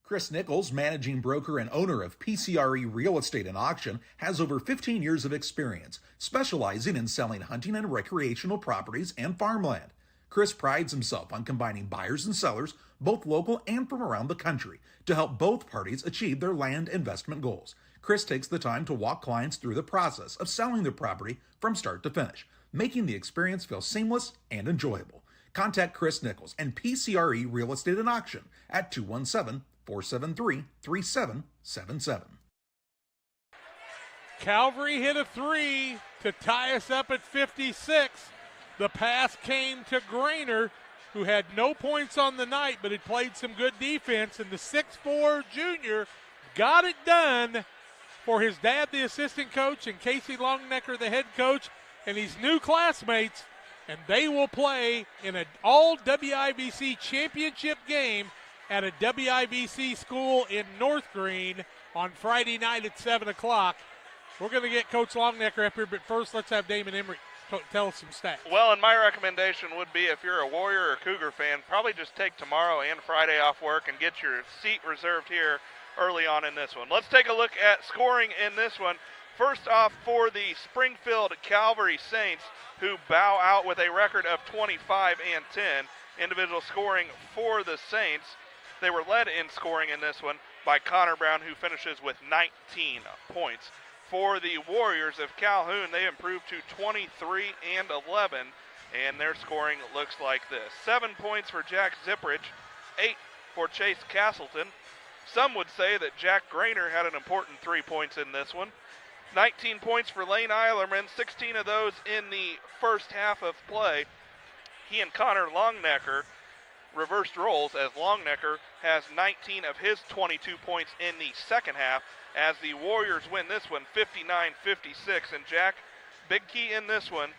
Chris Nichols, managing broker and owner of PCRE Real Estate and Auction, has over 15 years of experience, specializing in selling hunting and recreational properties and farmland. Chris prides himself on combining buyers and sellers, both local and from around the country, to help both parties achieve their land investment goals. Chris takes the time to walk clients through the process of selling their property from start to finish, making the experience feel seamless and enjoyable. Contact Chris Nichols and PCRE Real Estate and Auction at 217-473-3777. Calvary hit a 3 to tie us up at 56. The pass came to Grainer, who had no points on the night, but had played some good defense, and the 6'4 junior got it done for his dad, the assistant coach, and Casey Longnecker, the head coach, and his new classmates, and they will play in an all-WIBC championship game at a WIBC school in North Green on Friday night at 7 o'clock. We're going to get Coach Longnecker up here, but first let's have Damon Emery tell us some stats. Well, and my recommendation would be, if you're a Warrior or Cougar fan, probably just take tomorrow and Friday off work and get your seat reserved here early on in this one. Let's take a look at scoring in this one. First off, for the Springfield Calvary Saints, who bow out with a record of 25-10. Individual scoring for the Saints. They were led in scoring in this one by Connor Brown, who finishes with 19 points. For the Warriors of Calhoun, they improved to 23-11, and their scoring looks like this. 7 points for Jack Zipprich, 8 for Chase Castleton. Some would say that Jack Grainer had an important 3 points in this one. 19 points for Lane Eilerman, 16 of those in the first half of play. He and Connor Longnecker reversed roles, as Longnecker has 19 of his 22 points in the second half, as the Warriors win this one 59-56. And Jack, big key in this one,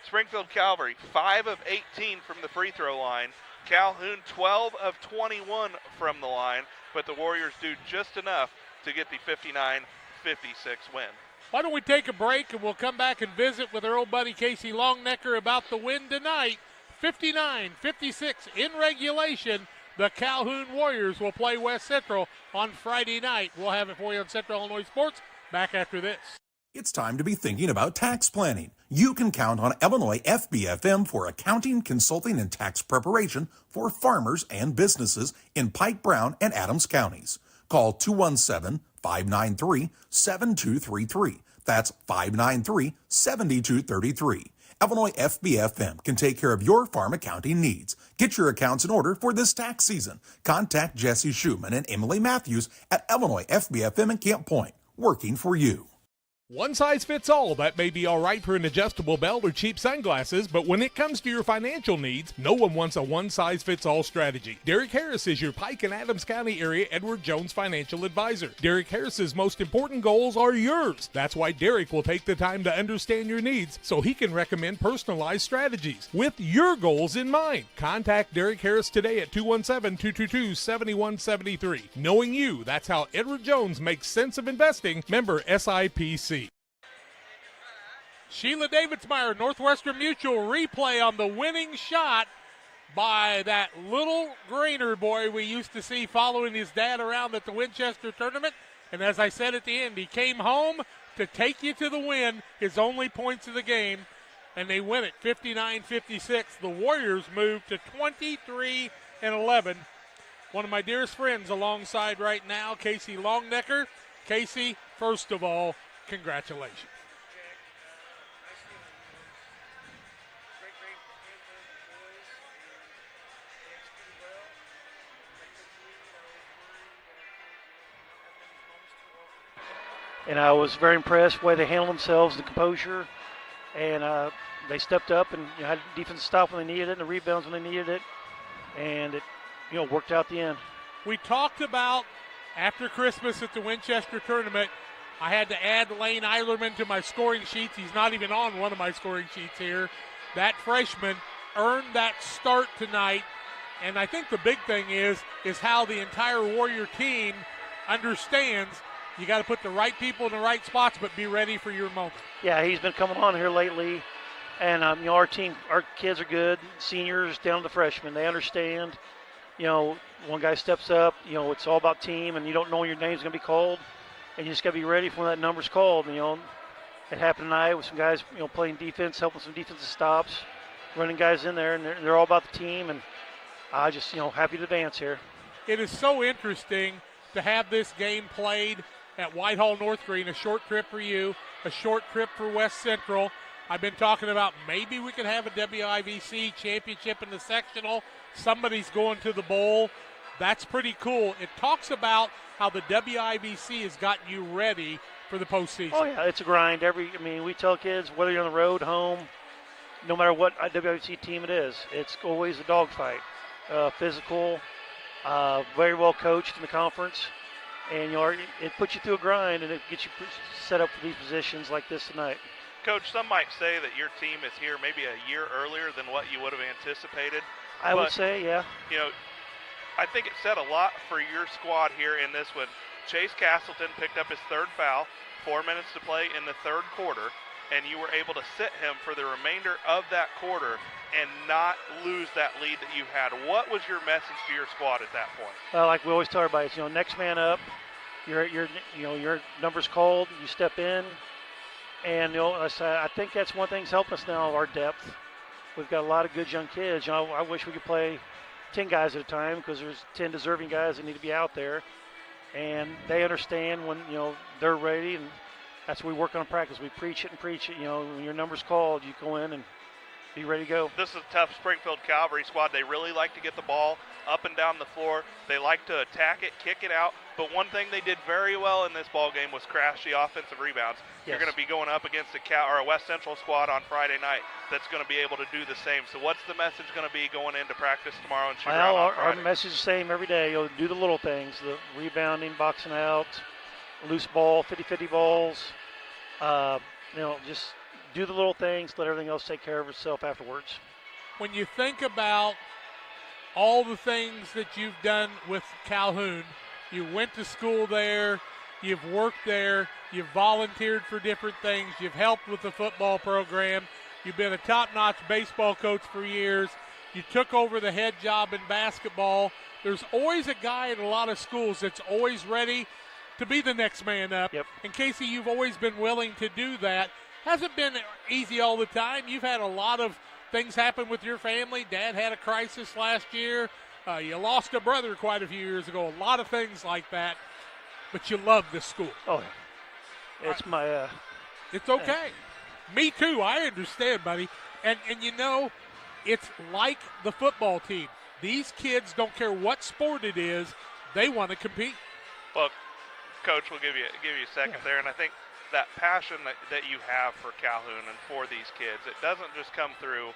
Springfield Calvary 5 of 18 from the free throw line. Calhoun 12 of 21 from the line, but the Warriors do just enough to get the 59-56 win. Why don't we take a break, and we'll come back and visit with our old buddy Casey Longnecker about the win tonight. 59-56 in regulation. The Calhoun Warriors will play West Central on Friday night. We'll have it for you on Central Illinois Sports. Back after this. It's time to be thinking about tax planning. You can count on Illinois FBFM for accounting, consulting, and tax preparation for farmers and businesses in Pike, Brown, and Adams counties. Call 217-593-7233. That's 593-7233. Illinois FBFM can take care of your farm accounting needs. Get your accounts in order for this tax season. Contact Jesse Schumann and Emily Matthews at Illinois FBFM in Camp Point, working for you. One size fits all. That may be all right for an adjustable belt or cheap sunglasses, but when it comes to your financial needs, no one wants a one-size-fits-all strategy. Derek Harris is your Pike and Adams County area Edward Jones financial advisor. Derek Harris's most important goals are yours. That's why Derek will take the time to understand your needs so he can recommend personalized strategies with your goals in mind. Contact Derek Harris today at 217-222-7173. Knowing you, that's how Edward Jones makes sense of investing. Member SIPC. Sheila Davidsmeyer, Northwestern Mutual, replay on the winning shot by that little Grainer boy we used to see following his dad around at the Winchester tournament. And as I said at the end, he came home to take you to the win, his only points of the game, and they win it 59-56. The Warriors move to 23-11. One of my dearest friends alongside right now, Casey Longnecker. Casey, first of all, congratulations. And I was very impressed with the way they handled themselves, the composure, and they stepped up and had defensive stop when they needed it and the rebounds when they needed it, and it worked out the end. We talked about after Christmas at the Winchester tournament, I had to add Lane Eilerman to my scoring sheets. He's not even on one of my scoring sheets here. That freshman earned that start tonight, and I think the big thing is how the entire Warrior team understands you got to put the right people in the right spots, but be ready for your moment. Yeah, he's been coming on here lately, and our team, our kids are good, seniors down to the freshmen. They understand. One guy steps up. It's all about team, and you don't know when your name's going to be called, and you just got to be ready for when that number's called. It happened tonight with some guys, playing defense, helping some defensive stops, running guys in there, and they're all about the team, and I just, happy to advance here. It is so interesting to have this game played at Whitehall North Green, a short trip for you, a short trip for West Central. I've been talking about maybe we could have a WIVC championship in the sectional. Somebody's going to the bowl. That's pretty cool. It talks about how the WIVC has gotten you ready for the postseason. Oh, yeah, it's a grind. We tell kids, whether you're on the road, home, no matter what WIVC team it is, it's always a dogfight. Physical, very well coached in the conference, and it puts you through a grind, and it gets you set up for these positions like this tonight. Coach, some might say that your team is here maybe a year earlier than what you would have anticipated. I would say, yeah. I think it said a lot for your squad here in this one. Chase Castleton picked up his third foul, 4 minutes to play in the third quarter, and you were able to sit him for the remainder of that quarter and not lose that lead that you had. What was your message to your squad at that point? Like we always tell everybody, next man up. Your number's called. You step in, and I think that's one thing that's helped us now. Our depth. We've got a lot of good young kids. I wish we could play 10 guys at a time because there's 10 deserving guys that need to be out there, and they understand when they're ready, and that's what we work on in practice. We preach it and preach it. When your number's called, you go in and be ready to go. This is a tough Springfield Calvary squad. They really like to get the ball up and down the floor. They like to attack it, kick it out. But one thing they did very well in this ball game was crash the offensive rebounds. Yes. You're going to be going up against a West Central squad on Friday night that's going to be able to do the same. So what's the message going to be going into practice tomorrow and shoot out on Friday? Our message is the same every day. Do the little things, the rebounding, boxing out, loose ball, 50-50 balls. Just do the little things, let everything else take care of itself afterwards. When you think about all the things that you've done with Calhoun, you went to school there, you've worked there, you've volunteered for different things, you've helped with the football program, you've been a top-notch baseball coach for years, you took over the head job in basketball. There's always a guy in a lot of schools that's always ready to be the next man up. Yep. And Casey, you've always been willing to do that. Hasn't been easy all the time. You've had a lot of things happen with your family. Dad had a crisis last year. You lost a brother quite a few years ago. A lot of things like that. But you love this school. Oh, yeah. It's my... It's okay. Me too. I understand, buddy. And it's like the football team. These kids don't care what sport it is. They want to compete. Well, Coach, we'll give you a second there. And I think that passion that you have for Calhoun and for these kids, it doesn't just come through,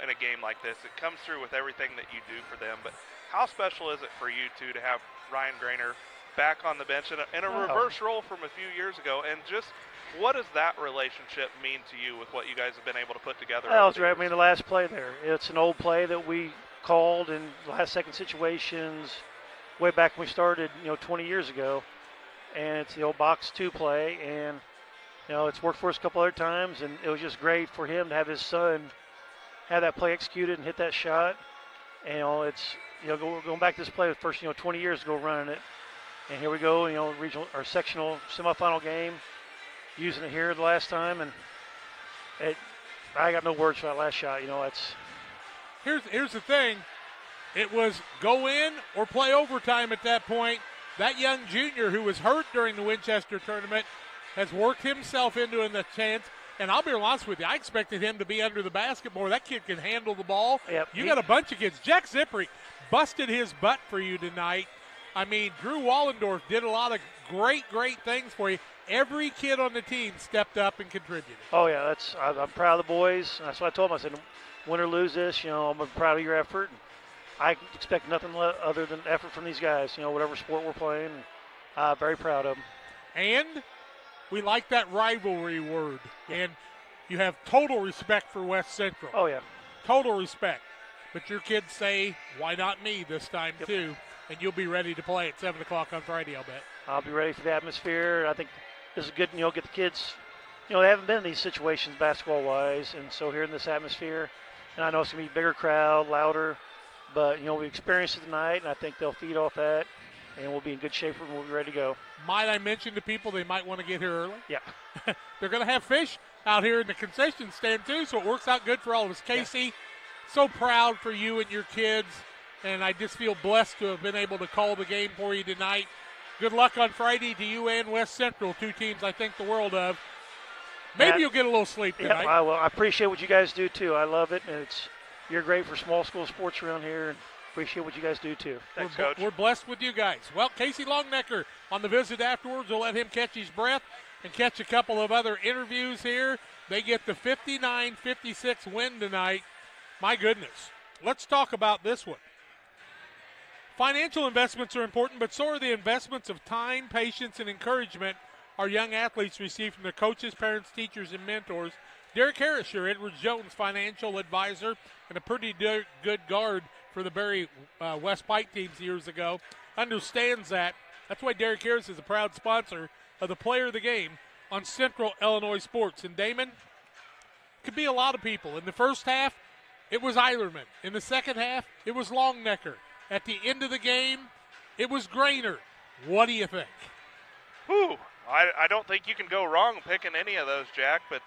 in a game like this. It comes through with everything that you do for them. But how special is it for you two to have Ryan Grainer back on the bench in a reverse role from a few years ago? And just what does that relationship mean to you with what you guys have been able to put together? Well, it's right. The last play there, it's an old play that we called in last-second situations way back when we started, 20 years ago. And it's the old box 2 play, and it's worked for us a couple other times, and it was just great for him to have his son have that play executed and hit that shot. And it's going back to this play the first 20 years ago running it, and here we go, regional or sectional semifinal game, using it here the last time, and I got no words for that last shot. Here's the thing, it was go in or play overtime at that point. That young junior who was hurt during the Winchester tournament has worked himself into a chance. And I'll be honest with you, I expected him to be under the basket more. That kid can handle the ball. Yep. You got a bunch of kids. Jack Zippery busted his butt for you tonight. Drew Wallendorf did a lot of great things for you. Every kid on the team stepped up and contributed. Oh, yeah, I'm proud of the boys. That's what I told them. I said, win or lose this, I'm proud of your effort. I expect nothing other than effort from these guys, whatever sport we're playing. Very proud of them. And we like that rivalry word. Yeah. And you have total respect for West Central. Oh, yeah. Total respect. But your kids say, why not me this time, too? And you'll be ready to play at 7 o'clock on Friday, I'll bet. I'll be ready for the atmosphere. I think this is good, get the kids, they haven't been in these situations basketball-wise, and so here in this atmosphere, and I know it's going to be a bigger crowd, louder, but, we experienced it tonight, and I think they'll feed off that, and we'll be in good shape and we'll be ready to go. Might I mention to people they might want to get here early? Yeah. They're going to have fish out here in the concession stand, too, so it works out good for all of us. Casey, so proud for you and your kids, and I just feel blessed to have been able to call the game for you tonight. Good luck on Friday to you and West Central, two teams I think the world of. Maybe you'll get a little sleep tonight. Yeah, I will. I appreciate what you guys do, too. I love it, and you're great for small school sports around here, and appreciate what you guys do, too. Thanks, Coach. We're blessed with you guys. Well, Casey Longnecker on the visit afterwards. We'll let him catch his breath and catch a couple of other interviews here. They get the 59-56 win tonight. My goodness. Let's talk about this one. Financial investments are important, but so are the investments of time, patience, and encouragement our young athletes receive from their coaches, parents, teachers, and mentors. Derek Harris, your Edward Jones financial advisor and a pretty good guard for the Barry West Pike teams years ago, understands that. That's why Derek Harris is a proud sponsor of the Player of the Game on Central Illinois Sports. And Damon, could be a lot of people. In the first half, it was Eilerman. In the second half, it was Longnecker. At the end of the game, it was Grainer. What do you think? Whew. I don't think you can go wrong picking any of those, Jack. But,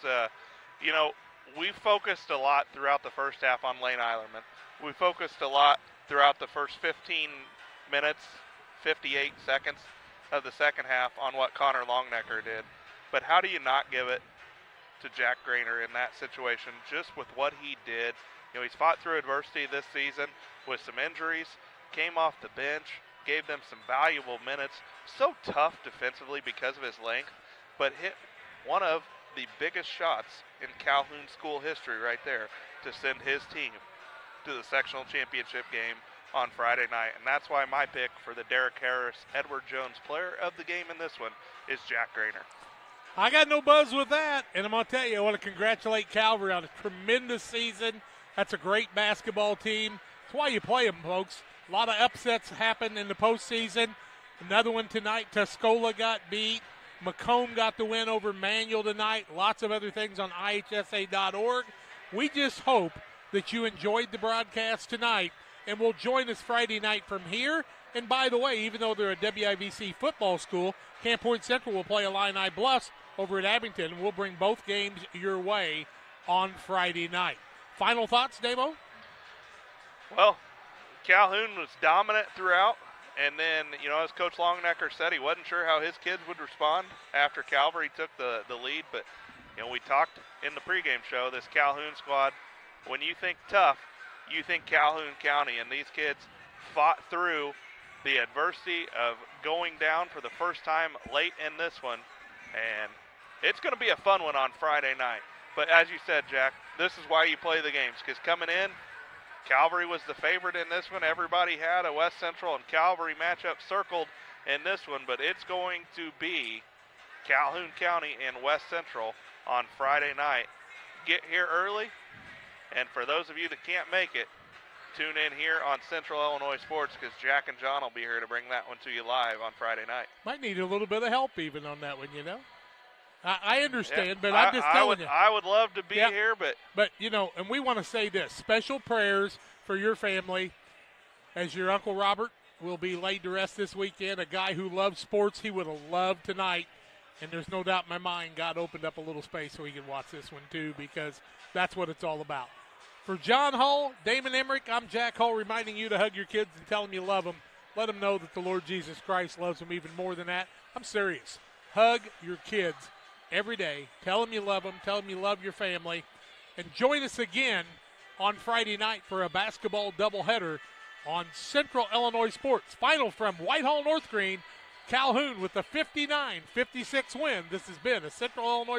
we focused a lot throughout the first half on Lane Eilerman. We focused a lot throughout the first 15 minutes, 58 seconds of the second half on what Connor Longnecker did. But how do you not give it to Jack Grainer in that situation, just with what he did? He's fought through adversity this season with some injuries, came off the bench, gave them some valuable minutes. So tough defensively because of his length, but hit one of the biggest shots in Calhoun school history right there to send his team to the sectional championship game on Friday night. And that's why my pick for the Derek Harris Edward Jones Player of the Game in this one is Jack Grainer. I got no buzz with that, and I'm going to tell you, I want to congratulate Calvary on a tremendous season. That's a great basketball team. That's why you play them, folks. A lot of upsets happen in the postseason. Another one tonight, Tuscola got beat. Macomb got the win over Manual tonight. Lots of other things on IHSA.org. We just hope that you enjoyed the broadcast tonight and will join us Friday night from here. And by the way, even though they're a WIVC football school, Camp Point Central will play Illini Bluffs over at Abington. We'll bring both games your way on Friday night. Final thoughts, Davo? Well, Calhoun was dominant throughout. And then, as Coach Longnecker said, he wasn't sure how his kids would respond after Calvary took the lead. But, we talked in the pregame show, this Calhoun squad, when you think tough, you think Calhoun County. And these kids fought through the adversity of going down for the first time late in this one. And it's going to be a fun one on Friday night. But as you said, Jack, this is why you play the games, because coming in, Calvary was the favorite in this one. Everybody had a West Central and Calvary matchup circled in this one, but it's going to be Calhoun County and West Central on Friday night. Get here early, and for those of you that can't make it, tune in here on Central Illinois Sports, because Jack and John will be here to bring that one to you live on Friday night. Might need a little bit of help even on that one, I understand, but I'm just telling you. I would love to be here, but and we want to say this. Special prayers for your family as your Uncle Robert will be laid to rest this weekend. A guy who loves sports, he would have loved tonight. And there's no doubt in my mind God opened up a little space so he could watch this one too, because that's what it's all about. For John Hull, Damon Emmerich, I'm Jack Hull, reminding you to hug your kids and tell them you love them. Let them know that the Lord Jesus Christ loves them even more than that. I'm serious. Hug your kids every day. Tell them you love them. Tell them you love your family. And join us again on Friday night for a basketball doubleheader on Central Illinois Sports. Final from Whitehall North Green, Calhoun with the 59-56 win. This has been a Central Illinois